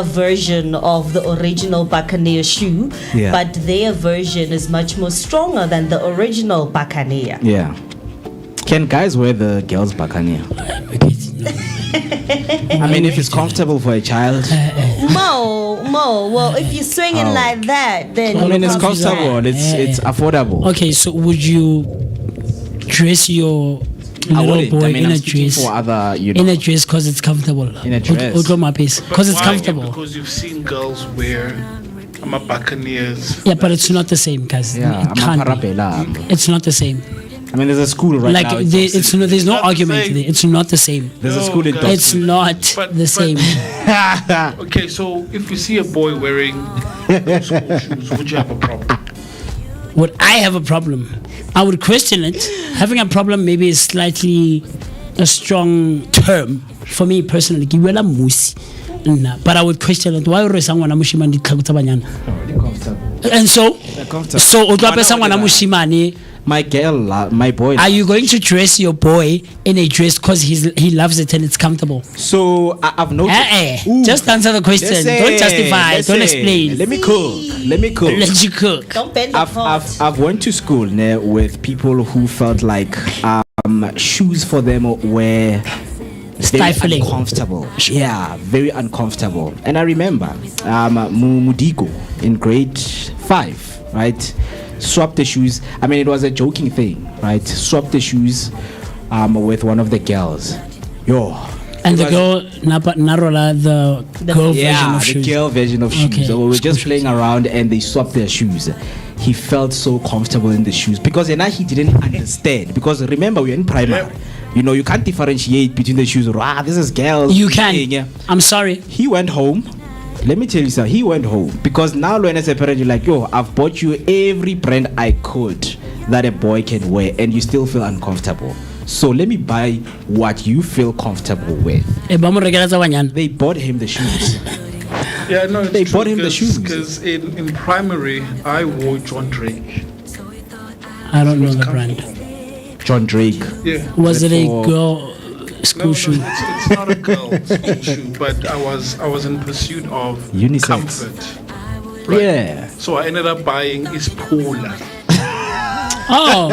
version of the original buccaneer shoe, but their version is much more stronger than the original buccaneer. Yeah. Can guys wear the girls' buccaneer? I mean, if it's comfortable for a child. Mo. Well, if you're swinging like that, then I mean, it's comfortable. It's affordable. Okay, so would you dress your little boy in a dress? For other, in a dress because it's comfortable. In a dress. Because it's comfortable. Because you've seen girls wear buccaneers. Yeah, but it's not the same, guys. Yeah, it can't be. It's not the same. I mean, there's a school right now. There's no argument there. It's not the same. There's a school in It's not the same. Okay, so if you see a boy wearing those school shoes, would you have a problem? Would I have a problem? I would question it. Having a problem maybe is slightly a strong term for me personally. But I would question it. Why would someone and so my girl, my boy. Are you going to dress your boy in a dress because he loves it and it's comfortable? So I've noticed. Just answer the question. Don't justify. Don't explain. Let me cook. Let you cook. Don't bend the pot. I've went to school with people who felt like shoes for them were stifling, uncomfortable. Yeah, very uncomfortable. And I remember Mudiko in grade 5, right? Swapped the shoes. I mean, it was a joking thing, right? Swapped the shoes with one of the girls. And the girl, Narola, the girl version of shoes. Yeah, the girl version of shoes. Okay. So we were just playing around and they swapped their shoes. He felt so comfortable in the shoes because then he didn't understand. Because remember, we're in primary. You know, you can't differentiate between the shoes. This is girls. You can. Yeah. I'm sorry. He went home. Let me tell you something. He went home because now when as a parent you're like, I've bought you every brand I could that a boy can wear and you still feel uncomfortable. So let me buy what you feel comfortable with. They bought him the shoes. Yeah, no, they bought him the shoes. Because in primary, I wore John Drake. I don't know the brand. John Drake. Yeah. Was it a girl school shoe? It's not a girl school shoe, but I was in pursuit of unisex comfort. Right? Yeah. So I ended up buying Ispola. Oh,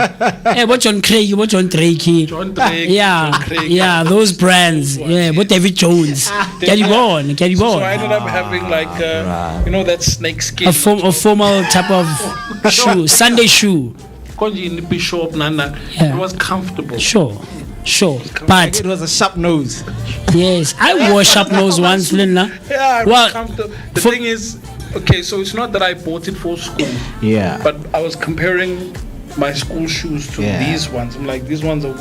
hey, what John Craig, what John Drake. John Drake. Yeah, John Craig, yeah, those brands. Yeah, what David Jones. Carry on, carry So on. I ended up having like, that snake skin. A formal type of shoe, Sunday shoe. Bishop Nana. Yeah. It was comfortable. Sure. But It was a sharp nose. yes, I wore sharp nose once, Linda. Yeah, it Well, was comfortable. The thing is, okay, so it's not that I bought it for school, Yeah. but I was comparing my school shoes to Yeah. these ones. I'm like, these ones are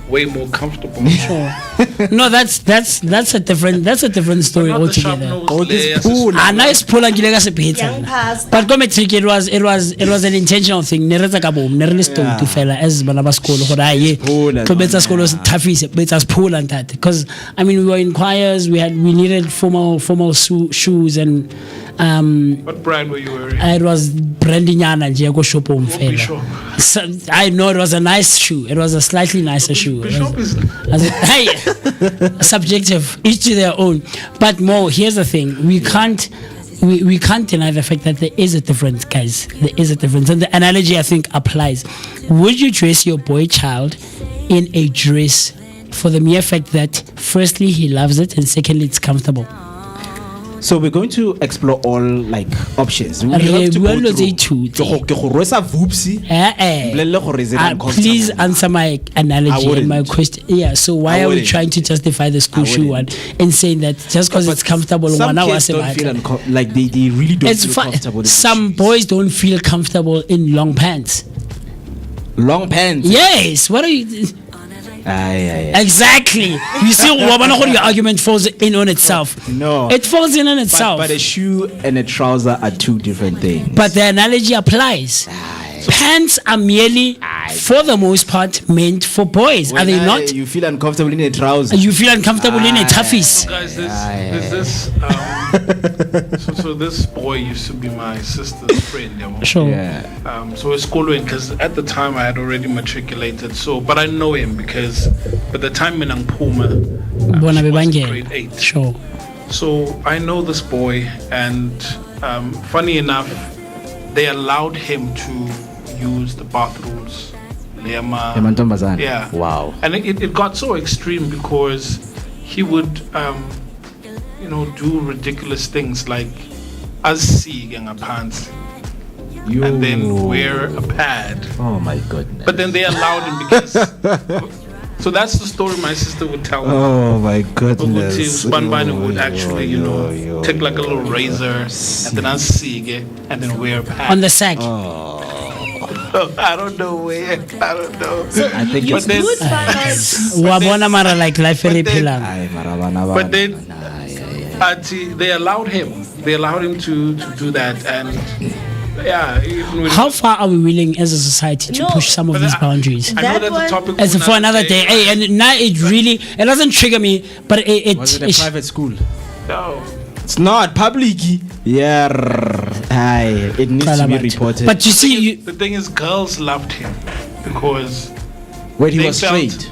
way more comfortable. No, that's a different story Not the sharp altogether. nose Oh, this layers. pool. A nice pull and Young past. but go matric it was an intentional thing. Ne re tsa ka bom, ne re le stone to fella as bana ba sekolo gore aye. Spoon and To betsa sekolo se toughise, betsa pull and that. Because I mean we were in choirs, we needed formal shoes and What brand were you wearing? it was brandinyana nje go shopong fela. Bishop. So, I know it was a nice shoe. It was a slightly nicer shoe. It was- Bishop is hey, subjective, each to their own. But Mo, here's the thing: we can't deny the fact that there is a difference, guys. There is a difference, and the analogy I think applies. Would you dress your boy child in a dress for the mere fact that, firstly, he loves it, and secondly, it's comfortable? So we're going to explore all like options. We Re have to bua go dilo tse through. ithute. Ke go rwesa voopsie. Bolelle gore is it uncomfortable? Please answer my I analogy and my wouldn't. question. Yeah, so why I are we wouldn't. trying to justify the school I shoe one wouldn't. and saying that just because it's comfortable, Some one hour kids don't feel like they really don't it's feel fine. comfortable. in the Some shoes. boys don't feel comfortable in long pants. Long pants. Yes, what are you? Aye. Exactly. You see, your argument falls in on itself. No. It falls in on itself. But a shoe and a trouser are two different things. But the analogy applies. Pants are merely, for the most part, meant for boys. Are they not? You feel uncomfortable in a trouser. You feel uncomfortable in a toughie. guys. There's this. So this boy used to be my sister's friend. You know? Sure. Yeah. So it's school because at the time I had already matriculated. So, but I know him because by the time in Puma, Bona she was in bebangela. grade 8. Sure. So I know this boy, and funny enough, they allowed him to use the bathrooms. Emantombazane. Yeah. Wow. And it got so extreme because he would, do ridiculous things like us seeing a pants and then wear a pad. Oh my goodness. But then they allowed him because. So that's the story my sister would tell me. Oh my goodness. Spanbine would actually, take like a little razor and then unseeg it and then wear a pad. On the sack. I don't know where. I don't know. So I think you it's- would find out. Wabona mara like life But then- pilang. Aye, marabana But bana. then they allowed him. They allowed him to do that, and yeah. Even with How far are we willing as a society to No, push some of but these I- boundaries? I know That that's one- a topic As for another day. Hey, and now it doesn't trigger me, but Was it a private school? No. It's not public. Yeah. Aye, it needs to be reported. But you see, The thing is, girls loved him because Wait, he they was felt- straight.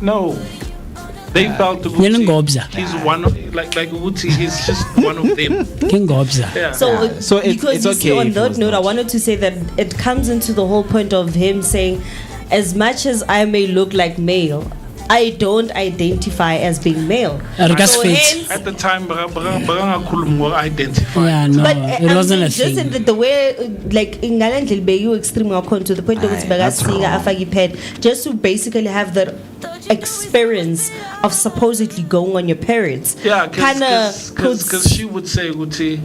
No. They felt Nina Ngobza. he's one of like Uti, he's just one of them. King Gobza. Yeah. So, So it's- because it's you see, okay on if it that was note, I not. wanted to say that it comes into the whole point of him saying, as much as I may look like male, I don't identify as being male. Rikas So fit. hence, At the time, Baranga identified. Yeah, no, but it wasn't a just thing. Mm. in the way, like in Galandil Bay, you extreme to the point of it's that's seeing wrong. Afagi pet, just to basically have the experience of supposedly going on your periods. Yeah, Kinda because she would say, Uti,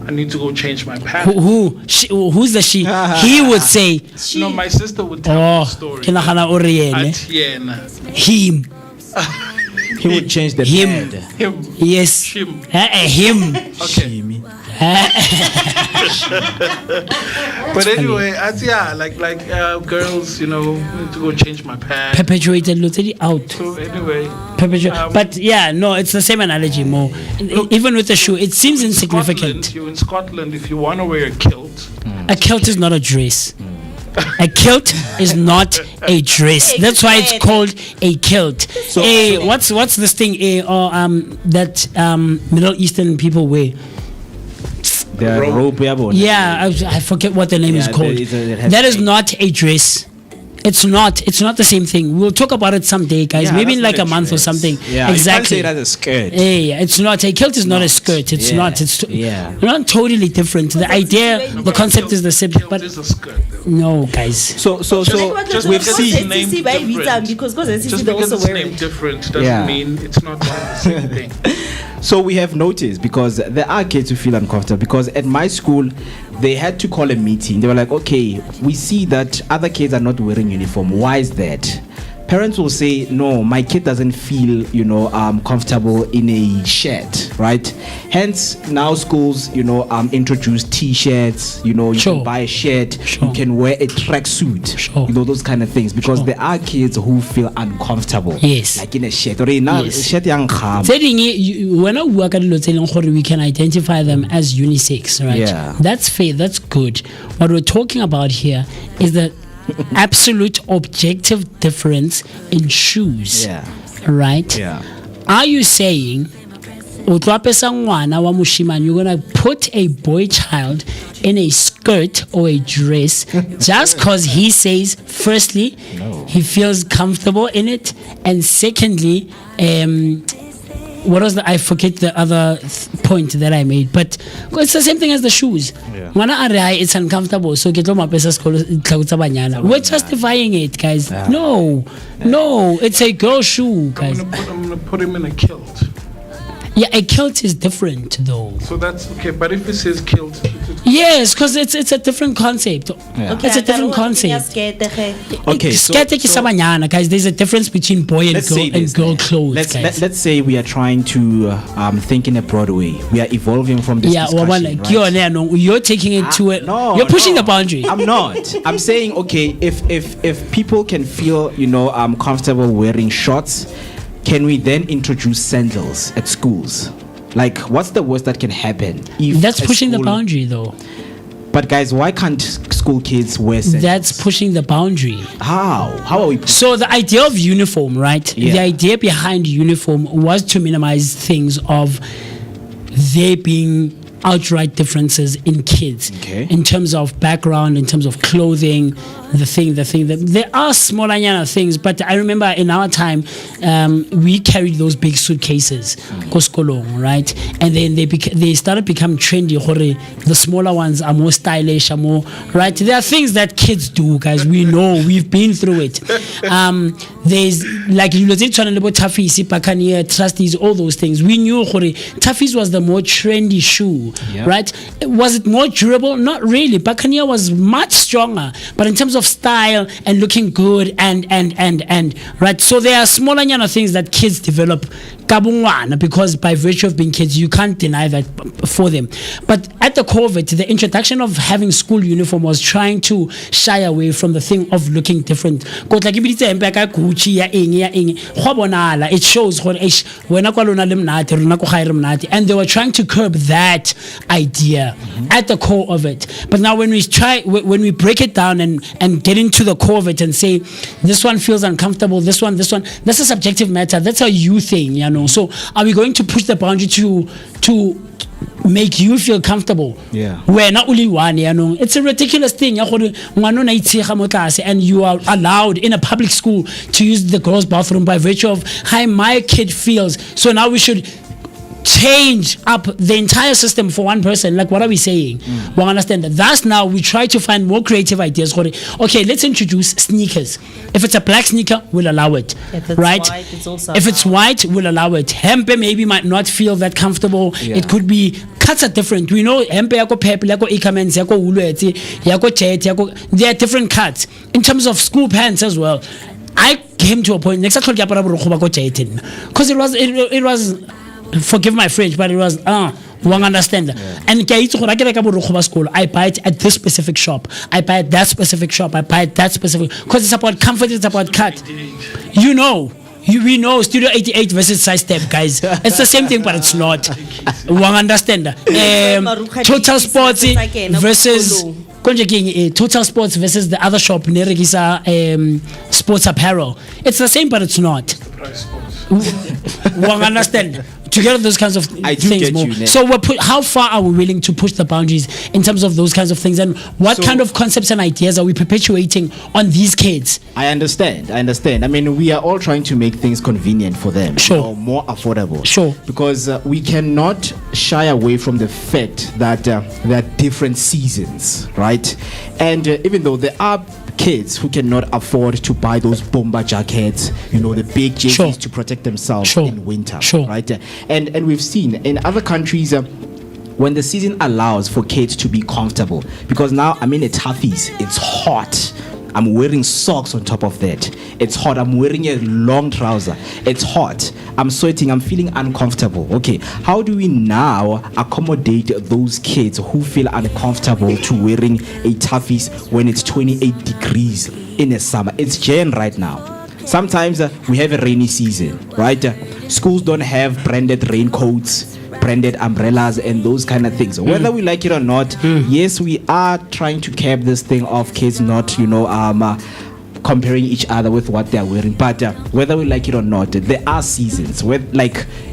I need to go change my pad. Who's the she? He would say, No, my sister would tell me oh, the story. ke nagana o re ene. Atiena. Him. He would change the Him. pad. Him. Yes. Him. Him. Okay. But anyway, girls, need to go change my pad. Perpetuated lottery out. So anyway, But yeah, no, it's the same analogy, Mo. Even with the shoe, it seems insignificant. You're in Scotland. If you want to wear a kilt, A kilt is not a dress. A kilt is not a dress. That's why it's called a kilt. What's this thing? That Middle Eastern people wear? The rope. Yeah, I forget what the name is called. That is not a dress. It's not the same thing. We'll talk about it someday, guys. Yeah, maybe in like a dress. month or something. Yeah, exactly. You can't say it as a skirt. Yeah, it's not. A kilt is not a skirt. It's not. It's not totally different. The idea, the concept is the same. But is a skirt. No, guys. So we've seen because just because it's named different doesn't mean it's not the same thing. So we have noticed, because there are kids who feel uncomfortable, because at my school they had to call a meeting. They were like, okay, we see that other kids are not wearing uniform. Why is that? Parents will say, no, my kid doesn't feel, comfortable in a shirt, right? Hence, now schools, introduce T-shirts, you can buy a shirt, you can wear a tracksuit, those kind of things, because there are kids who feel uncomfortable. Yes. Like in a shirt. Or in a shirt when we can identify them as unisex, right? Yeah. That's fair, that's good. What we're talking about here is that absolute objective difference in shoes. Right? Yeah. Are you saying you're gonna put a boy child in a skirt or a dress just because he says, firstly, he feels comfortable in it, and secondly, what was I forget the other point that I made, but it's the same thing as the shoes. It's uncomfortable, so get we're justifying it, guys. No, it's a girl shoe, guys. I'm gonna put him in a kilt. Yeah, a kilt is different though. So that's okay, but if it says kilt, yes, because it's a different concept. It's a different concept. Okay, guys, there's a difference between boy and girl clothes. Let's say we are trying to think in a broad way. We are evolving from this discussion, right? You're taking it to it. You're pushing the boundary. I'm not. I'm saying, okay, if people can feel comfortable wearing shorts, can we then introduce sandals at schools? Like, what's the worst that can happen? That's pushing the boundary, though. But guys, why can't school kids wear sandals? That's pushing the boundary. How are we? So the idea of uniform, right? Yeah. The idea behind uniform was to minimize things of there being outright differences in kids, in terms of background, in terms of clothing, the thing that there are smaller things, but I remember in our time we carried those big suitcases, right? And then they started becoming trendy. The smaller ones are more stylish, are more right. There are things that kids do, guys. We know, we've been through it. There's like trustees, all those things. We knew Tafis was the more trendy shoe, right? Was it more durable? Not really. Bakania was much stronger, but in terms of style and looking good and right. So there are smaller things that kids develop because by virtue of being kids, you can't deny that for them. But at the core of it, the introduction of having school uniform was trying to shy away from the thing of looking different. It shows and they were trying to curb that idea at the core of it. But now when we break it down and get into the core of it and say this one feels uncomfortable, this one, that's a subjective matter. That's a you thing, So are we going to push the boundary to make you feel comfortable? We're not only one, It's a ridiculous thing. And you are allowed in a public school to use the girls' bathroom by virtue of how my kid feels. So now we should change up the entire system for one person. Like, what are we saying? We understand that. Thus now we try to find more creative ideas. Okay, let's introduce sneakers. If it's a black sneaker, we'll allow it. If it's right? white, it's also if it's white, we'll allow it. Hempe maybe might not feel that comfortable. It could be cuts are different. We know hempe yako pepe, yako ikamens, yako ulueti, yako jet, yako. There are different cuts in terms of school pants as well. I came to a point next because it was forgive my French, but it was one understand. And I buy it at this specific shop. I buy it that specific shop. I buy it that specific, because it's about comfort. It's about cut. We know Studio 88 versus Size Step, guys. It's the same thing, but it's not. One understand. Total Sports versus Total Sports versus the other shop, Neregisa sports apparel. It's the same, but it's not. One understand. to get those kinds of I do things get more. you, Nick. So how far are we willing to push the boundaries in terms of those kinds of things, and what kind of concepts and ideas are we perpetuating on these kids? I understand. I mean, we are all trying to make things convenient for them, Sure. or more affordable. Sure. Because we cannot shy away from the fact that there are different seasons, right? And even though there are kids who cannot afford to buy those bomber jackets, the big jerseys Sure. to protect themselves Sure. in winter, Sure. right? And we've seen in other countries. When the season allows for kids to be comfortable, because now I'm in a toughies, it's hot. I'm wearing socks on top of that. It's hot. I'm wearing a long trouser. It's hot. I'm sweating. I'm feeling uncomfortable. Okay, how do we now accommodate those kids who feel uncomfortable to wearing a toughies when it's 28 degrees in the summer? It's Jan right now. Sometimes we have a rainy season, right? Schools don't have branded raincoats, branded umbrellas, and those kind of things. Whether we like it or not, yes, we are trying to cap this thing of kids not, comparing each other with what they're wearing. But whether we like it or not, there are seasons where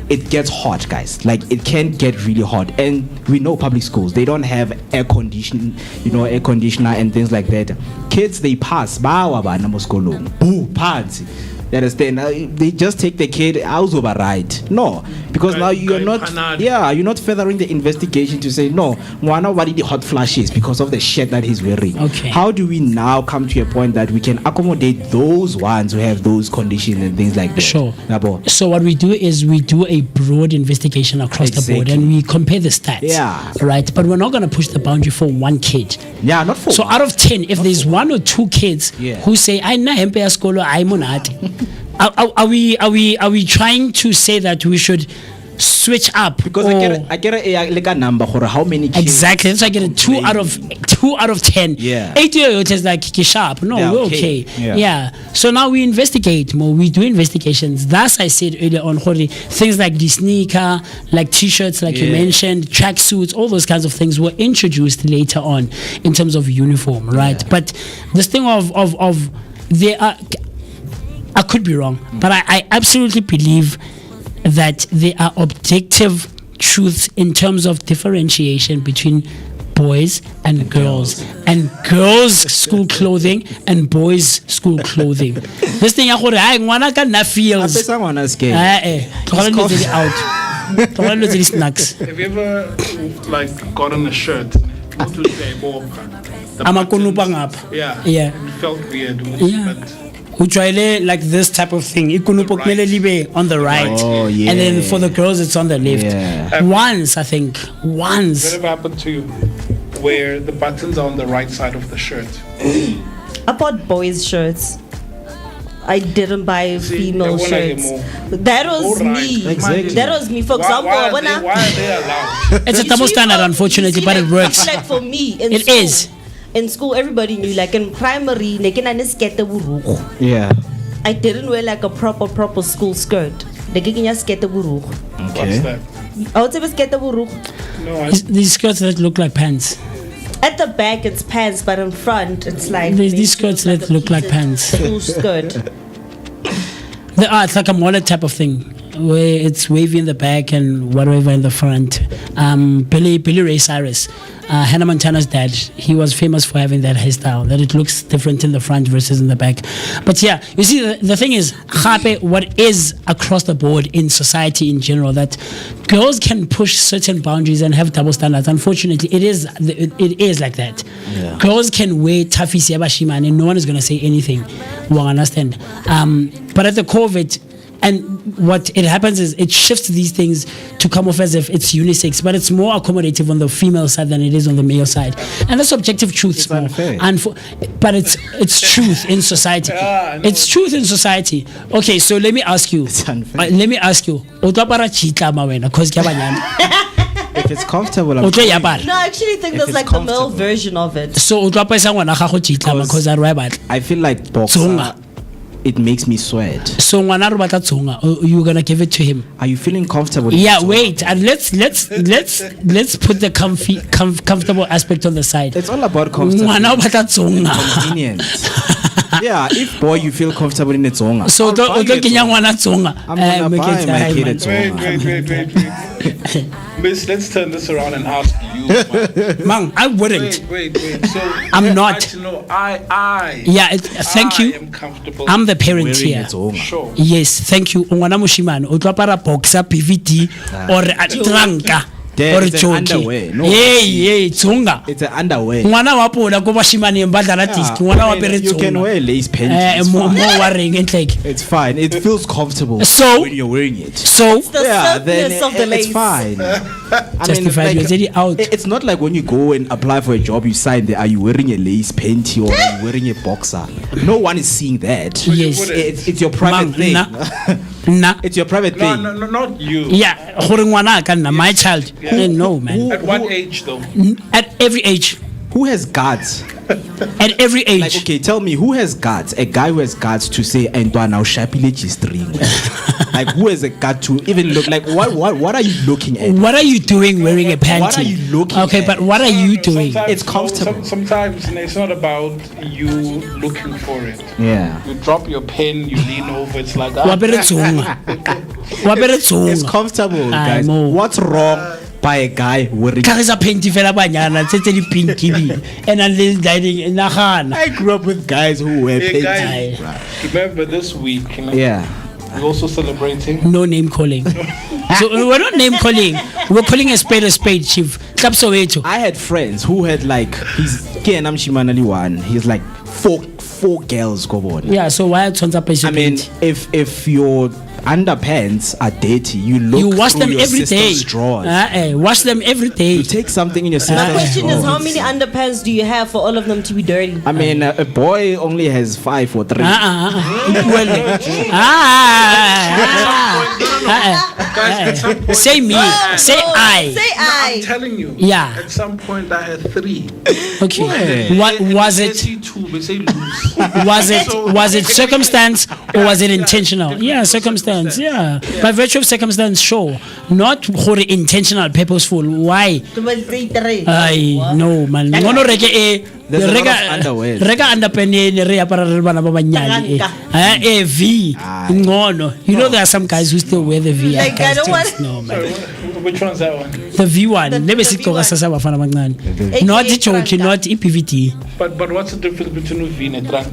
it gets hot, guys. It can get really hot, and we know public schools, they don't have air conditioner and things like that. Kids, they pass boo pads. You understand? They just take the kid out over right. No, because now you're not furthering the investigation to say no. Nobody the hot flashes because of the shirt that he's wearing. Okay. How do we now come to a point that we can accommodate those ones who have those conditions and things like that? Sure. Nabo? So what we do is we do a broad investigation across the board, and we compare the stats. Yeah. Right. But we're not going to push the boundary for one kid. Yeah, not for. So out of 10, if there's one or two kids who say, "I na hempe ya skolo, I monate," are we trying to say that we should switch up? Because I get a number for how many kids. Exactly. That's why I get a 2 out of 10. Yeah. 80 is like sharp. No, Yeah, we're okay. okay. Yeah. So now we investigate more. We do investigations. Thus, I said earlier on, Hori, things like the sneaker, like t-shirts, like you mentioned, tracksuits, all those kinds of things were introduced later on in terms of uniform, right? Yeah. But this thing of there are, I could be wrong, but I absolutely believe that there are objective truths in terms of differentiation between boys and girls, and girls school clothing and boys school clothing. This thing ya gore ai ngwana ka nna feels out snacks. Have you ever gotten a shirt? Yeah. Yeah. It felt weird. Yeah. But Like this type of thing. On the right. Oh, yeah. And then for the girls it's on the left. Yeah. Once, I think. Once. whatever happened to you where the buttons are on the right side of the shirt? I bought boys' shirts. I didn't buy female shirts. That was me. Exactly. That was me. For example, Why are they allowed? It's a double standard, unfortunately, but it works. Like for me, in It school, is. In school, everybody knew. Like in primary, Yeah. I didn't wear like a proper school skirt. What's Okay. that? I would say No, These skirts that look like pants. at the back it's pants, but in front it's like These skirts that look like pants. School skirt. It's like a mullet type of thing, where it's wavy in the back and whatever in the front. Billy Ray Cyrus, Hannah Montana's dad, he was famous for having that hairstyle, that it looks different in the front versus in the back. But yeah, you see, the thing is, what is across the board in society in general, that girls can push certain boundaries and have double standards. Unfortunately, it is like that. Yeah. Girls can wear tafis yabashima and no one is going to say anything. Well, understand. But at the core of it, and what it happens is it shifts these things to come off as if it's unisex, but it's more accommodative on the female side than it is on the male side, and that's objective truth. It's unfair. But it's truth in society. It's truth in society. Okay, so let me ask you. It's unfair. If it's comfortable, I'm No, No, I actually think there's it's like the male comfortable. version of it. so because I feel like boxer, Tsonga. it makes me sweat. so ngwana re batla tsonga, you're gonna give it to him. Are you feeling comfortable? Yeah, wait, and let's put the comfortable aspect on the side. It's all about comfortable Ngwana o batla tsonga. convenience. Yeah, if boy you feel comfortable in a Tsonga. So I'll buy you a Tsonga. I'm gonna buy Moeketsi, my kid a Wait. Tsonga. Miss, let's turn this around and ask you. Mang, I wouldn't. Wait. So I'm not. Thank you. I am comfortable. I'm the parent Wearing here. a Tsonga. Sure. Yes, thank you. Ngwana moshimane o tlo apara boxer PVD or a tranka There or is an jockey. underwear. No, Hey, Tsonga. it's an underwear. Ngwana wa pona ko bashimaneng ba dlala disc. Ngwana wa pere You can Tsonga. wear lace panties. Mo worrying like. It's fine. It feels comfortable So- when you're wearing it. So The Then softness of the lace. it's fine. Justified, you're already out. It's not like when you go and apply for a job, you sign there. Are you wearing a lace panty or are you wearing a boxer? No one is seeing that. Yes. It's your private Mang, thing. Nah. It's your private thing. No, not you. Yeah, gore ngwana ka nna, my child. No, man. At what age though? At every age. Who has guts? At every age. Like, okay, tell me who has guts? A guy who has guts to say, "Entwa now shapile string." Like, who has a gut to even look like what are you looking at? What are you doing wearing a panty? What are you looking Okay, at? but what are you doing? It's comfortable. Sometimes it's not about you looking for it. Yeah. You drop your pen, you lean over. It's like Wa pere Tsonga. Wa pere It's Tsonga. comfortable, I guys. know. What's wrong by a guy wearing? Ka re sa panty fela banyana tse di pink ebile. And then dining nagana. I grew up with guys who wear Hey, panties. guys, remember this week? Yeah. We're also celebrating. No name calling. So we're not name calling. We're calling a spade, chief. Stop Soweto. I had friends who had like he's like four girls go on. Yeah, so why Tsonza I mean, if your underpants are dirty, you look you wash through them your every day. sister's drawers. Wash them every day. You take something in your sister's My question is, how drawers. many underpants do you have for all of them to be dirty? I mean, a boy only has 5 or 3. Say me. Say I. Say I'm I. telling you. Yeah. At some point, I had 3. Okay. What was it? 32, they say loose. Was it circumstance or was it intentional? Yeah, circumstance. Yeah. By virtue of circumstance, sure. Not for intentional, purposeful. Why? Ay, no man. Ngono reke There's a lot of underwear. Reka underpenne ne re apara re bana ba banyane. V. Ngono. You know there are some guys who still wear the V. Like, I don't want- No man. Which one's that one? The V1. The Never sit V1. sasa bafana bancane. Not AKA joking, Tranka. not PVT. But what's the difference between a V and a trunk?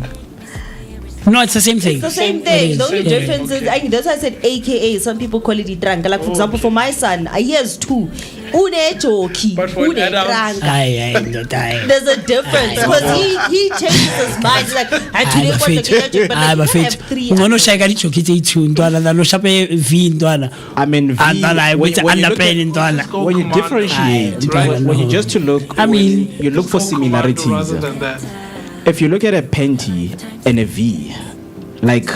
No, it's the same thing. The same thing. The only Same thing, difference is, okay. that's why I said AKA. Some people call it tranga. Like, for example, for my son, he has 2. Une joki, But for an une adult- tranga. Ay, no die. There's a difference because he changes his mind. He's like, I Hayi today want to bafethu. get but Hayi like, you have bafethu. 3. Ngono shayika dijoki tse 2 ntwana la no shape V ntwana. I mean, V, Antwana when with you look underpen at- ntwana. when you Commander. differentiate, Right. when you just to look, I mean, you look for Go commando similarities. rather than that. If you look at a panty and a V, like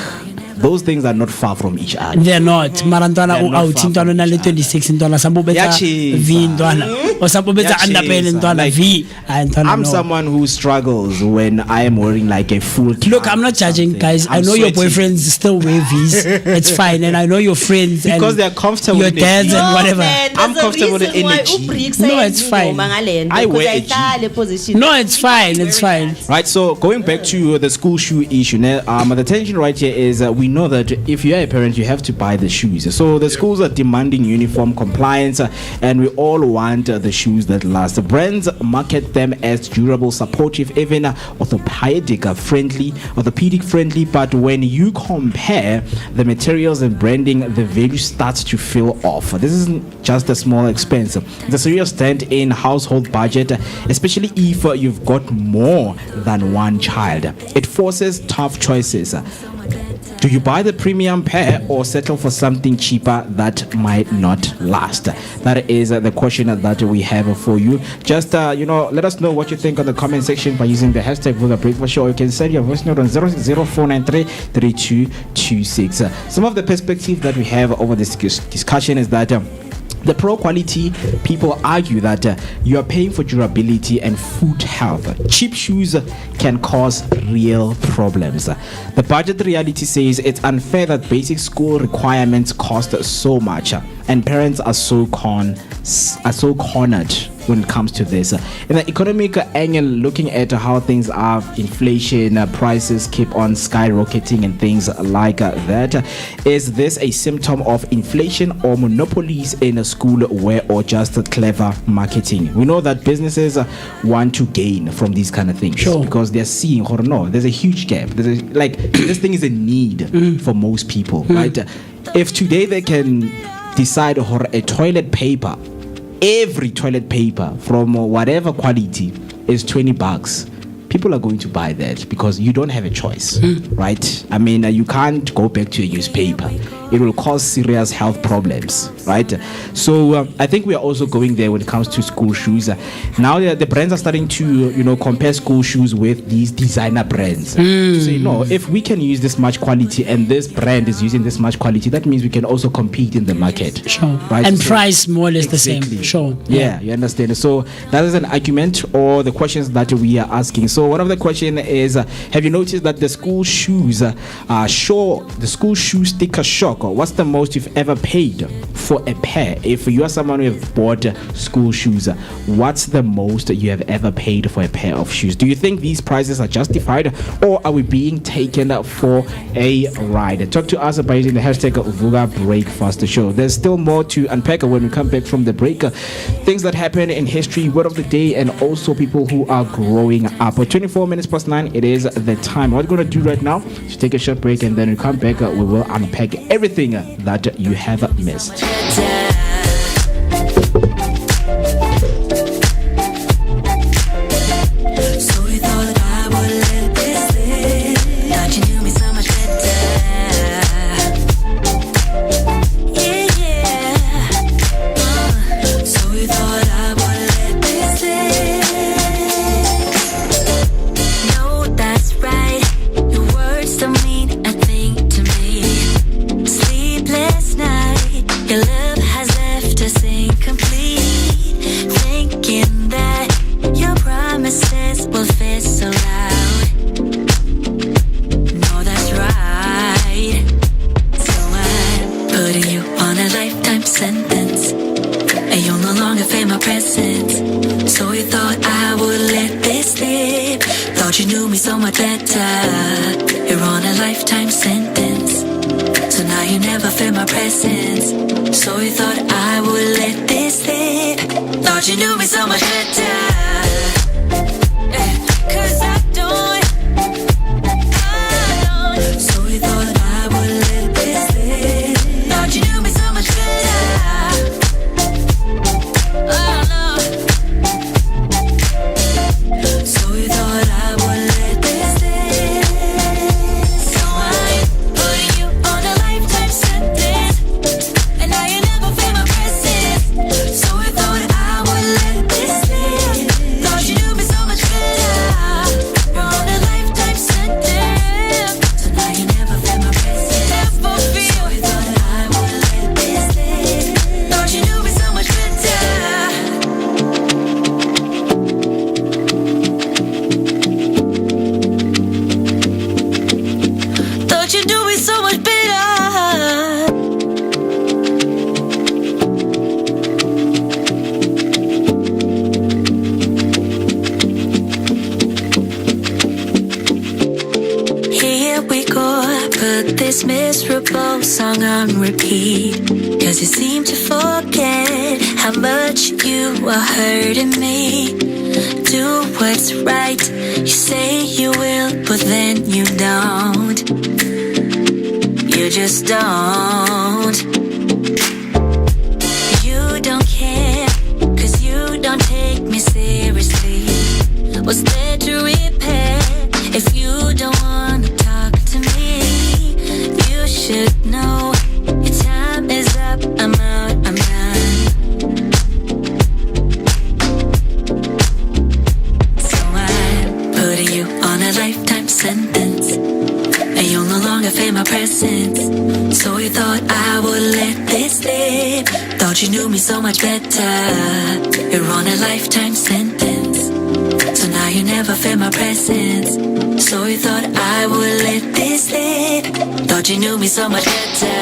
those things are not far from each other. They're not. Marantwana They're o not out far ntwana from na le each other. 26 ntwana sambo betsa Yachiza. V ntwana. O sambo betsa Yachiza. underpen ntwana Like, V. Ay ntwana. I'm no. someone who struggles when I am wearing like a full. Look, I'm not judging, guys. I know your boyfriends still wear V's. It's fine, and I know your friends because and they're comfortable. your in it. dads and whatever. I'm comfortable in energy. No, it's fine. I wear a G. No, it's fine. It's fine. Right, so going back to the school shoe issue, the tension right here is we know that if you're a parent, you have to buy the shoes. So the schools are demanding uniform compliance, and we all want the shoes that last. The brands market them as durable, supportive, even orthopedic friendly. But when you compare the materials and branding, the value starts to feel off. This isn't just a small expense; it's a serious dent in household budget, especially if you've got more than one child. It forces tough choices. Do you buy the premium pair or settle for something cheaper that might not last? That is the question that we have for you. Just let us know what you think on the comment section by using the hashtag Vooka Breakfast Show. You can send your voice note on 004933226. Some of the perspective that we have over this discussion is that the pro quality people argue that you are paying for durability and foot health. Cheap shoes can cause real problems. The budget reality says it's unfair that basic school requirements cost so much, and parents are so cornered. when it comes to this. In the economic angle, looking at how things are, inflation, prices keep on skyrocketing and things like that. Is this a symptom of inflation or monopolies in a schoolware or just clever marketing? We know that businesses want to gain from these kind of things because they're seeing, or no, there's a huge gap. This thing is a need for most people, right? If today they can decide or a toilet paper, every toilet paper from whatever quality is $20, people are going to buy that because you don't have a choice, right? I mean, you can't go back to a newspaper. It will cause serious health problems, right? So I think we are also going there when it comes to school shoes. Now the brands are starting to, compare school shoes with these designer brands. To say, no, if we can use this much quality and this brand is using this much quality, that means we can also compete in the market. Sure. Right? And price more or less the same. Sure. Yeah, you understand. So that is an argument or the questions that we are asking. So one of the questions is, have you noticed that the school shoes the school shoe sticker shock? Or what's the most you've ever paid for a pair? If you are someone who have bought school shoes, what's the most you have ever paid for a pair of shoes? Do you think these prices are justified, or are we being taken for a ride? Talk to us by using the hashtag Vooka Breakfast Show. There's still more to unpack when we come back from the break. Things that happen in history, word of the day, and also people who are growing up. 24 minutes past 9, it is the time. What we're going to do right now is take a short break, and then we come back. We will unpack everything that you have missed. this miserable song on repeat, 'cause you seem to forget how much you are hurting me. Do what's right, you say you will, but then you don't. You just don't. You don't care, 'cause you don't take me seriously. What's there to repair if you don't wanna talk to me? You should know your time is up. I'm out, I'm done. So I'm putting you on a lifetime sentence, and you'll no longer feel my presence. So you thought I would let this slip, thought you knew me so much better. You're on a lifetime sentence, so now you never feel my presence. So you thought I would let this slip, thought you knew me so much better.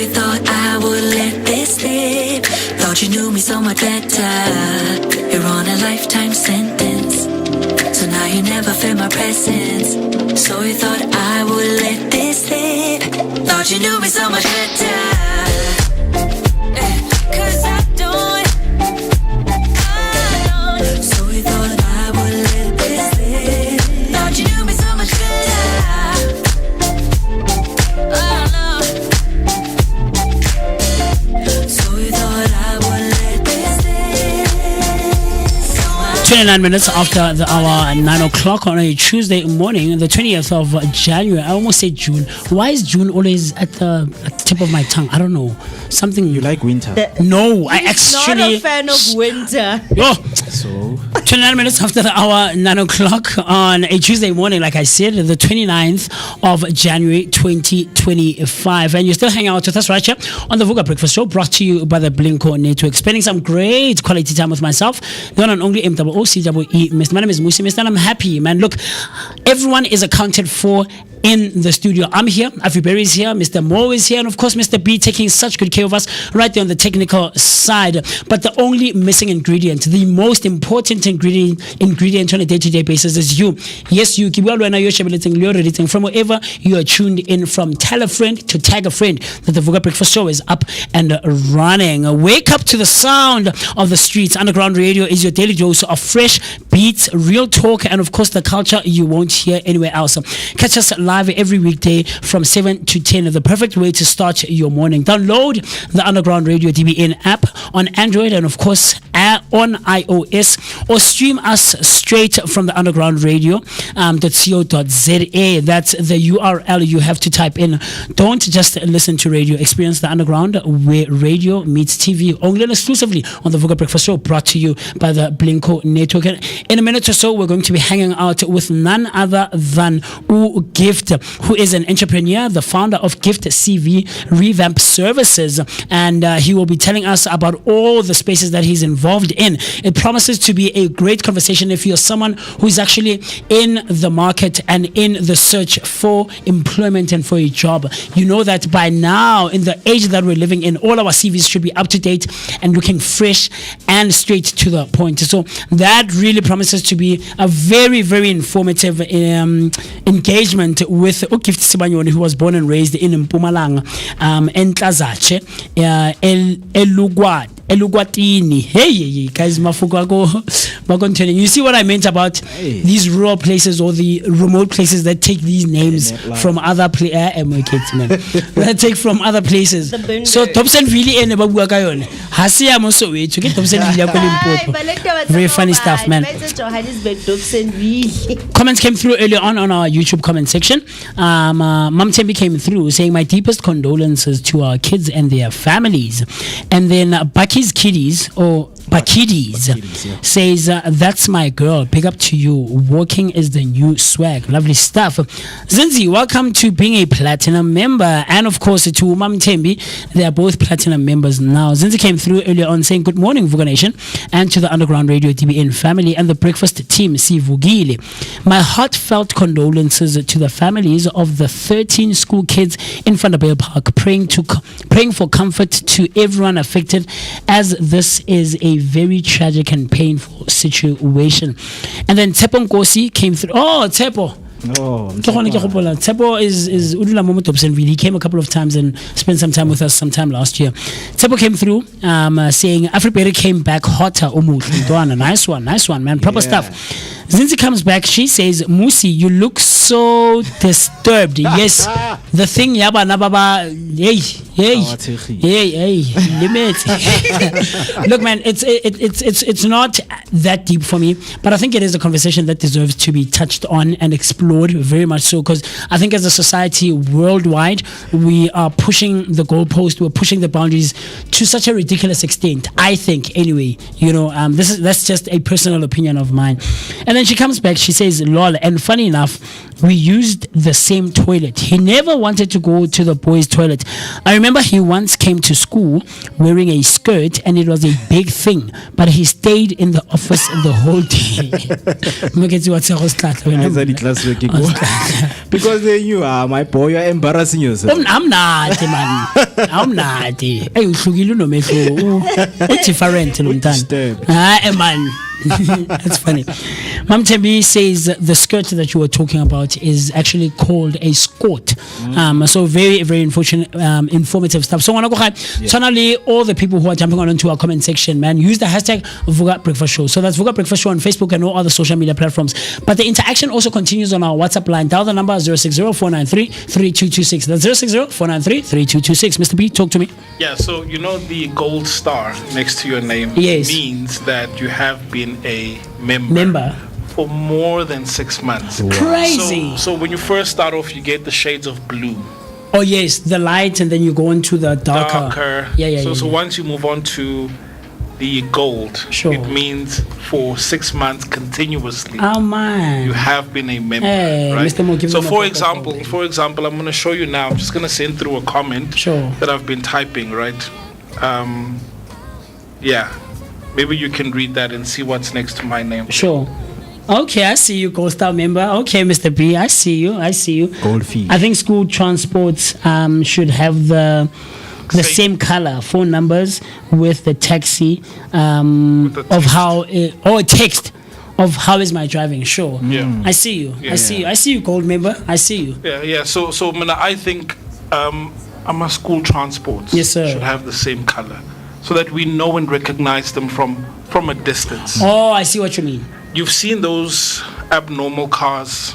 you thought I would let this slip. Thought you knew me so much better. You're on a lifetime sentence, so now you never feel my presence. So you thought I would let this slip. Thought you knew me so much better. Cause I don't. So you thought I would let this slip. Thought you knew me so much better. Oh no. So you thought I would let this slip. 29 minutes after the hour, 9 o'clock on a Tuesday morning, the 20th of January. I almost said June. Why is June always at the tip of my tongue? I don't know. Something. You like winter? No, I He's actually. not a fan of winter. Oh. So 29 minutes after the hour, 9 o'clock on a Tuesday morning, like I said, the 29th of January 2025. And you're still hanging out with us right here on the Vooka Breakfast Show, brought to you by the Blinko Network. Spending some great quality time with myself, the one and only MooCee Mist. My name is MooCee Mist, and I'm happy, man. Look, everyone is accounted for in the studio. I'm here, Afriberry is here, Mr. Mo is here, and of course Mr. B taking such good care of us right there on the technical side. But the only missing ingredient, the most important ingredient on a day-to-day basis is you. Yes, you. From wherever you are tuned in from, tell a friend to tag a friend that the Vooka Breakfast Show is up and running. Wake up to the sound of the streets. Underground Radio is your daily dose of fresh beats, real talk, and of course the culture you won't hear anywhere else. Catch us live every weekday from 7 to 10. The perfect way to start your morning. Download the Underground Radio DBN app on Android and of course on iOS, or stream us straight from the Underground Radio .co.za. That's the URL you have to type in. Don't just listen to radio. Experience the Underground, where radio meets TV, only and exclusively on the Vooka Breakfast Show, brought to you by the Blinko Network. In a minute or so, we're going to be hanging out with none other than Gift, who is an entrepreneur, the founder of Gift CV Revamp Services, and he will be telling us about all the spaces that he's involved in. It promises to be a great conversation if you're someone who's actually in the market and in the search for employment and for a job. You know that by now, in the age that we're living in, all our CVs should be up to date and looking fresh and straight to the point. So that really promises to be a very, very informative engagement with Gift Simanyoni, who was born and raised in Mpumalanga, Entlazache, Elugwatini. Hey, guys, you see what I meant about these rural places or the remote places that take these names from other that take from other places. So Thompson really in about Wakayon. Hasia Moso to get Thompson very funny stuff, man. Comments came through earlier on our YouTube comment section. Mam Tembi came through saying, my deepest condolences to our kids and their families. And then Bucky's Kiddies, or Bakidis, says, that's my girl, big up to you, walking is the new swag. Lovely stuff. Zinzi, welcome to being a platinum member, and of course to Mam Tembi, they are both platinum members now. Zinzi came through earlier on saying, good morning Vooka Nation, and to the Underground Radio DBN family and the breakfast team, Sivugile. My heartfelt condolences to the families of the 13 school kids in Vanderbilt Park, praying for comfort to everyone affected, as this is a very tragic and painful situation. And then Tepo Nkosi came through. Oh, Tepo. Tepo is Udula Momo Dobsonville. He came a couple of times and spent some time with us sometime last year. Tepo came through saying Afriberry came back hotter. Nice one, man. Proper stuff. Zinzi comes back, she says, MooCee, you look so disturbed. Yes, the thing yaba nababa, hey, limit. Look, man, it's not that deep for me, but I think it is a conversation that deserves to be touched on and explored very much so, because I think as a society worldwide, we are pushing the goalpost, we're pushing the boundaries to such a ridiculous extent. I think, anyway, that's just a personal opinion of mine. And then she comes back, she says, lol, and funny enough, we used the same toilet. He never wanted to go to the boys' toilet. I remember he once came to school wearing a skirt and it was a big thing, but he stayed in the office the whole day. Because they knew, my boy, you're embarrassing yourself. I'm not, man. I'm not. Hey, uhlukile unomehlo. Different, man. That's funny. Mam Tembi says the skirt that you were talking about is actually called a skirt. So very, very informative stuff. So I want to go ahead. Finally, all the people who are jumping on into our comment section, man, use the hashtag Vooka Breakfast Show. So that's Vooka Breakfast Show on Facebook and all other social media platforms. But the interaction also continues on our WhatsApp line. Dial the number 060-493-3226. That's 060-493-3226. Mr. B, talk to me. Yeah, so you know the gold star next to your name means that you have been a member for more than 6 months. Wow. Crazy. So when you first start off, you get the shades of blue. Oh yes, the light, and then you go into the darker. So once you move on to the gold, it means for 6 months continuously. Oh man, you have been a member, right? Mr. So for example, I'm going to show you now. I'm just going to send through a comment that I've been typing, right? Maybe you can read that and see what's next to my name. Sure. Okay, I see you, Gold Star member. Okay, Mr. B, I see you. Goldfish. I think school transports should have the same color phone numbers with the taxi of how or text of how is my driving. Sure. Yeah. I see you. I see you, Gold member. I see you. Yeah. So I think our school transports should have the same color, so that we know and recognize them from a distance. Oh, I see what you mean. You've seen those abnormal cars,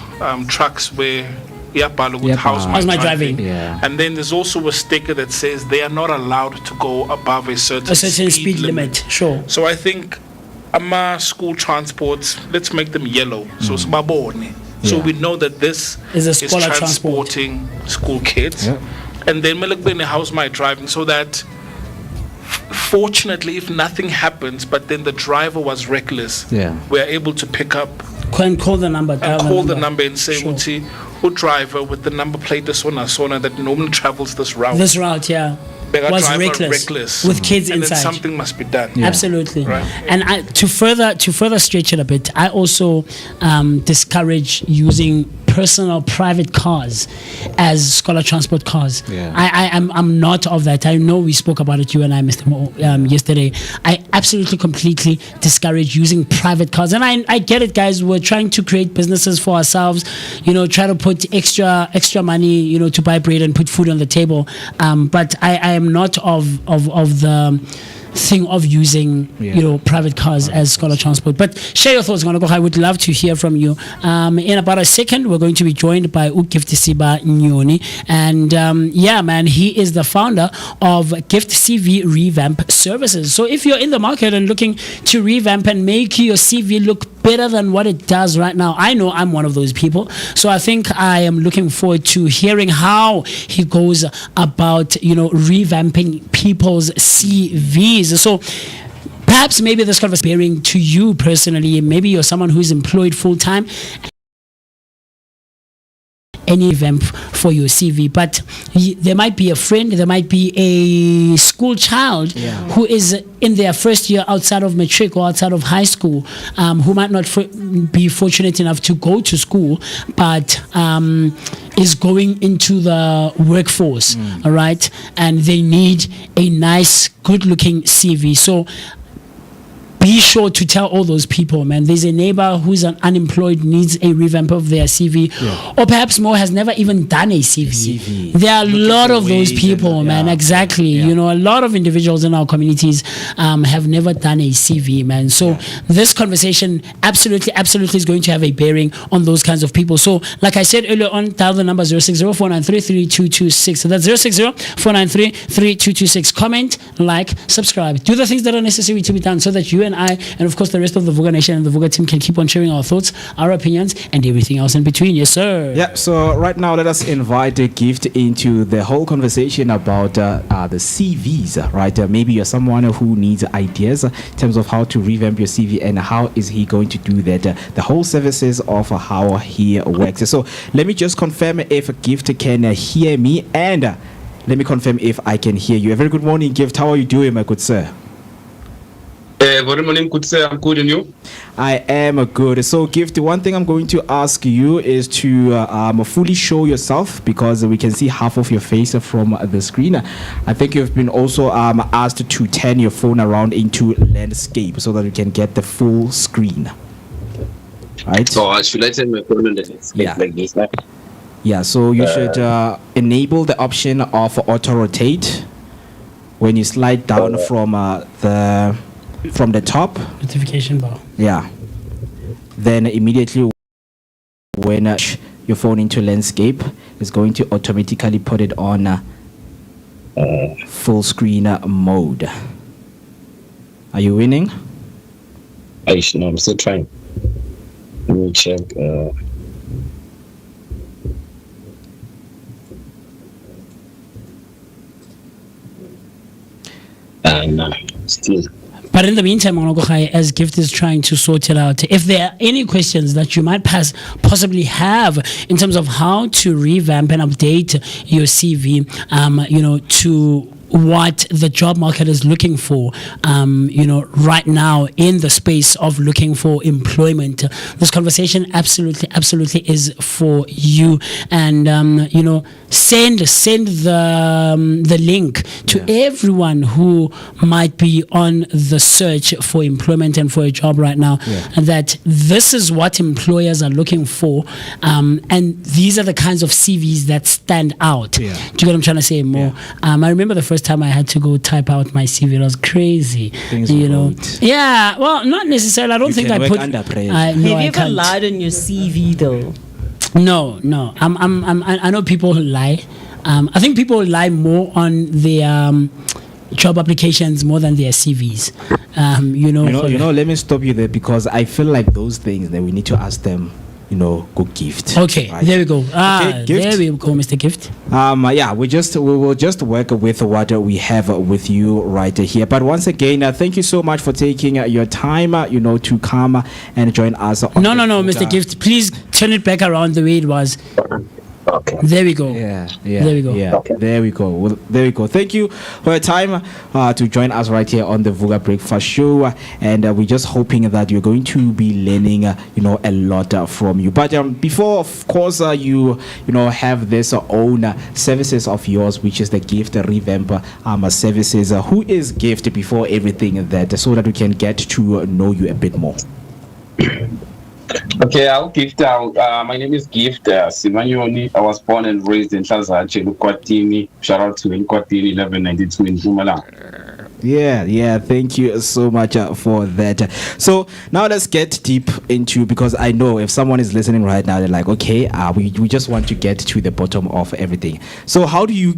trucks where how's my driving? Yeah. And then there's also a sticker that says they are not allowed to go above a certain speed limit. Sure. So I think school transports, let's make them yellow. So so we know that this is transporting school kids. Yeah. And then how's my driving, so that fortunately, if nothing happens, but then the driver was reckless, we're able to pick up and call the number and say, who driver with the number plate that normally travels this route. Was reckless with kids and inside. Then something must be done. Absolutely. Right. And to further stretch it a bit, I also discourage using personal private cars as scholar transport cars. I'm not of that. I know we spoke about it, you and I, Mr. Mo, yesterday. I absolutely completely discourage using private cars, and I get it, guys. We're trying to create businesses for ourselves, try to put extra money, to buy bread and put food on the table, but I am not of the thing of using private cars as scholar transport. But share your thoughts, I would love to hear from you. In about a second, we're going to be joined by Giftisiba Nyoni, and man, he is the founder of Gift CV Revamp Services. So if you're in the market and looking to revamp and make your CV look better than what it does right now, I know I'm one of those people, so I think I am looking forward to hearing how he goes about revamping people's CVs. So perhaps maybe this conversation is bearing to you personally. Maybe you're someone who's employed full-time, any revamp for your CV, but there might be a friend, there might be a school child who is in their first year outside of matric or outside of high school, who might not be fortunate enough to go to school, but is going into the workforce, all right, and they need a nice, good-looking CV. So be sure to tell all those people, man, there's a neighbor who's unemployed, needs a revamp of their CV, or perhaps more has never even done a CV. There are a lot of those people, man. Exactly. A lot of individuals in our communities have never done a CV, man. So this conversation absolutely is going to have a bearing on those kinds of people. So like I said earlier on, dial the number 060-493-3226. So that's 060-493-3226. Comment, like, subscribe. Do the things that are necessary to be done so that you and I, and of course the rest of the Vooka Nation and the Vooka team, can keep on sharing our thoughts, our opinions, and everything else in between. Yes, sir. Yeah, so right now let us invite a Gift into the whole conversation about the CVs, right? Maybe you're someone who needs ideas in terms of how to revamp your CV, and how is he going to do that, the whole services of how he works. So let me just confirm if Gift can hear me, and let me confirm if I can hear you. A very good morning, Gift. How are you doing, my good sir? Good morning, good sir. I'm good, and you? I am good. So, Gift, one thing I'm going to ask you is to fully show yourself, because we can see half of your face from the screen. I think you've been also asked to turn your phone around into landscape so that you can get the full screen. Right? So, should I turn my phone on the landscape like this? Right? Yeah, so you should enable the option of auto rotate when you slide down from the top. Notification bar. Yeah. Then immediately when your phone into landscape, it's going to automatically put it on full screen mode. Are you winning? No, I'm still trying. Let me check. No, still. But in the meantime, as Gift is trying to sort it out, if there are any questions that you might possibly have in terms of how to revamp and update your CV, to what the job market is looking for, right now in the space of looking for employment, this conversation absolutely is for you. And send the link to everyone who might be on the search for employment and for a job right now, that this is what employers are looking for, and these are the kinds of CVs that stand out. Do you get what I'm trying to say? More. I remember the first time I had to go type out my CV. It was crazy. Yeah, well, not necessarily. I don't think I put under pressure. Have you ever lied on your CV though? No. I know people who lie. I think people lie more on their job applications more than their CVs. Let me stop you there, because I feel like those things that we need to ask them. Go Gift. Okay, right? There we go. Okay, there we go, Mr. Gift. We will just work with what we have with you right here. But once again, thank you so much for taking your time, to come and join us. No, Mr. Gift, please turn it back around the way it was. Okay. There we go. Yeah. There we go. Yeah. Okay. There we go. Well, there we go. Thank you for your time to join us right here on the Vooka Breakfast Show, and we're just hoping that you're going to be learning, a lot from you. But before, of course, you have this own services of yours, which is the Gift Revamp services. Who is Gift before everything that, so that we can get to know you a bit more? Okay, I'll Gift out. My name is Gift Simanyoni. I was born and raised in Transache, Lukwatini. Shout out to Nkwatini 1192 in Mpumalanga. Yeah, thank you so much for that. So now let's get deep into, because I know if someone is listening right now, they're like, okay, we just want to get to the bottom of everything. So how do you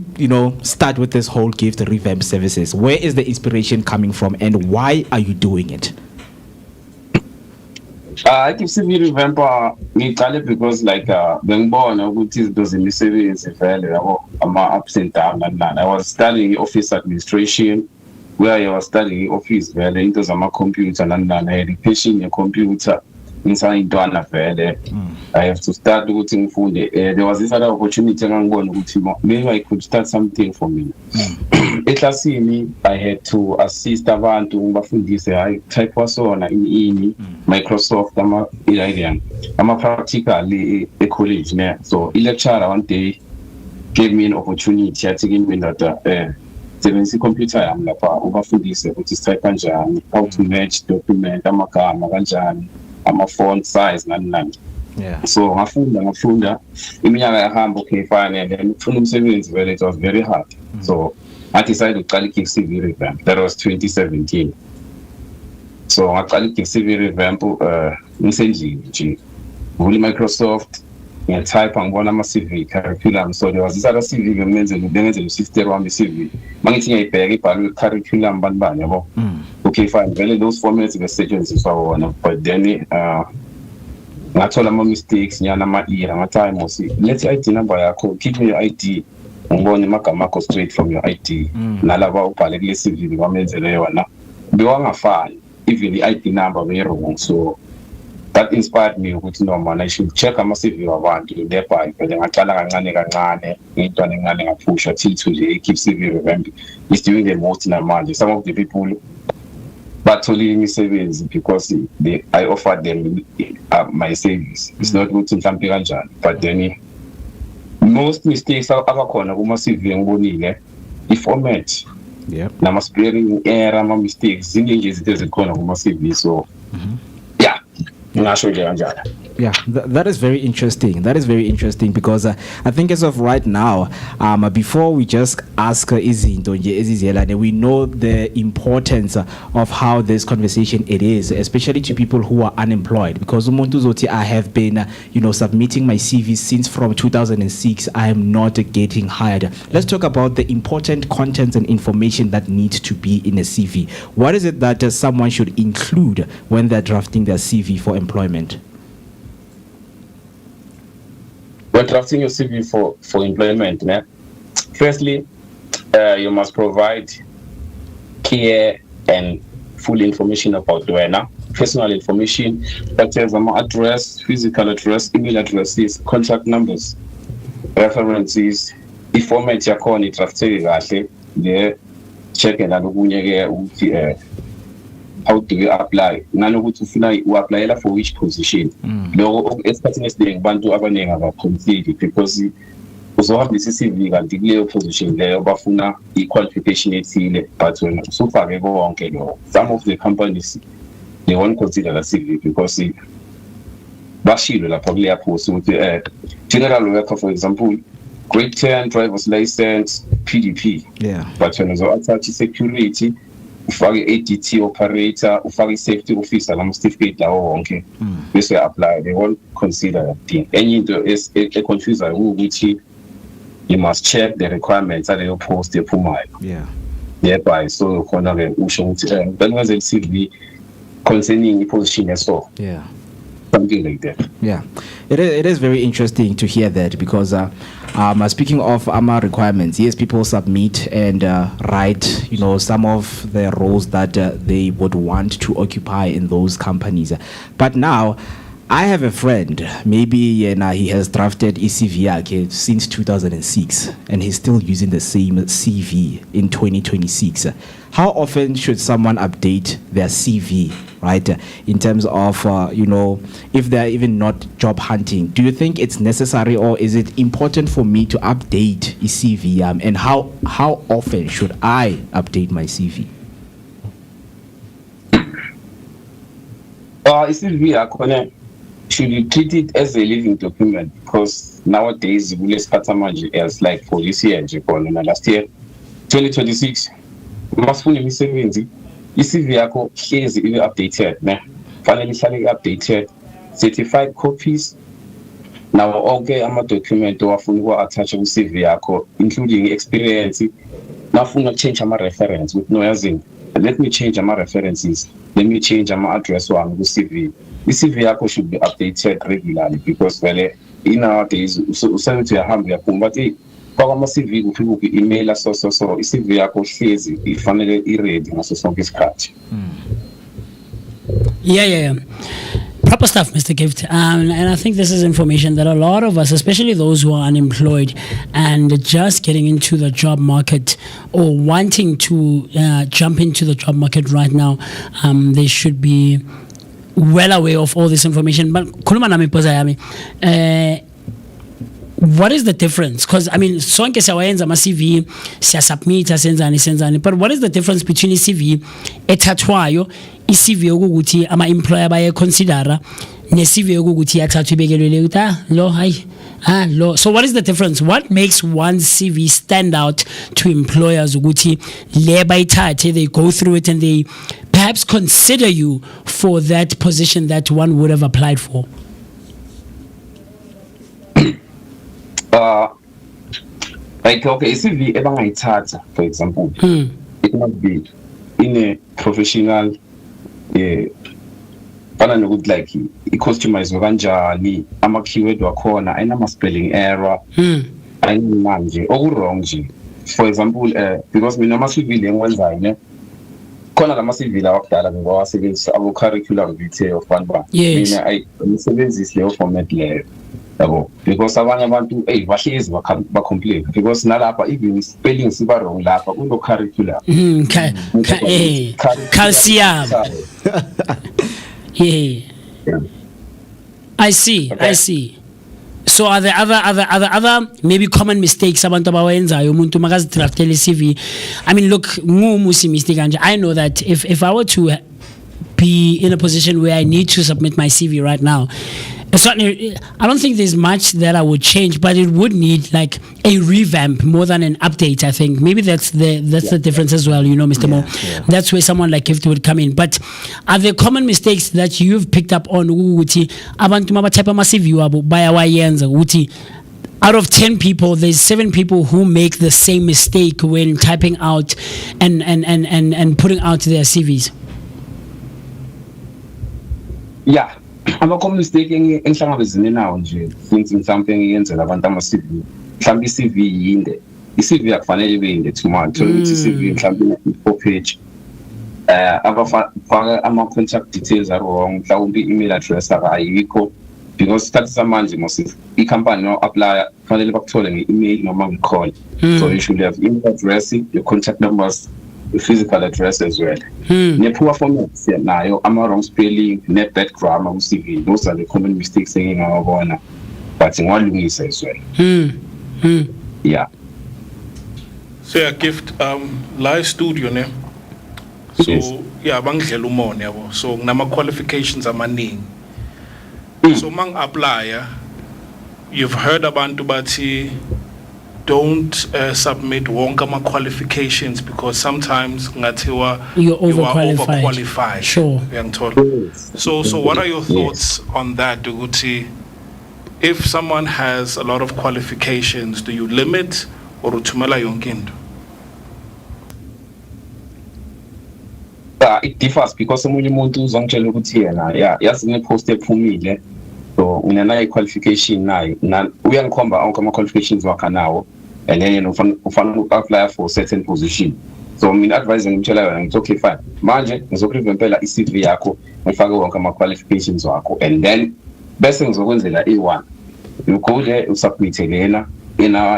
start with this whole Gift Revamp services? Where is the inspiration coming from, and why are you doing it? I keep CV revamp because bengibona ukuthi izinto zemisebenzi vele yabo ama-ups and down and I was studying office administration, where I was studying office vele into zama-computer and I had a passion ye-computer ngisayintwana vele. I have to start ukuthi ngifunde. There was this other opportunity engangibona ukuthi maybe I could start something for me. Eklasini I had to assist abantu ngibafundise hayi type wasona ini Microsoft ama practical e-college ne. So lecturer one day gave me an opportunity yathi kimi ndoda sebenzisa computer yami lapha ubafundise ukuthi type kanjani, how to match document, amagama kanjani, ama font size nani. So ngafunda iminyaka yahamba. Okay, fine, and then ukufuna umsebenzi vele it was very hard. So I decided to call CV revamp. That was 2017. So I called CV revamp ngisendlini nje Microsoft ngiyatype ngibona ama-CV curriculum. So there was this other CV ngenzela sister wami CV mangithi ngiyayibheka ibhalwe curriculum bani yabo. Okay, fine, vele those formats besetshenziswa wona, but then ngathola ama-mistakes nyana ama-era ngatime let's ID number yakho, keep me your ID, ngibone amagama akho straight from your ID. Nalaba ubhale kule CV bamenzele yona bewangafani, even the ID number were wrong. So that inspired me ukuthi no man, I should check ama-CV wabantu thereby vele ngaqala kancane ngintwana encane ngaphusha till today keep CV revamp is doing the most namanje. Some of the people bathole imisebenzi because I offered them my service. It's not ukuthi mhlambe kanjani, but then most mistakes abakhona kuma CV ngibonile i-format nama spelling error ama mistakes ziningi izinto ezikhona kuma CV, so yeah ngasho nje kanjalo. Yeah, that is very interesting. That is very interesting because I think as of right now, before we just ask izinto nje eziziyelane, we know the importance of how this conversation it is, especially to people who are unemployed. Because umuntu uzothi, I have been, submitting my CV since from 2006. I am not getting hired. Let's talk about the important contents and information that needs to be in a CV. What is it that someone should include when they're drafting their CV for employment? When drafting your CV for employment, firstly, you must provide clear and full information about the personal information, such as address, physical address, email addresses, contact numbers, references, the format yakhona idrafteke kahle, the check and ukuthi how do you apply nanokuthi ufuna uapplyela for which position. Lokho esikhathini esiningi abantu abaningi abaconfuse because uzohambisa iCV kanti kuleyo position leyo bafuna i-qualification ethile, but wena usufake konke lokho. Some of the companies they won't consider the CV because bashilo lapha kuleya post ukuthi general worker, for example, grade 10 driver's license, PDP, but wena uzo-attach security, ufake ADT operator, ufake safety officer, lama certificate lawo wonke bese apply. They won't consider that thing. Enye into confuse ukuthi you must check the requirements at your post ephumayo. Thereby so khona ke usho ukuthi benwenze CV concerning i-position yaso. Something like that. Yeah, it is very interesting to hear that because speaking of AMA requirements, yes, people submit and write, some of the roles that they would want to occupy in those companies. But now, I have a friend, maybe he has drafted CV since 2006 and he's still using the same CV in 2026. How often should someone update their CV, right? In terms of, if they're even not job hunting, do you think it's necessary or is it important for me to update a CV? And how often should I update my CV? CV should you treat it as a living document, because nowadays as like for this year last year 2026 masifuna imisebenzi i-CV yakho hlezi ibe updated fanele ihlale updated, certified copies nawo onke ama-document owafuna ukuwa-attach ku-CV yakho, including experience. Nafuna change ama-reference with yazini, let me change ama-references, let me change ama-address wami ku-CV. I-CV yakho should be updated regularly because nowadays usebenza uyahamba uyaphuma but kwama-CV kufika ku-email so i-CV yakho hlezi ifanele i-ready ngaso sonke isikhathi. Yeah. Proper stuff, Mr. Gift. And I think this is information that a lot of us, especially those who are unemployed and just getting into the job market or wanting to jump into the job market right now, they should be well aware of all this information. But what is the difference? Because sonke siyawayenza ama-CV, siyasubmita senzani, but what is the difference between i-CV ethathwayo, i-CV yokuthi ama-employer baye-considera, ne-CV yokuthi iyathathwa ibekelwe ukuthi lo. So what is the difference? What makes one CV stand out to employers ukuthi le bayithathe, they go through it and they perhaps consider you for that position that one would have applied for? CV ebangayithatha, for example, it must be in a professional nokuthi like i-customize kanjani, ama-keyword wakhona ayinama-spelling error, ayinamanje oku-wrong nje. For example, because mina ama-CV le engiwenzayo khona lama-CV lawa akudala ngibawasebenzisa abo-curriculum vitae of mina ayisebenzisi leyo format leyo. yabo, because abanye abantu bahlezi ba-complain because nalapha even spelling siba wrong lapha kuno curriculum calcium. Yeah. I see. So are there other maybe common mistakes abantu abawenzayo umuntu makazidraftele CV? I mean, look, MooCee Mist kanje. I know that if I were to be in a position where I need to submit my CV right now, certainly I don't think there's much that I would change, but it would need like a revamp more than an update. I think maybe that's the difference as well, you know, Mr. Mo. That's where someone like Gift would come in. But are there common mistakes that you've picked up on ukuthi abantu mabatype ama-CV wabo bayawayenza ukuthi out of 10 people, there's 7 people who make the same mistake when typing out and putting out their CVs? Yeah. Ama-common mistake engihlangabezene nawo nje futhi mhlawumbe engiyenzela abantu ama-CV mhlawumbe i-CV yinde i-CV akufanele ibe yinde too much so ukuthi i-CV mhlawumbe i-4 page abafaka ama-contact details are wrong mhlawumbe i-email address ayikho because isikhathi samanje i-company no-apply kufanele bakuthole nge-email noma nge-call so you should have email address, your contact numbers, the physical address as well. Ne-poor format nayo, ama-wrong spelling, ne-bad grammar ku-CV. Those are the common mistakes engingawabona, but ngawalungisa as well. Yeah. So yeah, Gift, live studio ne. So yes. Yeah, bangidlela umona yabo. So nginama qualifications amaningi. So mang apply, you've heard abantu bathi don't submit wonke ama qualifications because sometimes you're overqualified. Sure. So what are your thoughts on that, Duguti? If someone has a lot of qualifications, do you limit or uthumela yonke into? It differs because omunye umuntu uzongitshela ukuthi yena yazi ne-post ephumile so unanayo qualification nayo uyangikhomba onke ama-qualifications wakhe nawo and then ufana uku-apply for certain position so mina advise ngimtshela yona ngithi okay fine manje ngizokurevempela i-CV yakho ngifake wonke ama-qualifications wakho and then bese ngizokwenzela i-1 ukule usubmite lena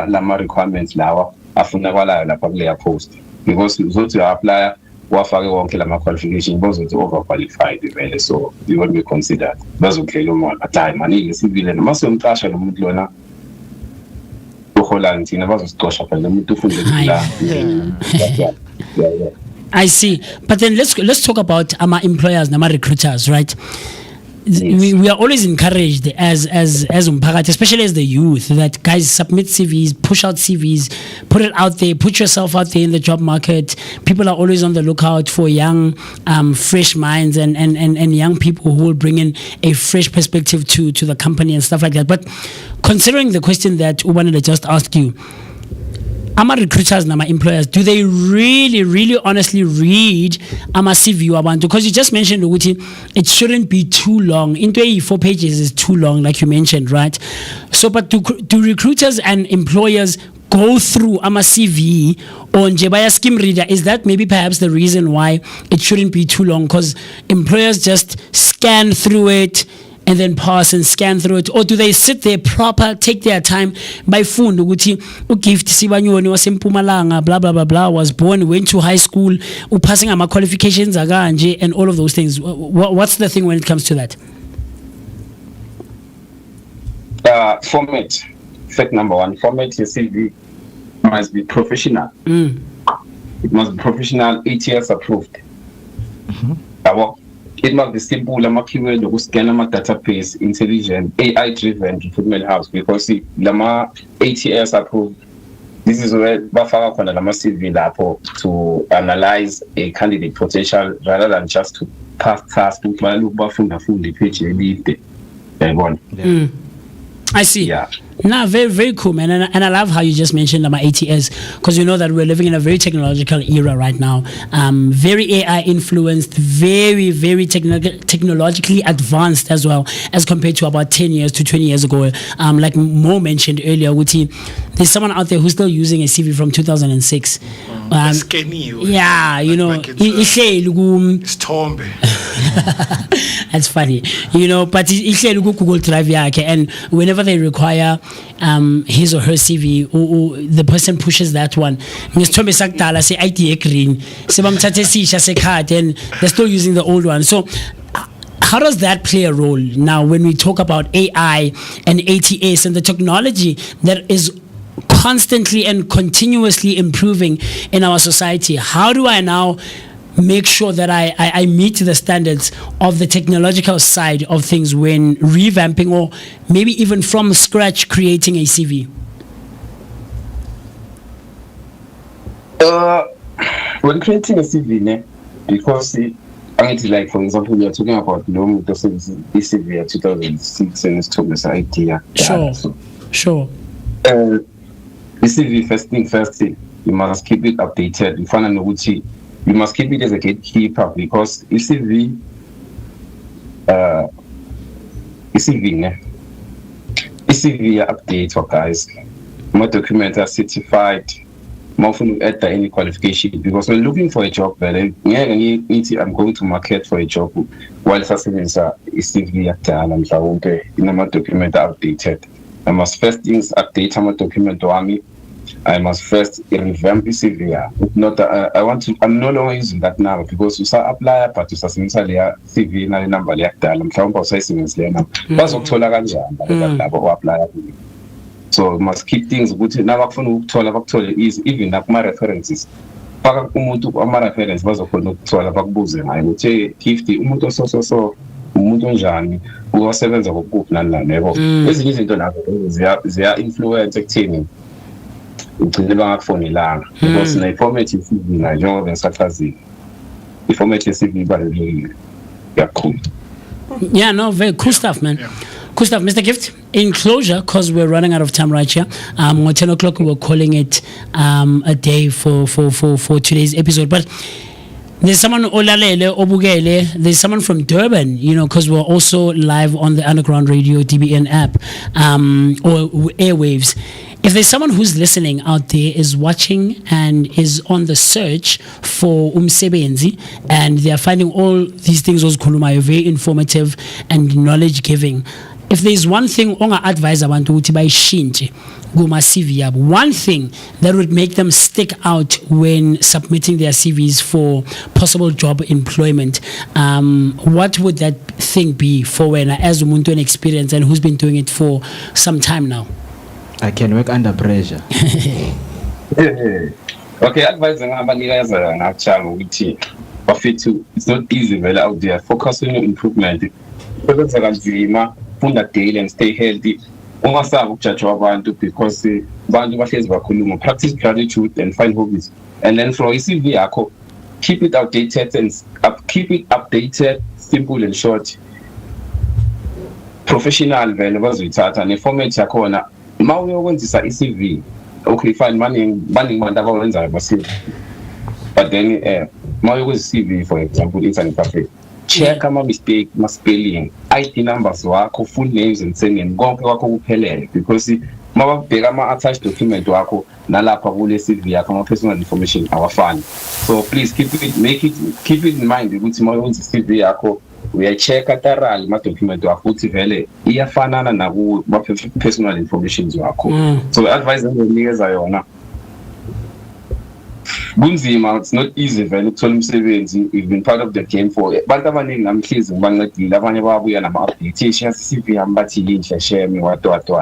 lama requirements lawa afunakalayo lapha kuleya post because uzothi uya-apply wafake wonke lama qualification bozothi overqualified vele so you will be considered bazoklela umuntu athi maningi sivile noma siyomqasha lo muntu lona uhola ngithina bazosicosha phela umuntu ufunde la. I see, but then let's talk about our employers and our recruiters, right? Yes. We are always encouraged as umphakathi, especially as the youth, that guys submit CVs, push out CVs, put it out there, put yourself out there in the job market. People are always on the lookout for young, fresh minds and young people who will bring in a fresh perspective to the company and stuff like that. But considering the question that Ubanele just asked you, ama recruiters and ama employers, do they really honestly read ama CV abantu? Because you just mentioned ukuthi it shouldn't be too long. Into 4 pages is too long, like you mentioned, right? So, but do recruiters and employers go through ama CV or nje baya skim reader? Is that maybe perhaps the reason why it shouldn't be too long? Because employers just scan through it and then pass and scan through it, or do they sit there proper, take their time by phone? Ukuthi uGift Sibanyoni wasempumalanga blah blah blah blah was born, went to high school, passing ama qualifications akanje and all of those things. What's the thing when it comes to that? Format. Fact number 1, format your CV must be professional. It must be professional, ATS approved. It must be simple, lama keyword, scan lama database, intelligent, AI driven recruitment house because lama ATS approved. This is where bafaka khona lama CV lapho to analyze a candidate potential rather than just to pass task. Bafunda page elide. I see. Yeah. Nah, very, very cool, man. And I love how you just mentioned my ATS, because you know that we're living in a very technological era right now. Very AI influenced, very, very technologically advanced as well, as compared to about 10 years to 20 years ago. Like Mo mentioned earlier, there's someone out there who's still using a CV from 2006. Skinny. Yeah, you know, it's Tombe. That's funny, but ihleli ku Google Drive yakhe, and whenever they require his or her CV, or the person pushes that one, ngesithombe sakudala se ID green, sebamthathe sisha secard, and they're still using the old one. So how does that play a role now when we talk about AI and ATS and the technology that is constantly and continuously improving in our society? How do I now make sure that I meet the standards of the technological side of things when revamping or maybe even from scratch creating a CV? When creating a CV, because like, for example, we are talking about no CV at 2006 and it's took this idea. Sure. The CV first thing, you must keep it updated. You must keep it as a gatekeeper, because CV update for guys. My documents are certified. I'm add any qualification, because when looking for a job, I'm going to market for a job while service CV my document updated. I must first things update my document to me. I must first revamp the CV. I'm no longer using that now, because you saw apply, but you saw CV na number apply. So must keep things good. Now is even like my references. My reference was a backboozer. I would say 50 who are sevens of a book. This is their influence acting. Because in a formative CV, I don't know such as the formative CV, but cool. Yeah, no, very cool stuff, man. Yeah. Cool stuff, Mr. Gift. In closure, because we're running out of time right here. At 10 o'clock, we were calling it a day for today's episode. But there's someone Olalele Obugele. There's someone from Durban, because we're also live on the Underground Radio DBN app or airwaves. If there's someone who's listening out there, is watching and is on the search for umsebenzi, and they are finding all these things was khulumayo very informative and knowledge giving. If there's one thing onga advise abantu ukuthi bayishintshe kuma CV yabo, one thing that would make them stick out when submitting their CVs for possible job employment, what would that thing be for when as umuntu an experience and who's been doing it for some time now? I can work under pressure. Okay, advising it's not easy well out there. Focus on your improvement. Daily and stay healthy. Because practice gratitude and find hobbies. And then for CV, keep it updated, simple and short. Professional values with that and format yakona. Maui wants is a CV. Okay, fine, money, but then Maui was CV, for example, it's an cafe. Check my mistake, my spelling, IT numbers, full names and sending go because my attached document to Nalapa CV, personal information, our fan. So please keep it in mind. The CV we are check at the my document to Valley, Iafana and personal information to so advise them years I honor. Bunzima, it's not easy when it's all savings. You've been part of the game for it. But I'm pleasing one like the Lavanya and I'm updating CP and Batty share me what. So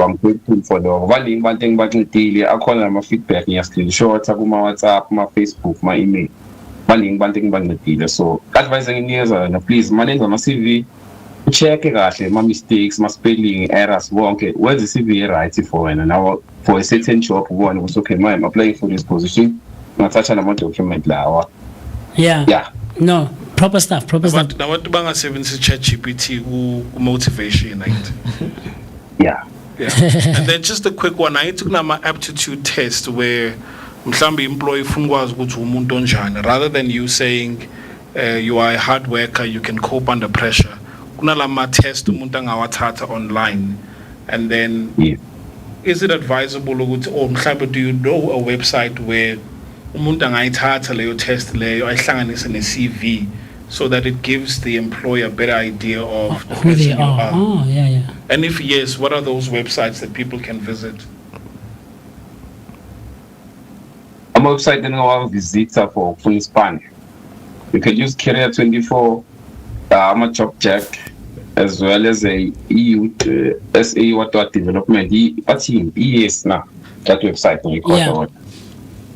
I'm grateful for the one thing back in the daily. I call them a feedback, screenshots, my WhatsApp, my Facebook, my email. One thing back in the so advising years please manage on my CV. Check it my mistakes, my spelling errors. Okay, where's the CV right for? And now for a certain job, one was okay. I'm applying for this position. I'm touching a document now. Yeah. No, proper stuff. Now what about 70 ChatGPT who motivation night? Yeah. And then just a quick one. I took my aptitude test where mhlambi employee fungwazi ukuthi umuntu onjani, rather than you saying you are a hard worker, you can cope under pressure. Kunalama test umuntu angawathatha online, and then is it advisable ukuthi or mhlawumbe do you know a website where umuntu angayithatha leyo test leyo ayihlanganise ne-CV so that it gives the employer a better idea of the who they person you are. Oh, yeah. And if yes, what are those websites that people can visit? I'm website that I visit for Spain. You can use Career 24, I'm a job check, as well as a EU SA what development. ES now that website.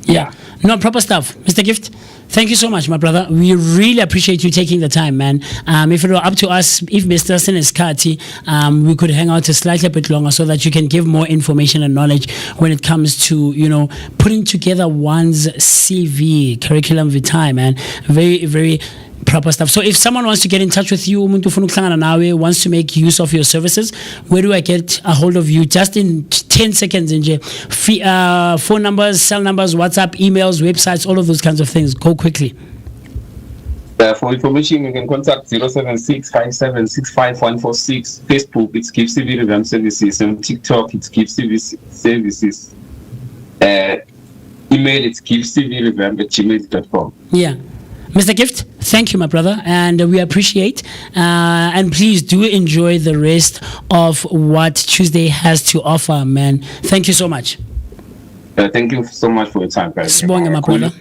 Yeah. No, proper stuff. Mr. Gift, thank you so much, my brother. We really appreciate you taking the time, man. If it were up to us, if Mr. Sen is Kati, we could hang out a slightly bit longer so that you can give more information and knowledge when it comes to, putting together one's CV, curriculum vitae, man. Very, very proper stuff. So if someone wants to get in touch with you, wants to make use of your services, where do I get a hold of you? Just in 10 seconds, phone numbers, cell numbers, WhatsApp, emails, websites, all of those kinds of things. Go quickly. For information, you can contact 076-5765-146. Facebook, it's Give CV Revamp Services. On TikTok, it's Give CV Services. Email, it's givecvrevamp@gmail.com. Yeah. Mr. Gift, thank you, my brother, and we appreciate. And please do enjoy the rest of what Tuesday has to offer, man. Thank you so much. Thank you so much for your time, guys. Sibonga, my brother.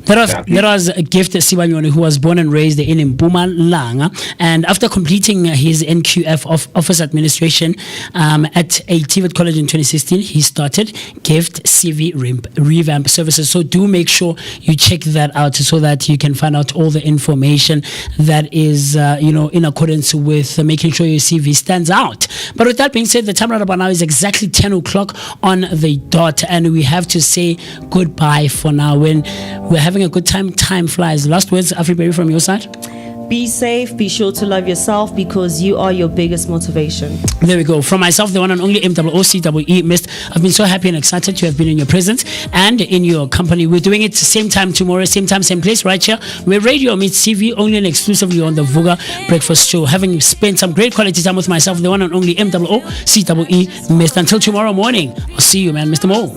That was a Gift Sibanyoni, who was born and raised in Mpumalanga, and after completing his NQF of Office Administration at a TVET college in 2016, he started Gift CV Revamp Services. So do make sure you check that out so that you can find out all the information that is, in accordance with making sure your CV stands out. But with that being said, the time right about now is exactly 10 o'clock on the dot, and we have to say goodbye for now. When we're having a good time flies. Last words, Afriberry, from your side? Be safe, be sure to love yourself, because you are your biggest motivation. There we go. From myself, the one and only MooCee Mist, I've been so happy and excited to have been in your presence and in your company. We're doing it same time tomorrow, same time, same place, right here, where radio meets CV, only and exclusively on the Vooka Breakfast Show. Having spent some great quality time with myself, the one and only MooCee Mist. Until tomorrow morning, I'll see you, man. Mr. Mo.